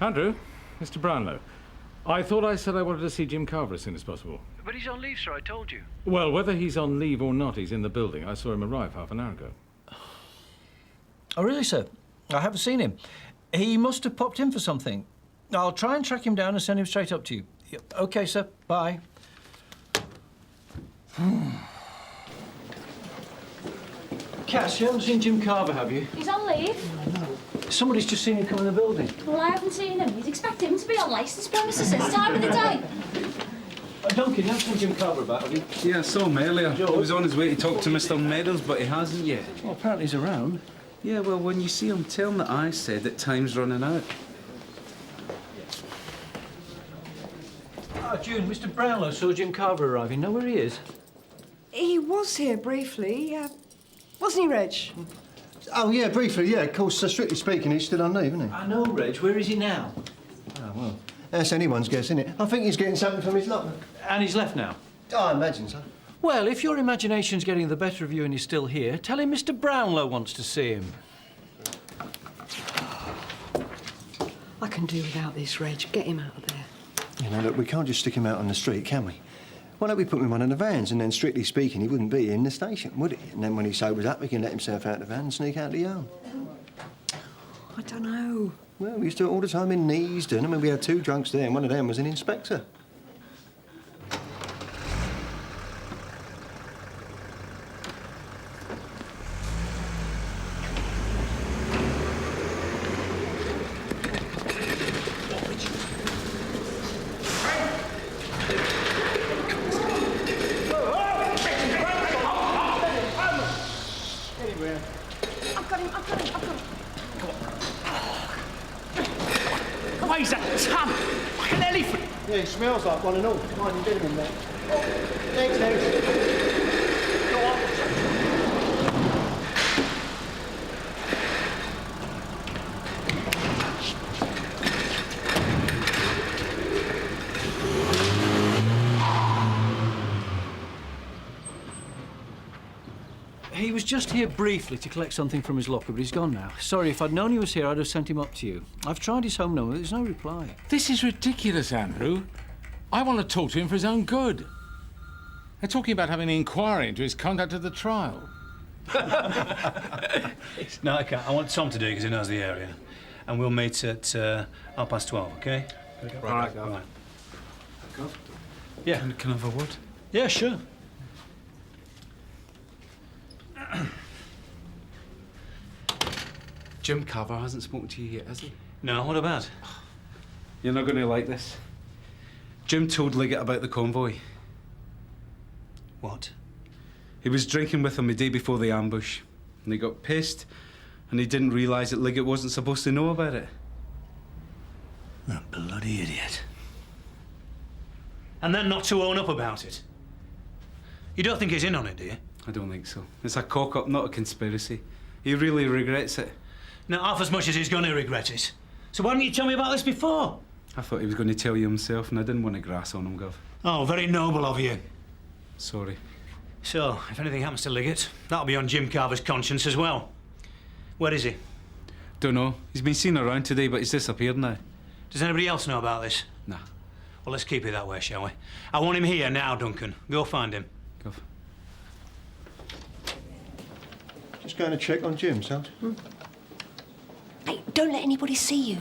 Andrew, Mr. Brownlow. I thought I said I wanted to see Jim Carver as soon as possible. But he's on leave, sir, I told you. Well, whether he's on leave or not, he's in the building. I saw him arrive half an hour ago. Oh, really, sir? I haven't seen him. He must have popped in for something. I'll try and track him down and send him straight up to you. OK, sir. Bye. Cass, you haven't seen Jim Carver, have you? He's on leave. Somebody's just seen him come in the building. Well, I haven't seen him. You'd expect him to be on licence premises this time of the day. Duncan, you haven't seen Jim Carver about, have you? Yeah, I saw him earlier. He was on his way to talk to Mr. Meadows, but he hasn't yet. Well, apparently he's around. Yeah, well, when you see him, tell him that I said that time's running out. Ah, June, Mr. Brownlow saw Jim Carver arriving. Know where he is? He was here briefly, wasn't he, Reg? Oh, yeah, briefly, yeah. Of course, strictly speaking, he's still on leave, isn't he? I know, Reg. Where is he now? Oh, well, that's anyone's guess, isn't it? I think he's getting something from his locker. And he's left now? Oh, I imagine so. Well, if your imagination's getting the better of you and he's still here, tell him Mr. Brownlow wants to see him. I can do without this, Reg. Get him out of there. You know, look, we can't just stick him out on the street, can we? Why don't we put him in one of the vans and then, strictly speaking, he wouldn't be in the station, would he? And then when he sobers up, he can let himself out the van and sneak out the yard. I don't know. Well, we used to do it all the time in Neasden. I mean, we had 2 drunks there and one of them was an inspector. Smells like one and all. Mind you, get him in there. Thanks, Go on. He was just here briefly to collect something from his locker, but he's gone now. Sorry, if I'd known he was here, I'd have sent him up to you. I've tried his home number, but there's no reply. This is ridiculous, Andrew. I want to talk to him for his own good. They're talking about having an inquiry into his conduct at the trial. No, I can't. I want Tom to do it because he knows the area. And we'll meet at 12:30, OK? Right. Right. Yeah. Can I have a word? Yeah, sure. Jim Carver hasn't spoken to you yet, has he? No, what about? You're not going to like this. Jim told Liggett about the convoy. What? He was drinking with him the day before the ambush, and he got pissed And he didn't realise that Liggett wasn't supposed to know about it. That bloody idiot. And then not to own up about it. You don't think he's in on it, do you? I don't think so. It's a cock-up, not a conspiracy. He really regrets it. Not half as much as he's going to regret it. So why didn't you tell me about this before? I thought he was going to tell you himself, and I didn't want to grass on him, Gov. Oh, very noble of you. Sorry. So, if anything happens to Liggett, that'll be on Jim Carver's conscience as well. Where is he? Don't know. He's been seen around today, but he's disappeared now. Does anybody else know about this? Nah. Well, let's keep it that way, shall we? I want him here now, Duncan. Go find him. Gov. Just going to check on Jim, Salt. Hey, don't let anybody see you.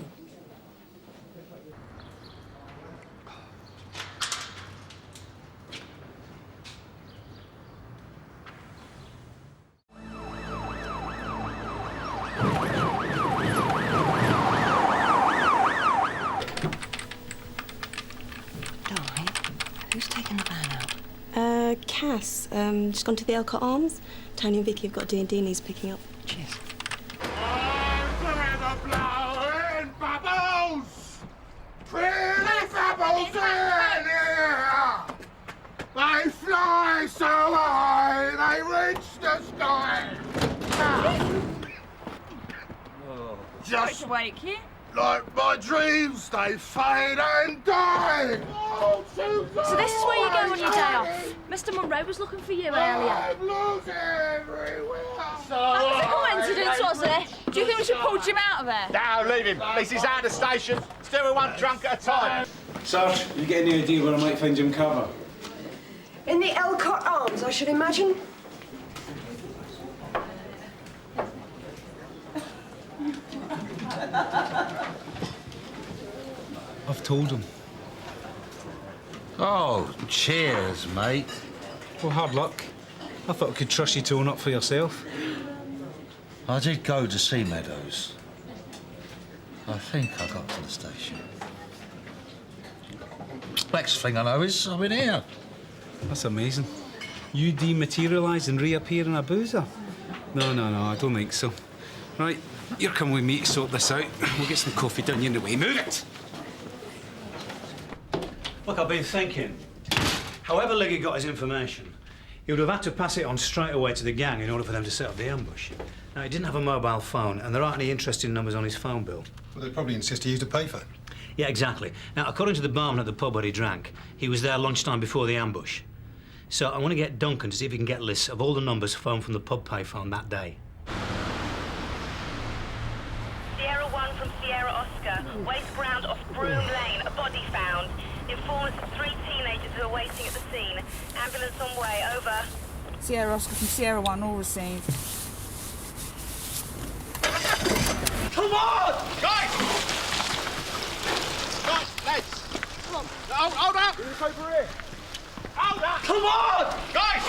Who's taken the van out? Cass. Just gone to the Elcott Arms. Tony and Vicky have got D&D needs picking up. Cheers. Bubbles! Pretty bubbles in here! They fly so high, they reach the sky! Just to wake you. like my dreams, they fade and die! So this is where you go on your day off. Mr. Monroe was looking for you earlier. I'm losing everywhere! That was a coincidence, was it? Do you think we should pull Jim out of there? No, leave him. This is out of the station. Still with one drunk at a time. Sarge, you get any idea where I might find Jim Carver? In the Elcott Arms, I should imagine. I've told him. Oh, cheers, mate. Well, hard luck. I thought I could trust you to own up for yourself. I did go to see Meadows. I think I got to the station. Next thing I know is I'm in here. That's amazing. You dematerialise and reappear in a boozer? No, I don't think so. Right, you're coming with me to sort this out. We'll get some coffee down your way. Move it! Look, I've been thinking. However Liggett got his information, he would have had to pass it on straight away to the gang in order for them to set up the ambush. Now, he didn't have a mobile phone, and there aren't any interesting numbers on his phone bill. Well, they'd probably insist he used a payphone. Yeah, exactly. Now, according to the barman at the pub where he drank, he was there lunchtime before the ambush. So I want to get Duncan to see if he can get lists of all the numbers phoned from the pub payphone that day. Sierra 1 from Sierra Oscar. Waste ground off Broom Lane. A body found. Informants of 3 teenagers who are waiting at the scene. Ambulance on way. Over. Sierra Oscar from Sierra 1, all received. Come on! Guys! Guys, lads! Come on. Hold up! It's over here. Hold up! Come on! Guys!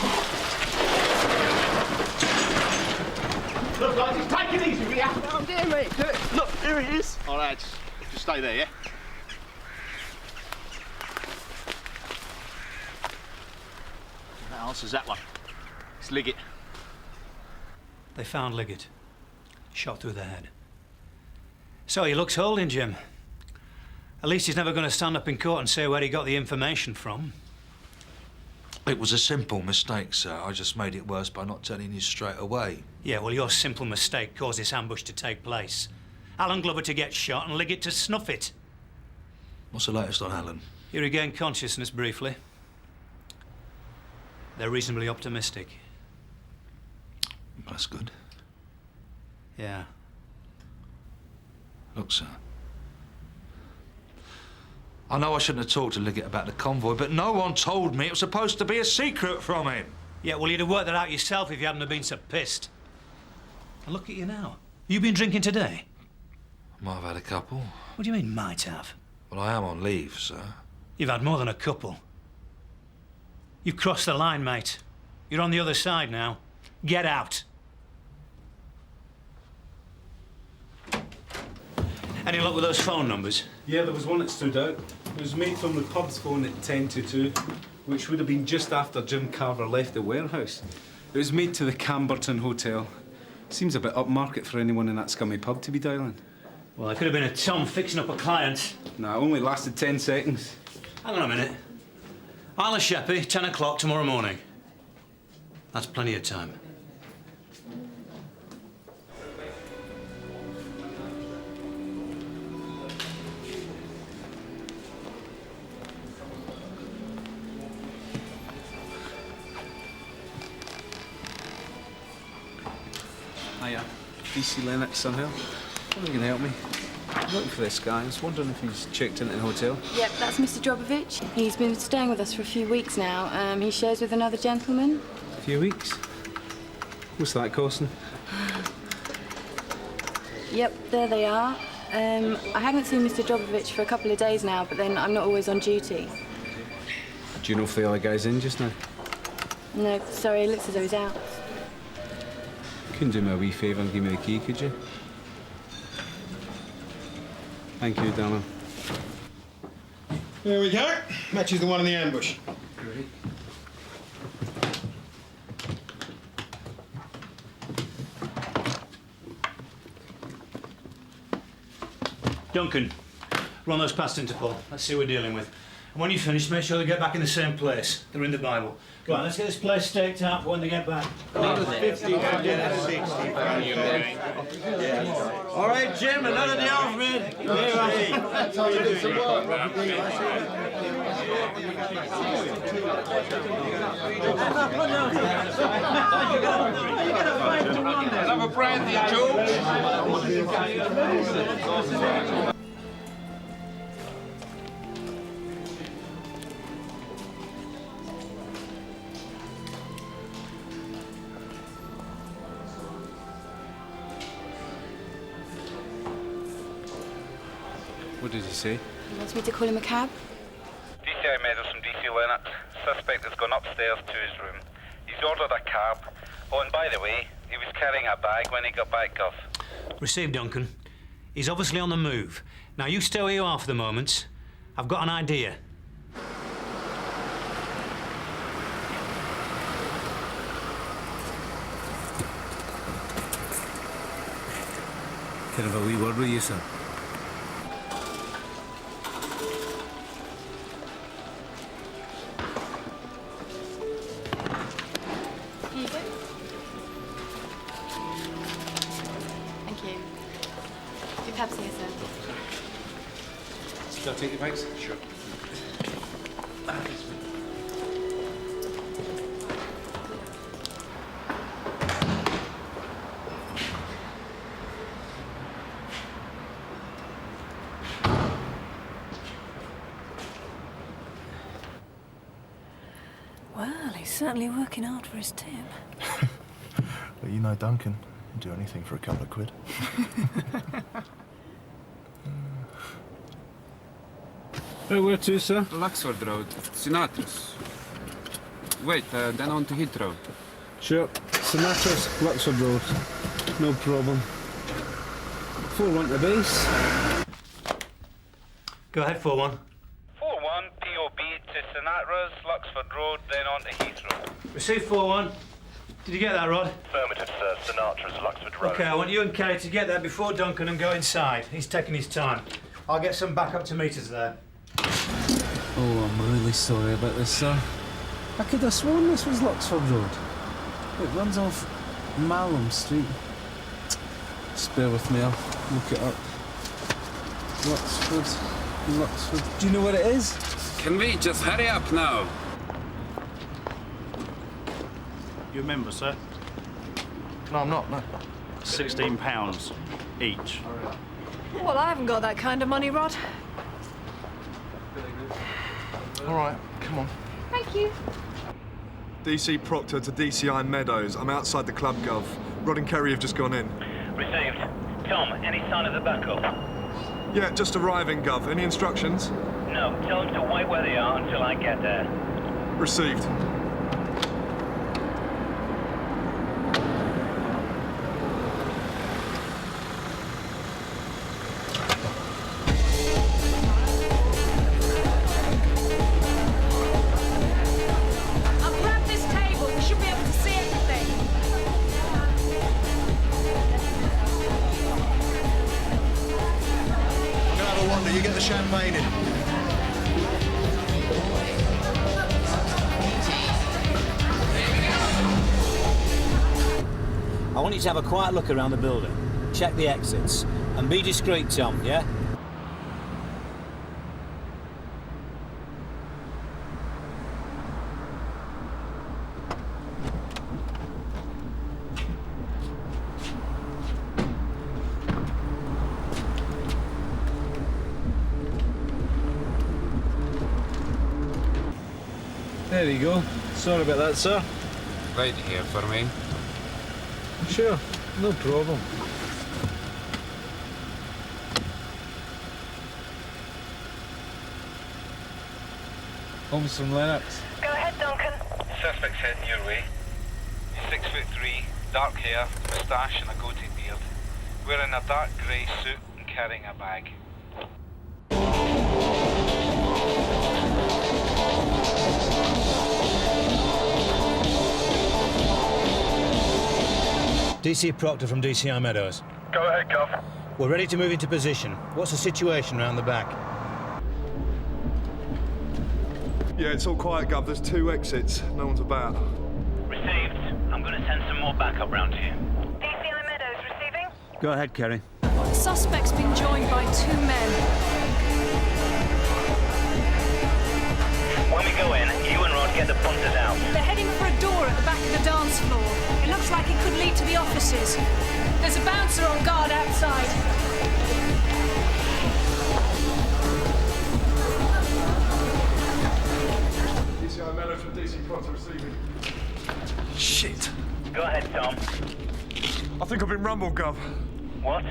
Look, guys, just take it easy, will ya? Oh, dear me. Look, here he is. All right, just stay there, yeah? That answers that one. It's Liggett. They found Liggett. Shot through the head. So he looks holding, Jim. At least he's never going to stand up in court and say where he got the information from. It was a simple mistake, sir. I just made it worse by not telling you straight away. Yeah, well, your simple mistake caused this ambush to take place. Alan Glover to get shot and Liggett to snuff it. What's the latest on Alan? He regained consciousness briefly. They're reasonably optimistic. That's good. Yeah. Look, sir. I know I shouldn't have talked to Liggett about the convoy, but no one told me it was supposed to be a secret from him. Yeah, well, you'd have worked that out yourself if you hadn't have been so pissed. And look at you now. You been drinking today? Might have had a couple. What do you mean, might have? Well, I am on leave, sir. You've had more than a couple. You've crossed the line, mate. You're on the other side now. Get out. Any luck with those phone numbers? Yeah, there was one that stood out. It was made from the pub's phone at 10 to 2, which would have been just after Jim Carver left the warehouse. It was made to the Camberton Hotel. Seems a bit upmarket for anyone in that scummy pub to be dialing. Well, it could have been a Tom fixing up a client. Nah, it only lasted 10 seconds. Hang on a minute. Isle of Sheppey, 10 o'clock tomorrow morning. That's plenty of time. Hiya. DC Lennox somehow. Wonder if you can help me. I'm looking for this guy. I was wondering if he's checked into the hotel. Yep, that's Mr. Drobovich. He's been staying with us for a few weeks now. He shares with another gentleman. A few weeks? What's that costing? Yep, there they are. I haven't seen Mr. Drobovich for a couple of days now, but then I'm not always on duty. Do you know if the other guy's in just now? No, sorry, it looks as though he's out. You couldn't do me a wee favour and give me the key, could you? Thank you, darling. There we go. Matches the one in the ambush. Great. Duncan, run those past Interpol. Let's see what we're dealing with. And when you finish, make sure they get back in the same place. They're in the Bible. Go on, let's get this place staked out for when they get back. All right, Jim, another day off, man. Have a brandy, George. What did he say? He wants me to call him a cab. DCI Meadows from DC Lennox. Suspect has gone upstairs to his room. He's ordered a cab. Oh, and by the way, he was carrying a bag when he got back, Gov. Received, Duncan. He's obviously on the move. Now, you stay where you are for the moment. I've got an idea. Can I have a wee word with you, sir? Here you go. Thank you. Your cab's here, sir. Shall I take your bags? Sure. Well, he's certainly working hard for his tip. Well, you know Duncan. He'd do anything for a couple of quid. Where to, sir? Luxford Road, Sinatra's. Wait, then on to Heathrow. Sure. Sinatra's, Luxford Road. No problem. 4-1 to base. Go ahead, 4-1. 4-1, POB to Sinatra's, Luxford Road, then on to Heathrow. Receive 4-1. Did you get that, Rod? Affirmative, sir. Sinatra's, Luxford Road. OK, I want you and Kay to get there before Duncan and go inside. He's taking his time. I'll get some backup to meet us there. Oh, I'm really sorry about this, sir. I could have sworn this was Luxford Road. It runs off Malham Street. Just bear with me, I'll look it up. Luxford. Do you know where it is? Can we just hurry up now? You a member, sir? No, I'm not, no. £16 each. Well, I haven't got that kind of money, Rod. All right, come on. Thank you. DC Proctor to DCI Meadows. I'm outside the club, Gov. Rod and Kerry have just gone in. Received. Tom, any sign of the backup? Yeah, just arriving, Gov. Any instructions? No, tell them to wait where they are until I get there. Received. I'll grab this table. We should be able to see everything. want you to have a quiet look around the building. Check the exits. And be discreet, Tom, yeah? There you go. Sorry about that, sir. Wait here for me. Sure, no problem. Holmes from Lennox. Go ahead, Duncan. Suspect's heading your way. He's 6'3", dark hair, moustache and a goatee beard. Wearing a dark grey suit and carrying a bag. DC Proctor from DCI Meadows. Go ahead, Gov. We're ready to move into position. What's the situation around the back? Yeah, it's all quiet, Gov. There's 2 exits. No one's about. Received. I'm going to send some more backup round here. DCI Meadows receiving? Go ahead, Kerry. The suspect's been joined by 2 men. When we go in, you and Rod get the punters out. They're heading for a door at the back of the dance floor. It looks like it could lead to the offices. There's a bouncer on guard outside. DCI Meadows from DC Proctor receiving. Shit. Go ahead, Tom. I think I've been rumbled, Gov. What?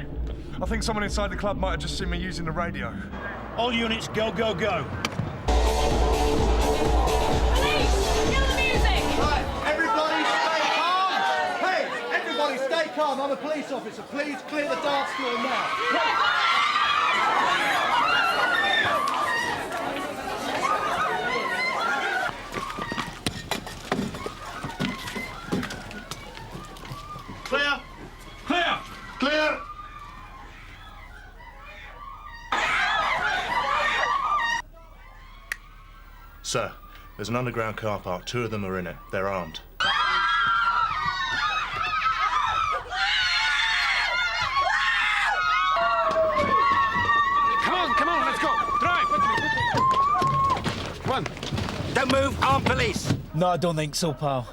I think someone inside the club might have just seen me using the radio. All units, go, go, go. Everybody stay calm! Hey, everybody stay calm. I'm a police officer. Please clear the dance floor now. Clear! Clear! Clear! Sir, there's an underground car park. 2 of them are in it. They're armed. Come on, let's go. Drive. Come on. Don't move, armed police. No, I don't think so, pal.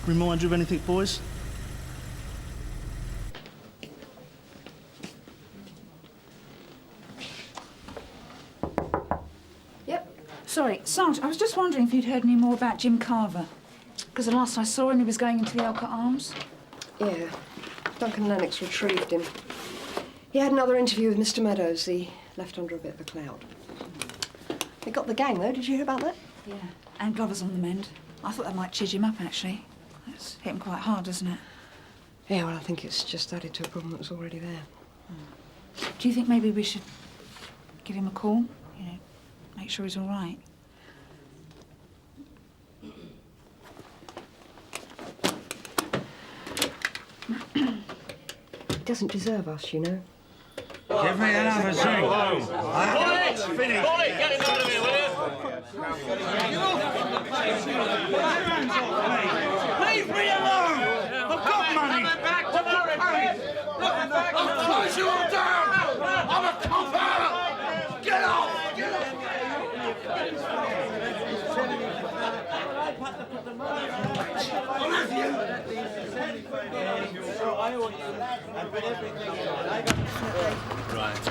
Remind you of anything, boys? Yep. Sorry, Sarge, I was just wondering if you'd heard any more about Jim Carver. Because the last I saw him, he was going into the Elcott Arms. Yeah, Duncan Lennox retrieved him. He had another interview with Mr. Meadows. He left under a bit of a cloud. They got the gang, though. Did you hear about that? Yeah. And Glover's on the mend. I thought that might chidge him up, actually. It's hit him quite hard, doesn't it? Yeah, well, I think it's just added to a problem that was already there. Do you think maybe we should give him a call? You know, make sure he's all right? He doesn't deserve us, you know. Give me another drink. It's finished. Colin, get him out of here, will you? Leave me alone! I've got money! I'll close you all down! I'm a copper! Get off! Get off! I'll have you! Right.